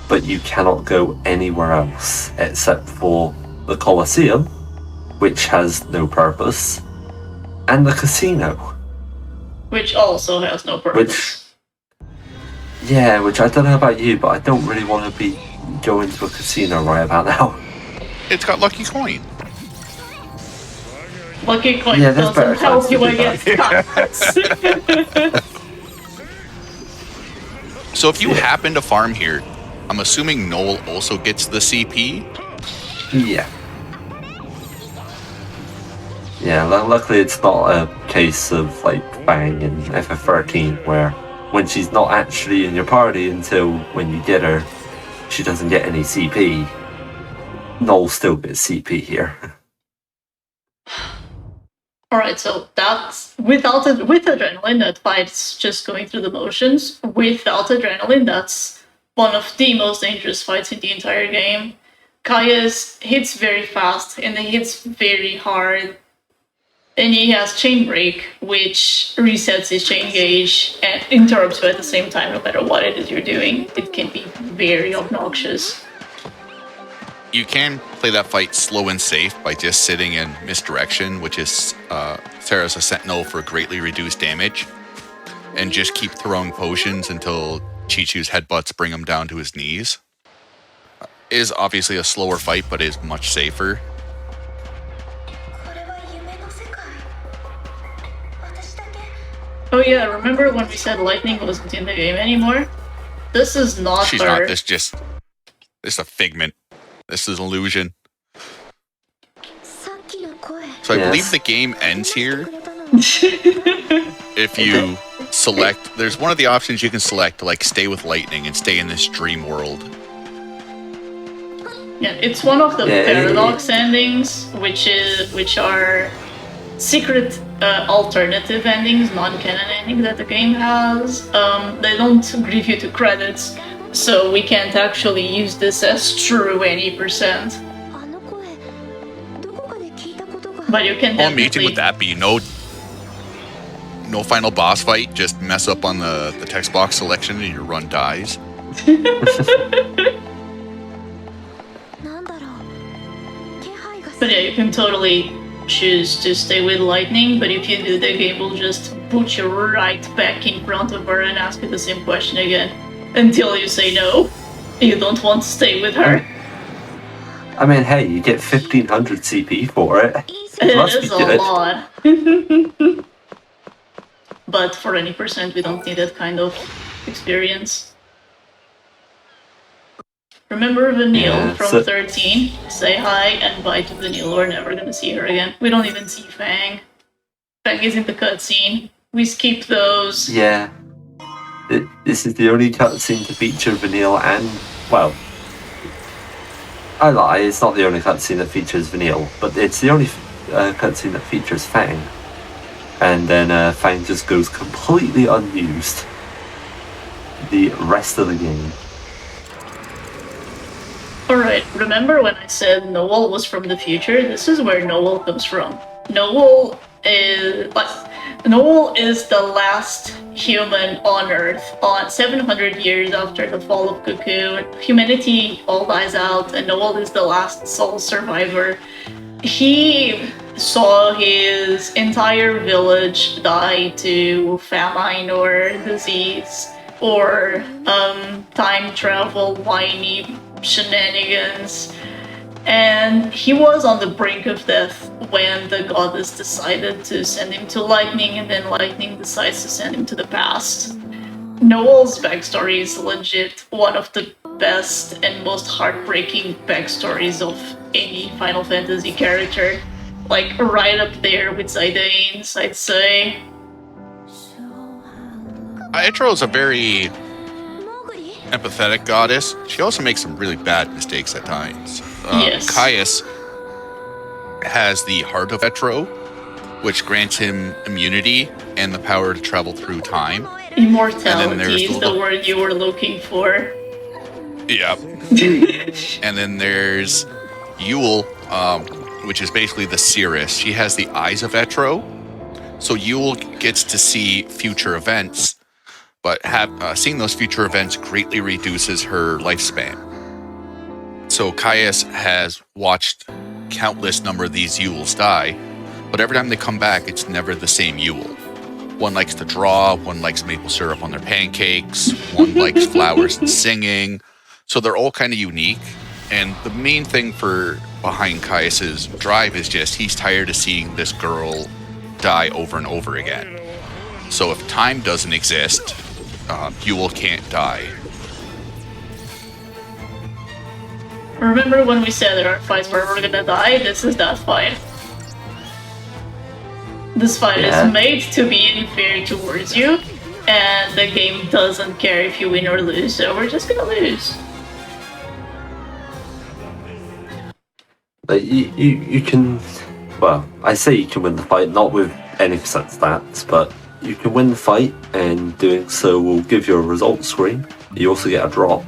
But you cannot go anywhere else except for the Colosseum, which has no purpose, and the casino, Which also has no purpose. Which I don't know about you, but I don't really want to be going to a casino right about now. It's got Lucky Coin. Lucky Coin Yeah, there's better doesn't help you times to do against cards. So if you happen to farm here, I'm assuming Noel also gets the CP. Yeah. Yeah, luckily it's not a case of like Fang in FF13 where when she's not actually in your party until when you get her, she doesn't get any CP. Noel still gets CP here. Alright, so that's with adrenaline, that fight's just going through the motions. Without adrenaline, that's one of the most dangerous fights in the entire game. Kaius hits very fast and he hits very hard. And he has Chain Break, which resets his chain gauge and interrupts you at the same time, no matter what it is you're doing. It can be very obnoxious. You can play that fight slow and safe by just sitting in misdirection, which is Sarah's a Sentinel for greatly reduced damage, and just keep throwing potions until Chi-Chu's headbutts bring him down to his knees. Is obviously a slower fight, but is much safer. Oh yeah, remember when we said lightning wasn't in the game anymore? This is not She's her. not. This is a figment. This is illusion. So I believe the game ends here. If you select, there's one of the options you can select to like stay with lightning and stay in this dream world. Yeah, it's one of the paradox endings, which are secret alternative endings, non-canon endings that the game has. They don't give you 2 credits, so we can't actually use this as true any %. But you can How amazing definitely... would that be? No final boss fight, just mess up on the text box selection and your run dies. But yeah, you can totally choose to stay with lightning, but if you do, the game will just put you right back in front of her and ask you the same question again until you say no. You don't want to stay with her. I mean, hey, you get 1500 CP for it. It Must is be a good. lot. But for any percent, we don't need that kind of experience. Remember Vanille Yeah, from so- 13? Say hi and bye to Vanille. We're never gonna see her again. We don't even see Fang. Fang is in the cutscene. We skip those. Yeah. This is the only cutscene to feature Vanille and, well, I lie, it's not the only cutscene that features Vanille, but it's the only cutscene that features Fang. And then Fang just goes completely unused the rest of the game. Alright, remember when I said Noel was from the future? This is where Noel comes from. Noel is the last human on Earth. On 700 years after the fall of Cocoon, humanity all dies out, and Noel is the last sole survivor. He saw his entire village die to famine or disease or time travel, whiny shenanigans. And he was on the brink of death when the goddess decided to send him to Lightning, and then Lightning decides to send him to the past. Noel's backstory is legit one of the best and most heartbreaking backstories of any Final Fantasy character. Like, right up there with Zidane's, I'd say. Aetro is a very empathetic goddess. She also makes some really bad mistakes at times. Yes. Caius has the heart of Aetro, which grants him immunity and the power to travel through time. Immortality is the word you were looking for. Yeah. And then there's Yule, which is basically the Cirrus. She has the eyes of Aetro. So Yule gets to see future events, but seeing those future events greatly reduces her lifespan. So Caius has watched countless number of these Yules die, but every time they come back, it's never the same Yule. One likes to draw, one likes maple syrup on their pancakes, one likes flowers and singing. So they're all kind of unique. And the main thing behind Caius's drive is just he's tired of seeing this girl die over and over again. So if time doesn't exist, Yule can't die. Remember when we said there are fights where we're gonna die? This is that fight. This fight is made to be unfair towards you, and the game doesn't care if you win or lose, so we're just gonna lose. But you can, well, I say you can win the fight, not with any percent stats, but you can win the fight, and doing so will give you a result screen. You also get a drop,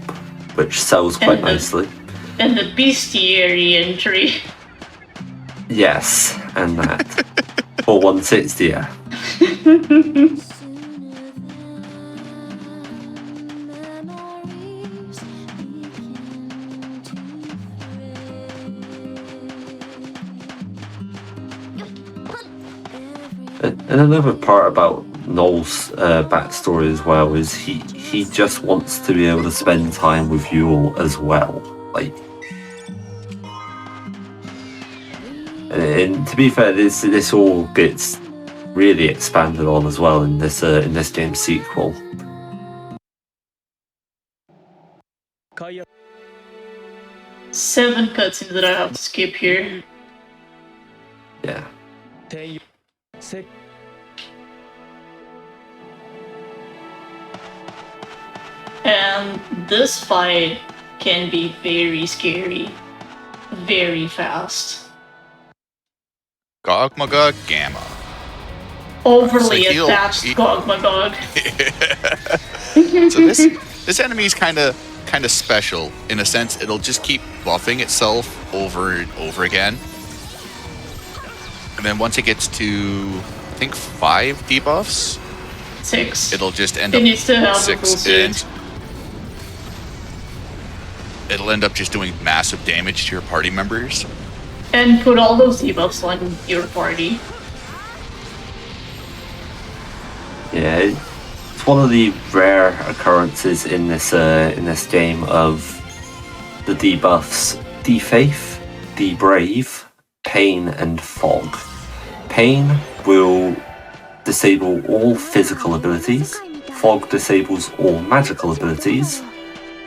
which sells quite nicely. And the bestiary entry. Yes, and that. For 160, yeah. And another part about Noel's backstory as well is he just wants to be able to spend time with Yule as well. Like, and to be fair, this all gets really expanded on as well in this game's sequel. Seven cutscenes that I have to skip here. Yeah. And this fight can be very scary, very fast. Gogmagog Gamma. Overly So attached Gogmagog. So this enemy is kind of special in a sense. It'll just keep buffing itself over and over again, and then once it gets to I think 5 debuffs, 6. it'll just end It up needs to have a 6, full suit. and it'll end up just doing massive damage to your party members. and put all those debuffs on your party. Yeah, it's one of the rare occurrences in this game of the debuffs Defaith, Debrave, Pain, and Fog. Pain will disable all physical abilities. Fog disables all magical abilities.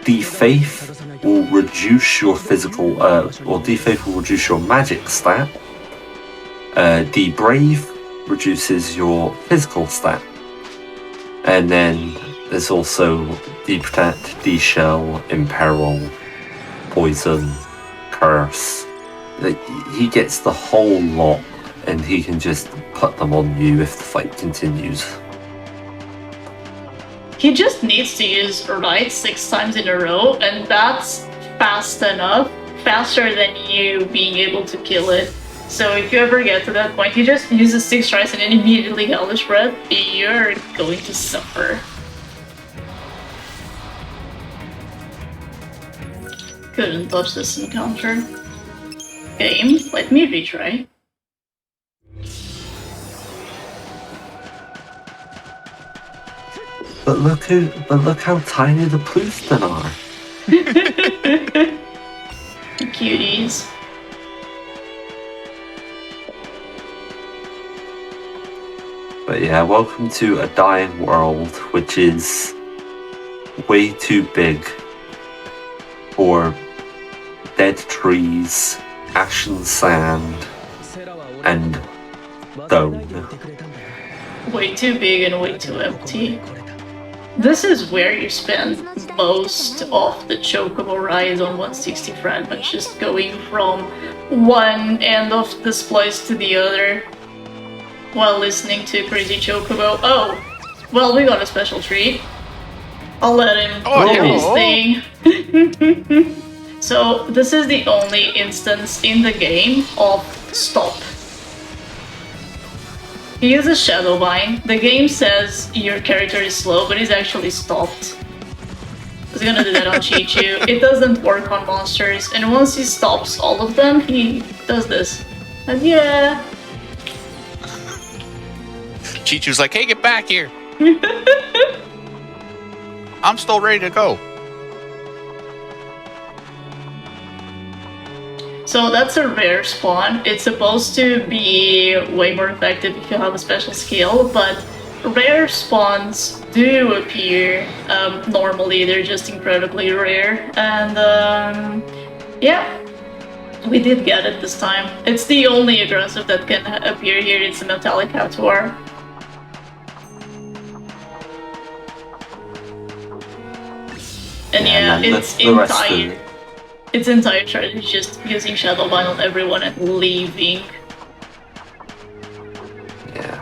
Defaith will reduce your physical, or Defaith will reduce your magic stat. Debrave reduces your physical stat. And then there's also Deprotect, Deshell, Imperil, Poison, Curse. Like, he gets the whole lot, and he can just put them on you if the fight continues. He just needs to use right 6 times in a row, and that's fast enough, faster than you being able to kill it. So if you ever get to that point, he just uses 6 tries and then immediately Hellish Breath, you're going to suffer. Couldn't dodge this encounter. Game, let me retry. But look how tiny the Ploufton are. Cuties. But yeah, welcome to a dying world, which is way too big for dead trees, ashen sand, and stone. Way too big and way too empty. This is where you spend most of the Chocobo ride on 160 fragments, just going from one end of this place to the other while listening to Crazy Chocobo. Oh, well, we got a special treat. I'll let him do his thing. So, this is the only instance in the game of stop. He uses Shadowbind. The game says your character is slow, but he's actually stopped. He's gonna do that on Chichu. It doesn't work on monsters, and once he stops all of them, he does this. And yeah. Chichu's like, hey, get back here! I'm still ready to go. So that's a rare spawn. It's supposed to be way more effective if you have a special skill, but rare spawns do appear normally. They're just incredibly rare. And yeah, we did get it this time. It's the only aggressive that can appear here. It's a metallic Hatuar. And yeah, its entire chart is just using Shadowbind on everyone and leaving. Yeah.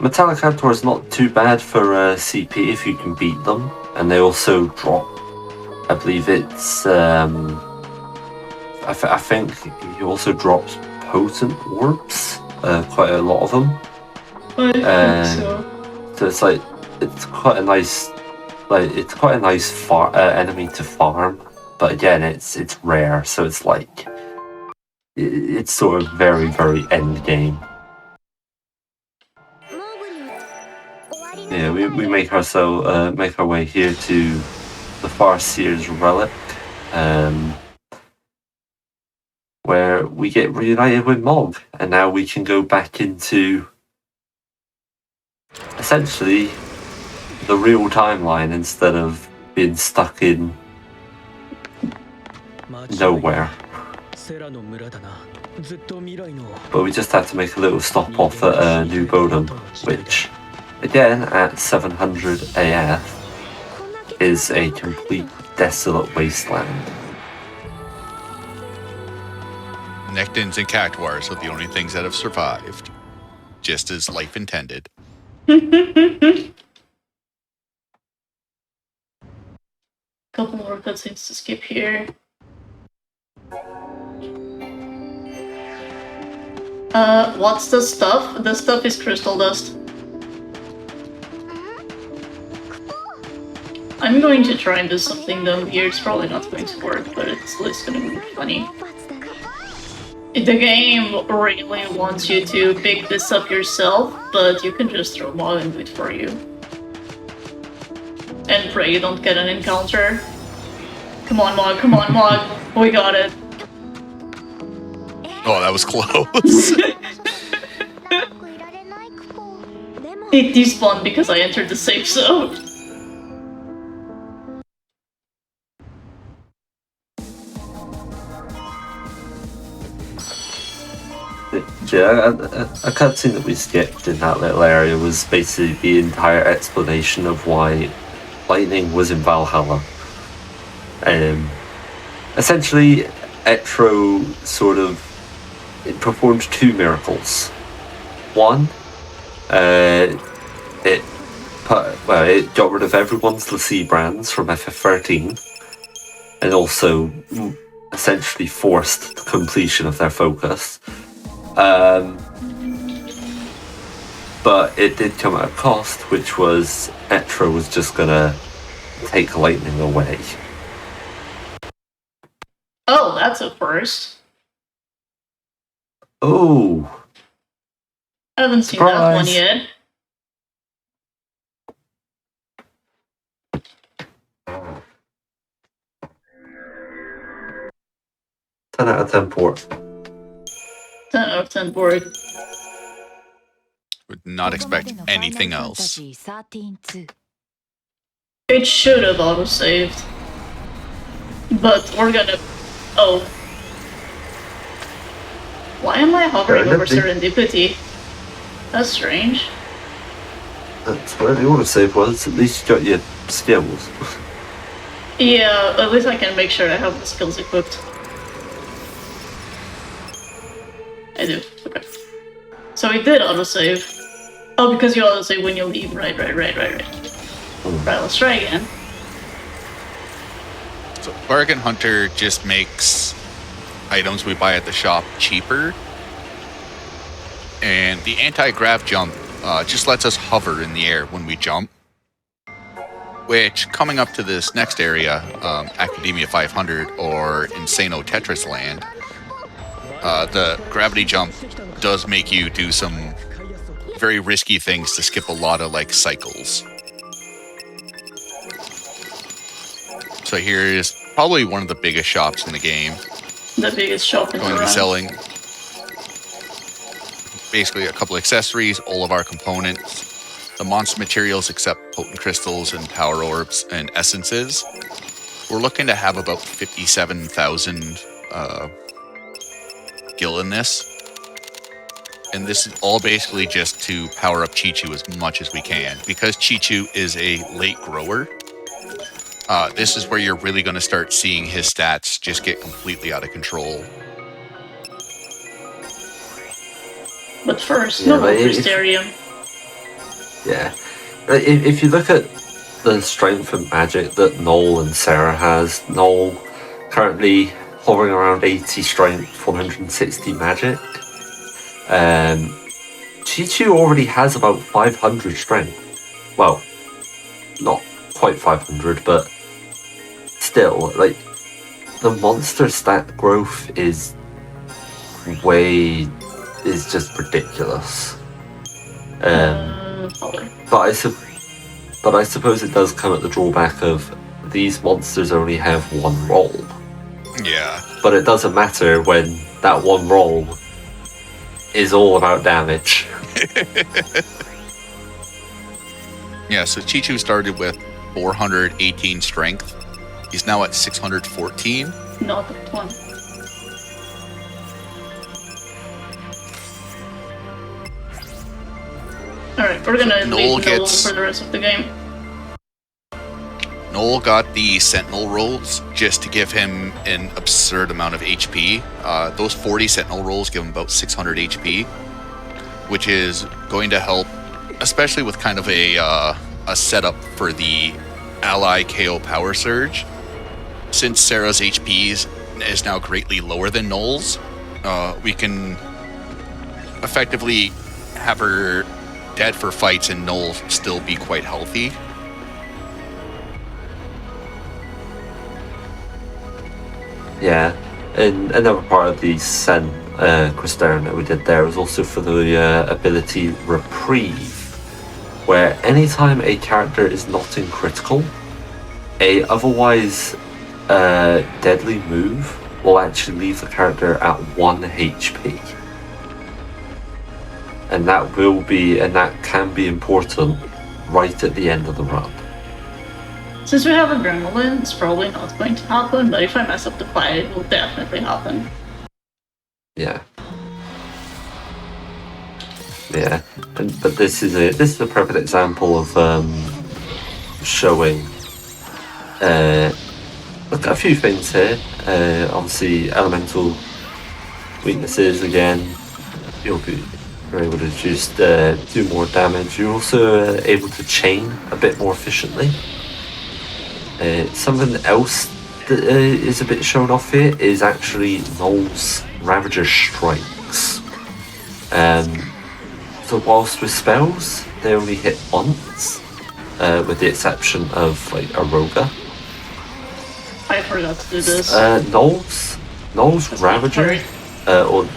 Metallic Hatuar is not too bad for CP if you can beat them, and they also drop. I believe it's. I think he also drops potent orbs. Quite a lot of them. I think so. So it's like it's quite a nice. It's quite a nice enemy to farm, but again, it's rare, so it's like it's sort of very, very end game. Yeah, we make our way here to the Farseer's relic, where we get reunited with Mog, and now we can go back into essentially the real timeline instead of being stuck in nowhere. But we just had to make a little stop off at New Bodham, which, again, at 700 AF, is a complete desolate wasteland. Nectins and Cactuars are the only things that have survived, just as life intended. Couple more cutscenes to skip here. What's the stuff? The stuff is crystal dust. I I'm going to try and do something dumb here. It's probably not going to work, but it's at least going to be funny. The game really wants you to pick this up yourself, but you can just throw Mog and do it for you. And pray you don't get an encounter. Come on, Mog, come on, Mog. We got it. Oh, that was close. It despawned because I entered the safe zone. Yeah, a cutscene that we skipped in that little area was basically the entire explanation of why lightning was in Valhalla. Essentially, Etro it performed two miracles. One, it got rid of everyone's Lassie brands from FF13, and also essentially forced the completion of their focus. But it did come at a cost, which was Etro was just gonna take lightning away. Oh, that's a first. Oh, I haven't seen that one yet. ten out of 10 port. 10 out of 10 board. Would not expect anything else. It should have autosaved. But we're gonna... Oh. Why am I hovering over Serendipity? That's strange. That's where the autosave was. At least you got your skills. Yeah, at least I can make sure I have the skills equipped. I do. Okay. So it did autosave. Oh, because you autosave when you leave. Right. Right, let's try again. So Bargain Hunter just makes items we buy at the shop cheaper. And the anti-grav jump just lets us hover in the air when we jump. Which, coming up to this next area, Academia 500 or Insano Tetris Land, the gravity jump does make you do some very risky things to skip a lot of cycles. So here is probably one of the biggest shops in the game. The biggest shop in the Going to be round. selling basically a couple accessories, all of our components, the monster materials except potent crystals and power orbs and essences. We're looking to have about 57,000 gil in this. And this is all basically just to power up Chichu as much as we can. Because Chichu is a late grower, this is where you're really going to start seeing his stats just get completely out of control. But first, no Mysterium. Yeah. If you look at the strength and magic that Noel and Sarah has, Noel currently hovering around 80 strength, 160 magic. Chichu already has about 500 strength. Well, not quite 500, but still, the monster stat growth is just ridiculous. But I suppose it does come at the drawback of these monsters only have one roll. Yeah. But it doesn't matter when that one roll is all about damage. Yeah, so Chichu started with 418 strength. He's now at 614. Not the one. Alright, we're gonna leave Noel for the rest of the game. Noel got the Sentinel rolls just to give him an absurd amount of HP. Those 40 Sentinel rolls give him about 600 HP, which is going to help, especially with kind of a setup for the ally KO power surge. Since Sarah's HP is now greatly lower than Noel's, we can effectively have her dead for fights and Noel still be quite healthy. Yeah, and another part of the Sen Cristerin that we did there was also for the ability Reprieve, where anytime a character is not in critical, a otherwise deadly move will actually leave the character at 1 HP. And that can be important right at the end of the run. Since we have Adrenaline, it's probably not going to happen, but if I mess up the fight, it will definitely happen. Yeah. Yeah. But this is a perfect example of showing look at a few things here. Obviously elemental weaknesses again. You're able to just do more damage. You're also able to chain a bit more efficiently. Something else that is a bit shown off here is actually Null's Ravager Strikes. So whilst with spells, they only hit once, with the exception of like Aroga. I forgot to do this. Null's Ravager, or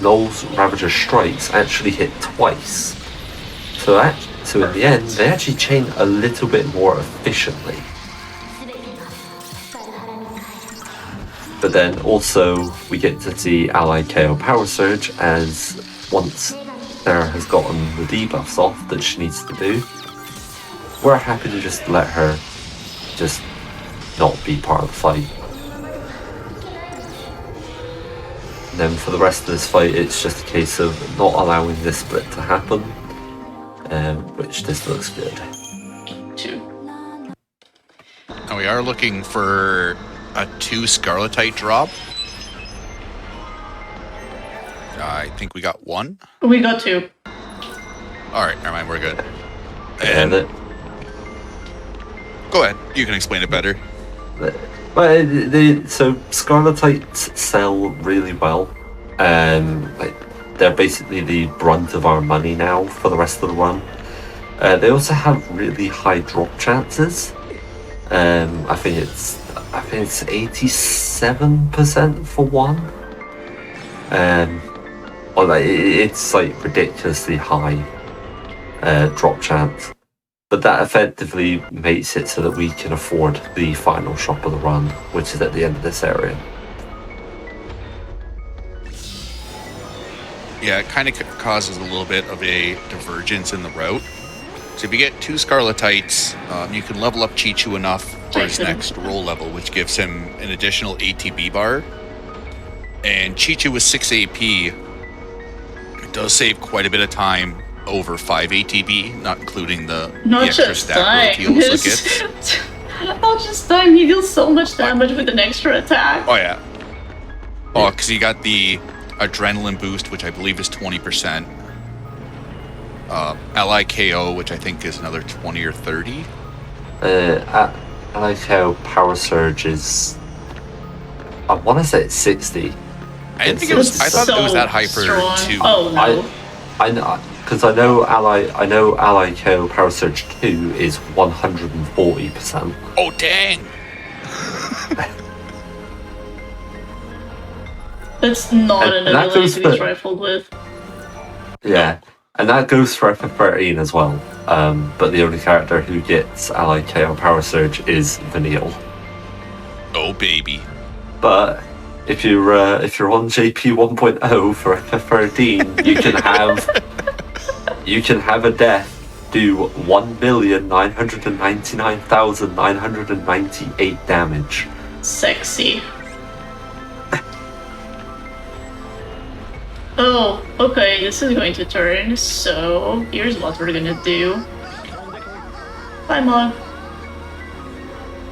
Null's Ravager Strikes actually hit twice. So in the end, they actually chain a little bit more efficiently. But then also we get to see Ally KO Power Surge, as once Sarah has gotten the debuffs off that she needs to do, we're happy to just let her just not be part of the fight. And then for the rest of this fight, it's just a case of not allowing this split to happen, which this looks good. Now we are looking for a 2 Scarletite drop. I think we got 1. We got 2. Alright, never mind, we're good. And go ahead, you can explain it better. So Scarletites sell really well. Like they're basically the brunt of our money now for the rest of the run. They also have really high drop chances. I think it's 87% for 1. Or like it's like ridiculously high drop chance. But that effectively makes it so that we can afford the final shop of the run, which is at the end of this area. Yeah, it kind of causes a little bit of a divergence in the route. So if you get 2 Scarletites, you can level up Chichu enough for his next roll level, which gives him an additional ATB bar. And Chichu with 6 AP, it does save quite a bit of time over 5 ATB, not including the extra stat growth he also gets. Not just time, he deals so much damage with an extra attack. Oh yeah. Oh, because he got the adrenaline boost, which I believe is 20%. Ally KO, which I think is another 20 or 30. Ally KO Power Surge is, I want to say it's 60. I didn't think it was. I thought it was that high for 2. Oh no. I know, because I know Ally KO Power Surge 2 is 140%. Oh dang! That's not an ability to be trifled with. Yeah, and that goes for FF13 as well. But the only character who gets Ally KO Power Surge is Vanille. Oh baby! But if you're on JP 1.0 for FF13, you can have a death do 1,999,998 damage. Sexy. Oh, okay, this is going to turn, so here's what we're gonna do. Bye, Mog.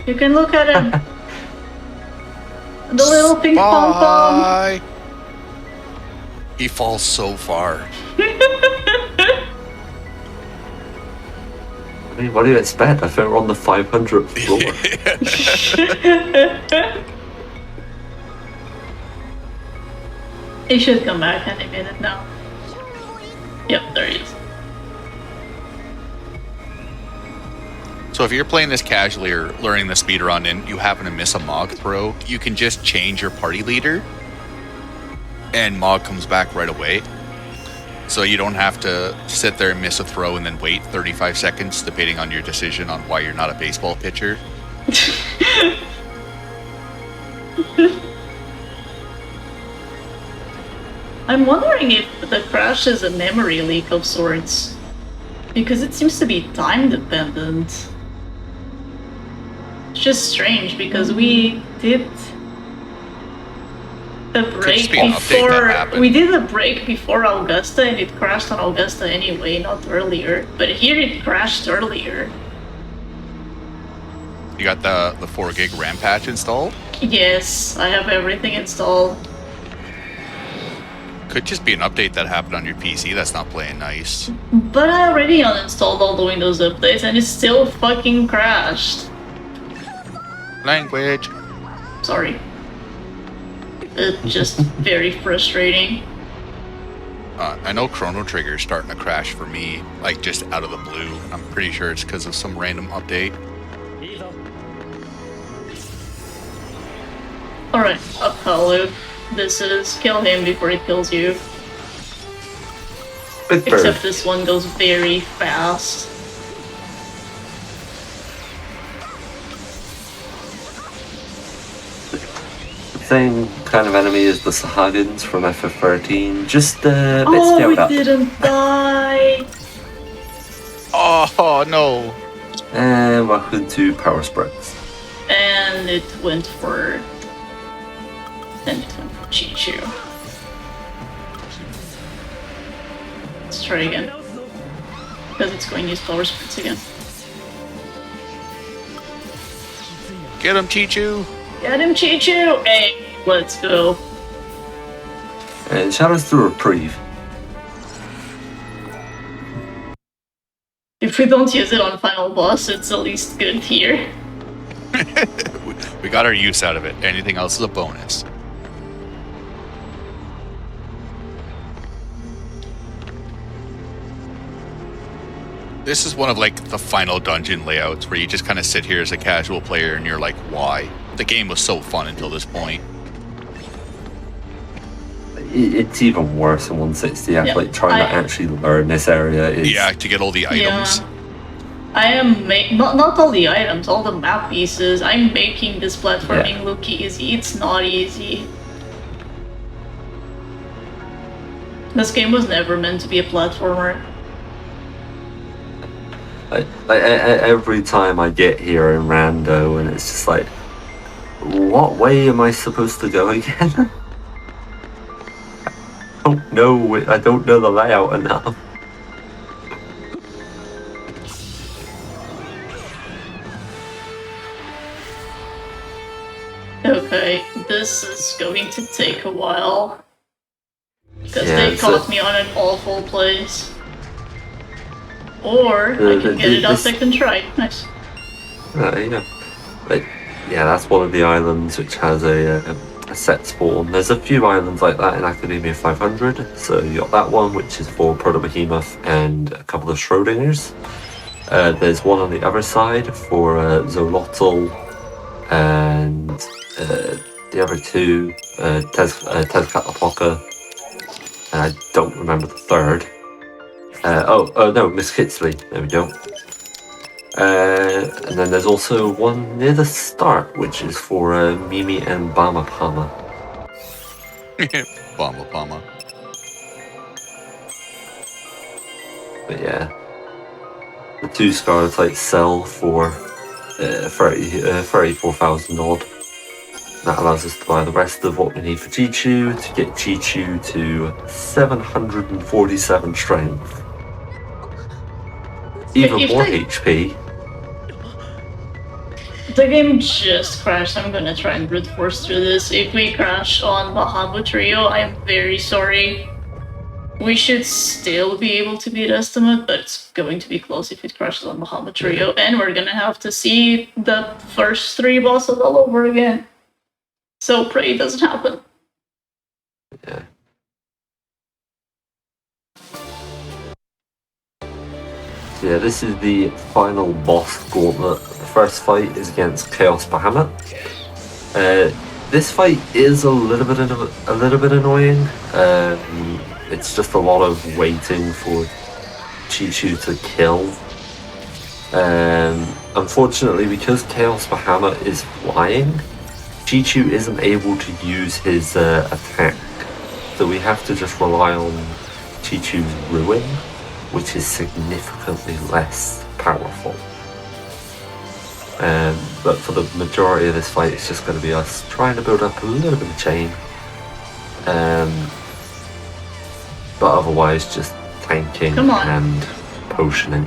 You can look at him. The little pink pom-pom. Bye. He falls so far. I mean, what do you expect? I think we're on the 500th floor. He should come back any minute now. Yep, there he is. So if you're playing this casually or learning the speedrun and you happen to miss a Mog throw, you can just change your party leader and Mog comes back right away. So you don't have to sit there and miss a throw and then wait 35 seconds, depending on your decision on why you're not a baseball pitcher. I'm wondering if the crash is a memory leak of sorts. Because it seems to be time dependent. It's just strange because we did a break before. We did a break before Augusta and it crashed on Augusta anyway, not earlier. But here it crashed earlier. You got the 4 gig RAM patch installed? Yes, I have everything installed. Could just be an update that happened on your PC that's not playing nice. But I already uninstalled all the Windows updates and it still fucking crashed. Language. Sorry. It's just very frustrating. I know Chrono Trigger is starting to crash for me, like just out of the blue. I'm pretty sure it's because of some random update. Alright, Apollo. This is kill him before he kills you. Except this one goes very fast. Same kind of enemy as the Sahagins from FF13, just a bit scaled up. Oh, we didn't die! Oh no! And welcome to Power Spreads. And it went for... Chichu. Let's try again. Because it's going to use power splits again. Get him, Chichu! Get him, Chichu! Hey, let's go. And Shadow's the reprieve. If we don't use it on final boss, it's at least good here. We got our use out of it. Anything else is a bonus. This is one of like the final dungeon layouts where you just kind of sit here as a casual player and you're like, why? The game was so fun until this point. It's even worse in 160. Yeah, Like trying to actually learn this area is... Yeah, to get all the items. Yeah. I am not all the items, all the map pieces. I'm making this platforming look easy. It's not easy. This game was never meant to be a platformer. Every time I get here in Rando, and it's just like, what way am I supposed to go again? I don't know the layout enough. Okay, this is going to take a while. Because they caught me on an awful place. Or I can get it on second try. Nice. Yeah. But yeah, that's one of the islands which has a set spawn. There's a few islands like that in Academia 500. So you got that one, which is for Proto-Behemoth and a couple of Schrodingers. There's one on the other side for Zolotl and the other two, Tezcatlipoca, and I don't remember the third. Oh no, Miss Kitsley, there we go. And then there's also one near the start, which is for Mimi and Bama Pama. Bama Pama. But yeah, the two Scarlet sell for 34,000 odd. That allows us to buy the rest of what we need for Chichu to get Chichu to 747 strength. Even more HP. The game just crashed. I'm gonna try and brute force through this. If we crash on Bahamut Trio, I am very sorry. We should still be able to beat Estimate, but it's going to be close if it crashes on Bahamut Trio, and we're gonna have to see the first three bosses all over again. So pray it doesn't happen. Yeah. Yeah, this is the final boss gauntlet. The first fight is against Chaos Bahamut. This fight is a little bit annoying. It's just a lot of waiting for Chi-Chu to kill. Unfortunately, because Chaos Bahamut is flying, Chi-Chu isn't able to use his attack, so we have to just rely on Chi-Chu's Ruin, which is significantly less powerful. But for the majority of this fight, it's just going to be us trying to build up a little bit of chain, but otherwise just tanking and potioning.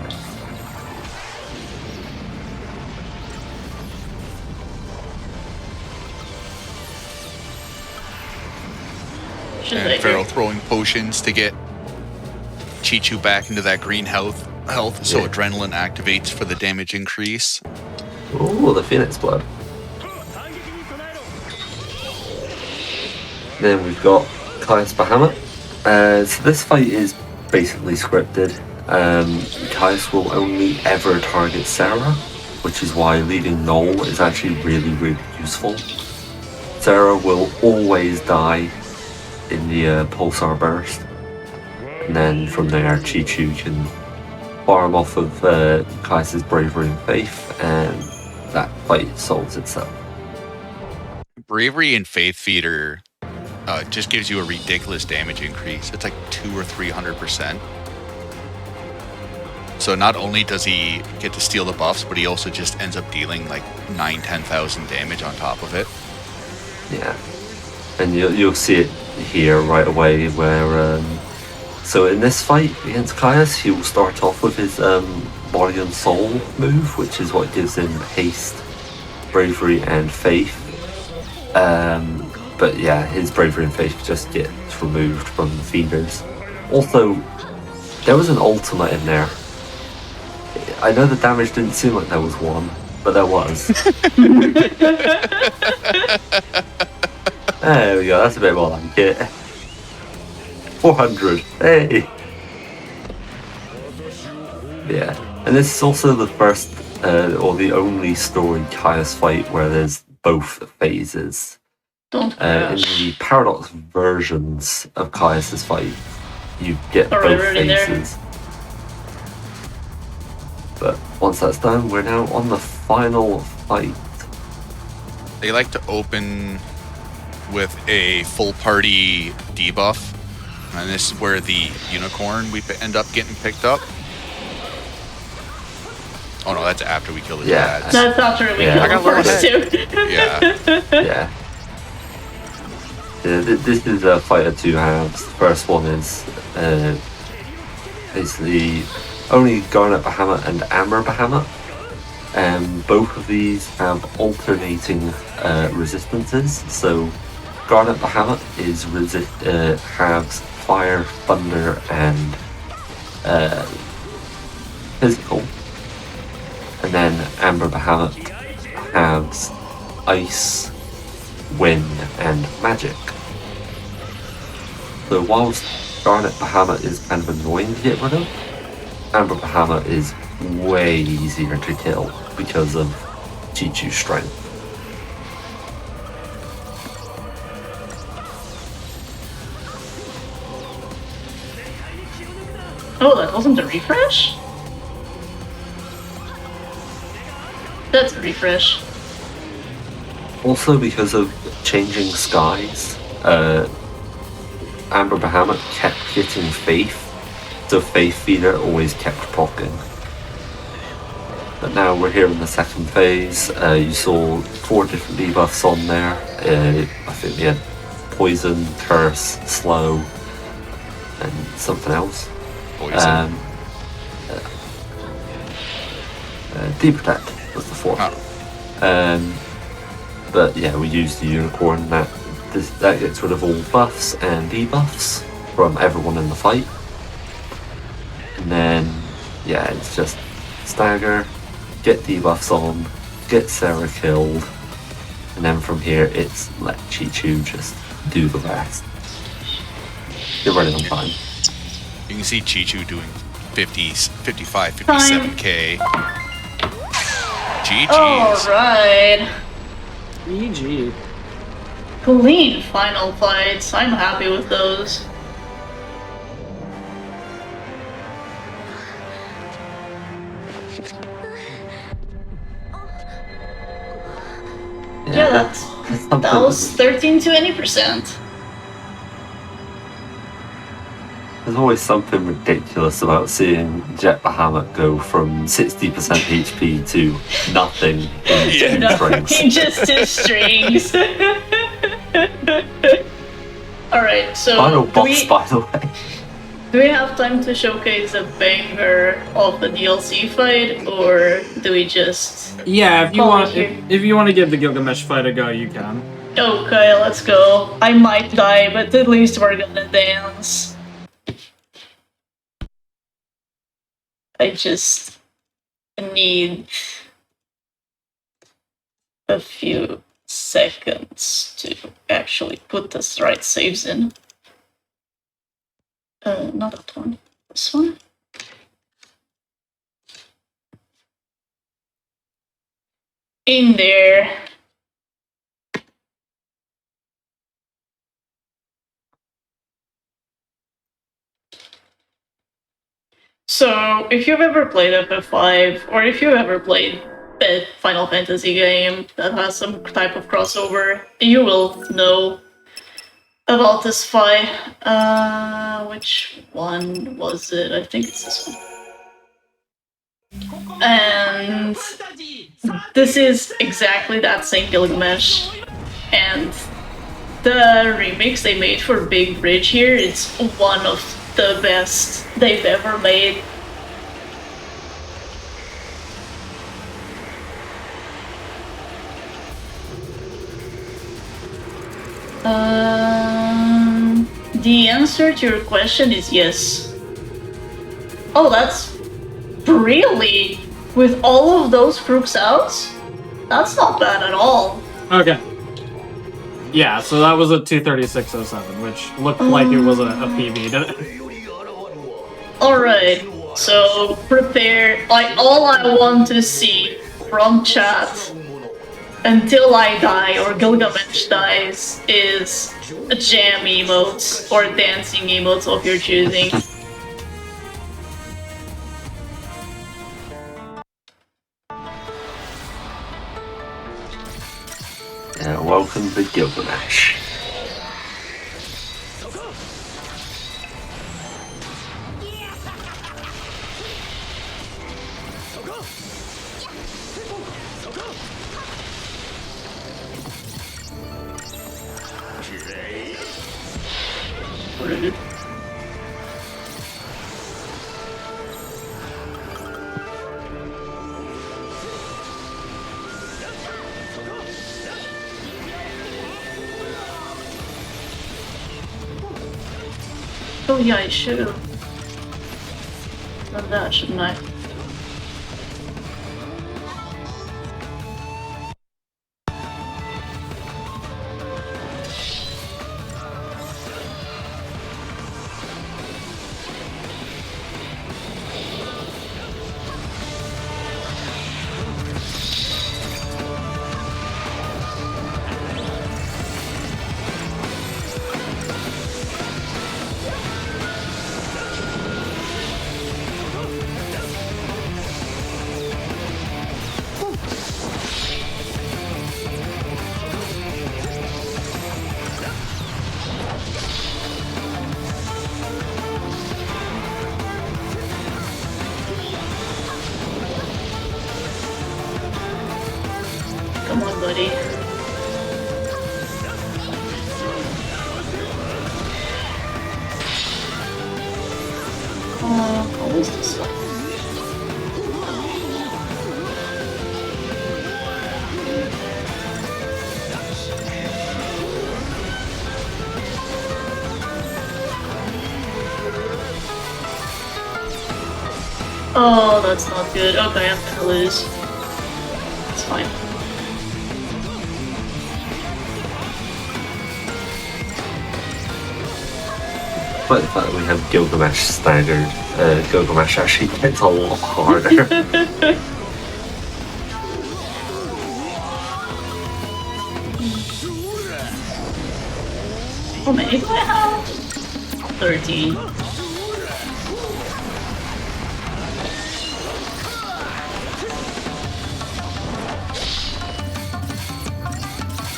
And Pharaoh throwing potions to get Chi-Chu back into that green health, so adrenaline activates for the damage increase. Ooh, the Phoenix Blood. Then we've got Caius Bahamut. So this fight is basically scripted. Caius will only ever target Sarah, which is why leading Null is actually really, really useful. Sarah will always die in the Pulsar Burst. And then from there, Chi-Chu can farm off of Caius' Bravery and Faith, and that fight solves itself. Bravery and Faith Feeder just gives you a ridiculous damage increase. It's like 200 or 300%. So not only does he get to steal the buffs, but he also just ends up dealing like 9,000-10,000 damage on top of it. Yeah, and you'll see it here right away where so in this fight against Caius, he will start off with his Body and Soul move, which is what gives him haste, bravery and faith. But yeah, his bravery and faith just gets removed from the feeders. Also, there was an ultimate in there. I know the damage didn't seem like there was one, but there was. There we go, that's a bit more like it. 400, hey! Yeah, and this is also the first, or the only story Caius fight where there's both phases. Don't in the Paradox versions of Caius' fight, you get both phases. But once that's done, we're now on the final fight. They like to open with a full party debuff, and this is where the unicorn we end up getting picked up. Oh no, that's after we kill the dads. That's after we kill the first two. Yeah. This is a fight of two halves. The first one is basically only Garnet Bahamut and Amber Bahamut. Both of these have alternating resistances. So Garnet Bahamut is has fire, thunder, and physical. And then Amber Bahamut has ice, wind, and magic. So whilst Garnet Bahamut is kind of annoying to get rid of, Amber Bahamut is way easier to kill because of Chi-Chu's strength. Oh, that wasn't a refresh? That's a refresh. Also, because of changing skies, Amber Bahamut kept getting Faith, so Faith Feeder always kept proccing. But now we're here in the second phase. You saw 4 different debuffs on there. I think we had Poison, Curse, Slow, and something else. Poison. Deprotect was the 4th. Oh. But yeah, we used the unicorn. That gets rid of all buffs and debuffs from everyone in the fight. And then, yeah, it's just stagger, get debuffs on, get Sarah killed, and then from here it's let Chi-Chu just do the rest. Get ready on time. You can see Chi-Chu doing 50, 55, 57k. GG's. Alright. EG. Clean final fights. I'm happy with those. Yeah, that was 13 to 20%. There's always something ridiculous about seeing Jet Bahamut go from 60% HP to nothing in two strings. Just 2 strings. Alright, so Final boss, by the way. do we have time to showcase a banger of the DLC fight, or do we just... Yeah, if you Call want, it here. if you want to give the Gilgamesh fight a go, you can. Okay, let's go. I might die, but at least we're gonna dance. I just need a few seconds to actually put the right saves in. Not that one. This one. In there. So, if you've ever played FF5, or if you've ever played a Final Fantasy game that has some type of crossover, you will know about this fight. Which one was it? I think it's this one. And this is exactly that same Gilgamesh. And the remix they made for Big Bridge here is one of the best they've ever made. The answer to your question is yes. Oh, that's really, with all of those crooks out? That's not bad at all. Okay. Yeah, so that was a 236.07, which looked like it was a PV, didn't it? Alright, so prepare. All I want to see from chat until I die or Gilgamesh dies is jam emotes or dancing emotes of your choosing. Yeah, welcome to Gilgamesh. Oh yeah, I should have done that, shouldn't I? Come on, buddy. What was this one? Oh, that's not good. Okay, I'm gonna lose. It's fine. But the fact that we have Gilgamesh staggered, Gilgamesh actually hits a lot harder. How many do I have? 13.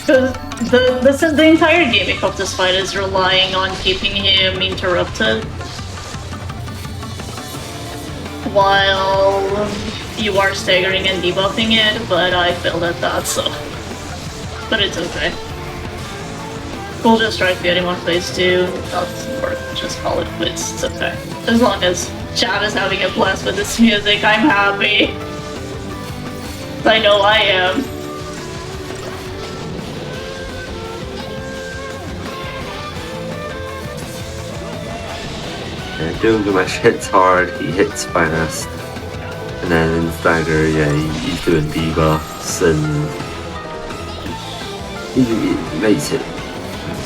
Because the entire gimmick of this fight is relying on keeping him interrupted while you are staggering and debuffing it, but I failed at that, so... But it's okay. We'll just try to get him on phase 2. That doesn't work, just call it quits, it's okay. As long as Chad is having a blast with this music, I'm happy. I know I am. Gilgamesh hits hard, he hits fast, and then in Stagger, yeah, he's doing debuffs, and he makes it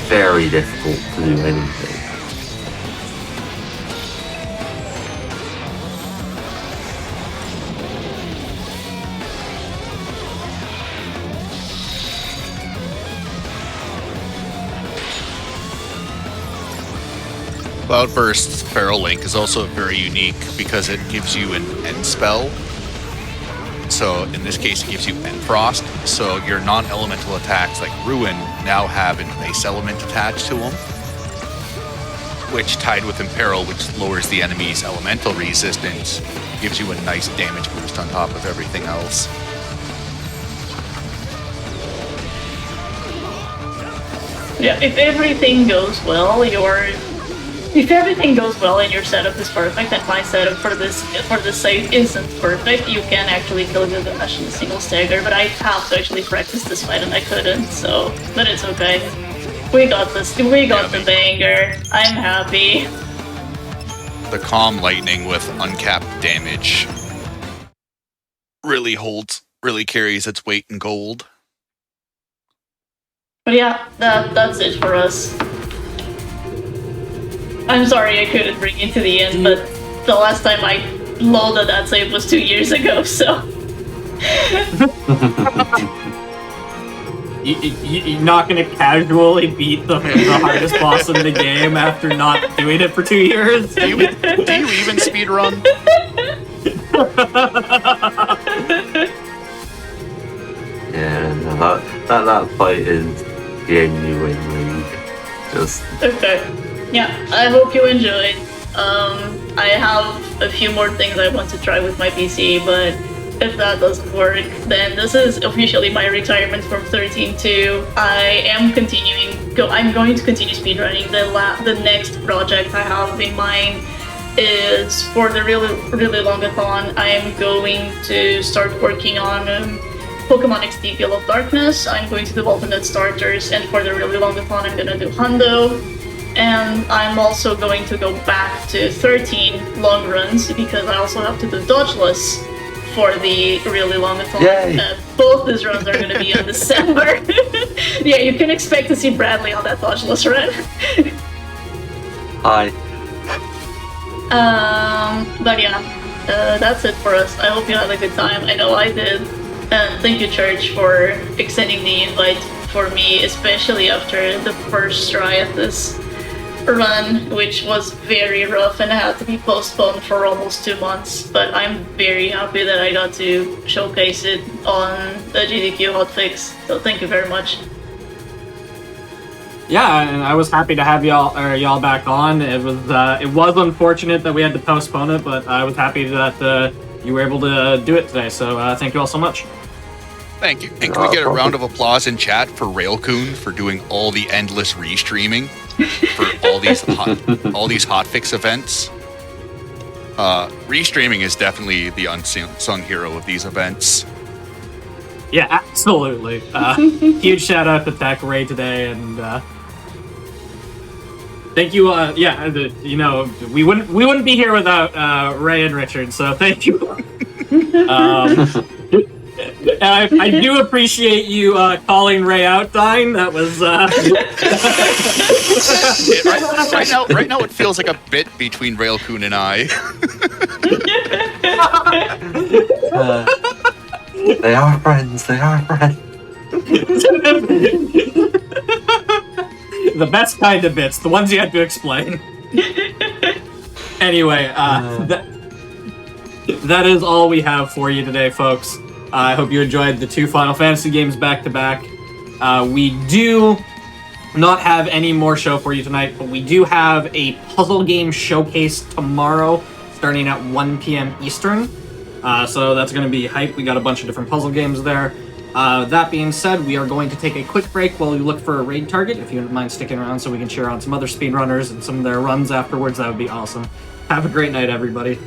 very difficult to do anything. Cloudburst's Feral Link is also very unique because it gives you an end spell. So in this case, it gives you End Frost. So your non-elemental attacks like Ruin now have an ice element attached to them, which tied with Imperil, which lowers the enemy's elemental resistance, gives you a nice damage boost on top of everything else. Yeah, if everything goes well, if everything goes well and your setup is perfect, and my setup for this save isn't perfect, you can actually kill Gilgamesh in a single stagger, but I have to actually practice this fight and I couldn't, so... But it's okay. We got this. We got the banger. I'm happy. The Calm Lightning with uncapped damage really carries its weight in gold. But yeah, that's it for us. I'm sorry I couldn't bring you to the end, but the last time I loaded that save was 2 years ago, so... You're not gonna casually beat the hardest boss in the game after not doing it for 2 years? Do you even speedrun? Yeah, no, that fight is genuinely just... Okay. Yeah, I hope you enjoyed. I have a few more things I want to try with my PC, but if that doesn't work, then this is officially my retirement from 13-2. I'm going to continue speedrunning. The next project I have in mind is for the really longathon. I'm going to start working on Pokémon XD Gale of Darkness. I'm going to do alternate starters, and for the really longathon, I'm gonna do Hundo. And I'm also going to go back to 13 long runs because I also have to do dodgeless for the really longathon. Both these runs are going to be in December. Yeah, you can expect to see Bradley on that dodgeless run. Hi. But yeah, that's it for us. I hope you had a good time. I know I did. And thank you, Church, for extending the invite for me, especially after the first try at this run, which was very rough and had to be postponed for almost 2 months, but I'm very happy that I got to showcase it on the GDQ Hotfix, so thank you very much. Yeah, and I was happy to have y'all back on. It was unfortunate that we had to postpone it, but I was happy that you were able to do it today, so thank you all so much. Thank you. And can we get a round of applause in chat for Railcoon for doing all the endless restreaming for all these hotfix events? Restreaming is definitely the unsung hero of these events. Yeah, absolutely. Huge shout out to Tech Ray today, and thank you. We wouldn't be here without Ray and Richard, so thank you. I do appreciate you calling Ray out, Dine. That was right now it feels like a bit between Railcoon and I. They are friends. They are friends. The best kind of bits, the ones you had to explain. Anyway, that is all we have for you today, folks. I hope you enjoyed the 2 Final Fantasy games back to back. We do not have any more show for you tonight, but we do have a puzzle game showcase tomorrow, starting at 1 p.m. Eastern. So that's going to be hype. We got a bunch of different puzzle games there. That being said, we are going to take a quick break while we look for a raid target. If you wouldn't mind sticking around so we can cheer on some other speedrunners and some of their runs afterwards, that would be awesome. Have a great night, everybody.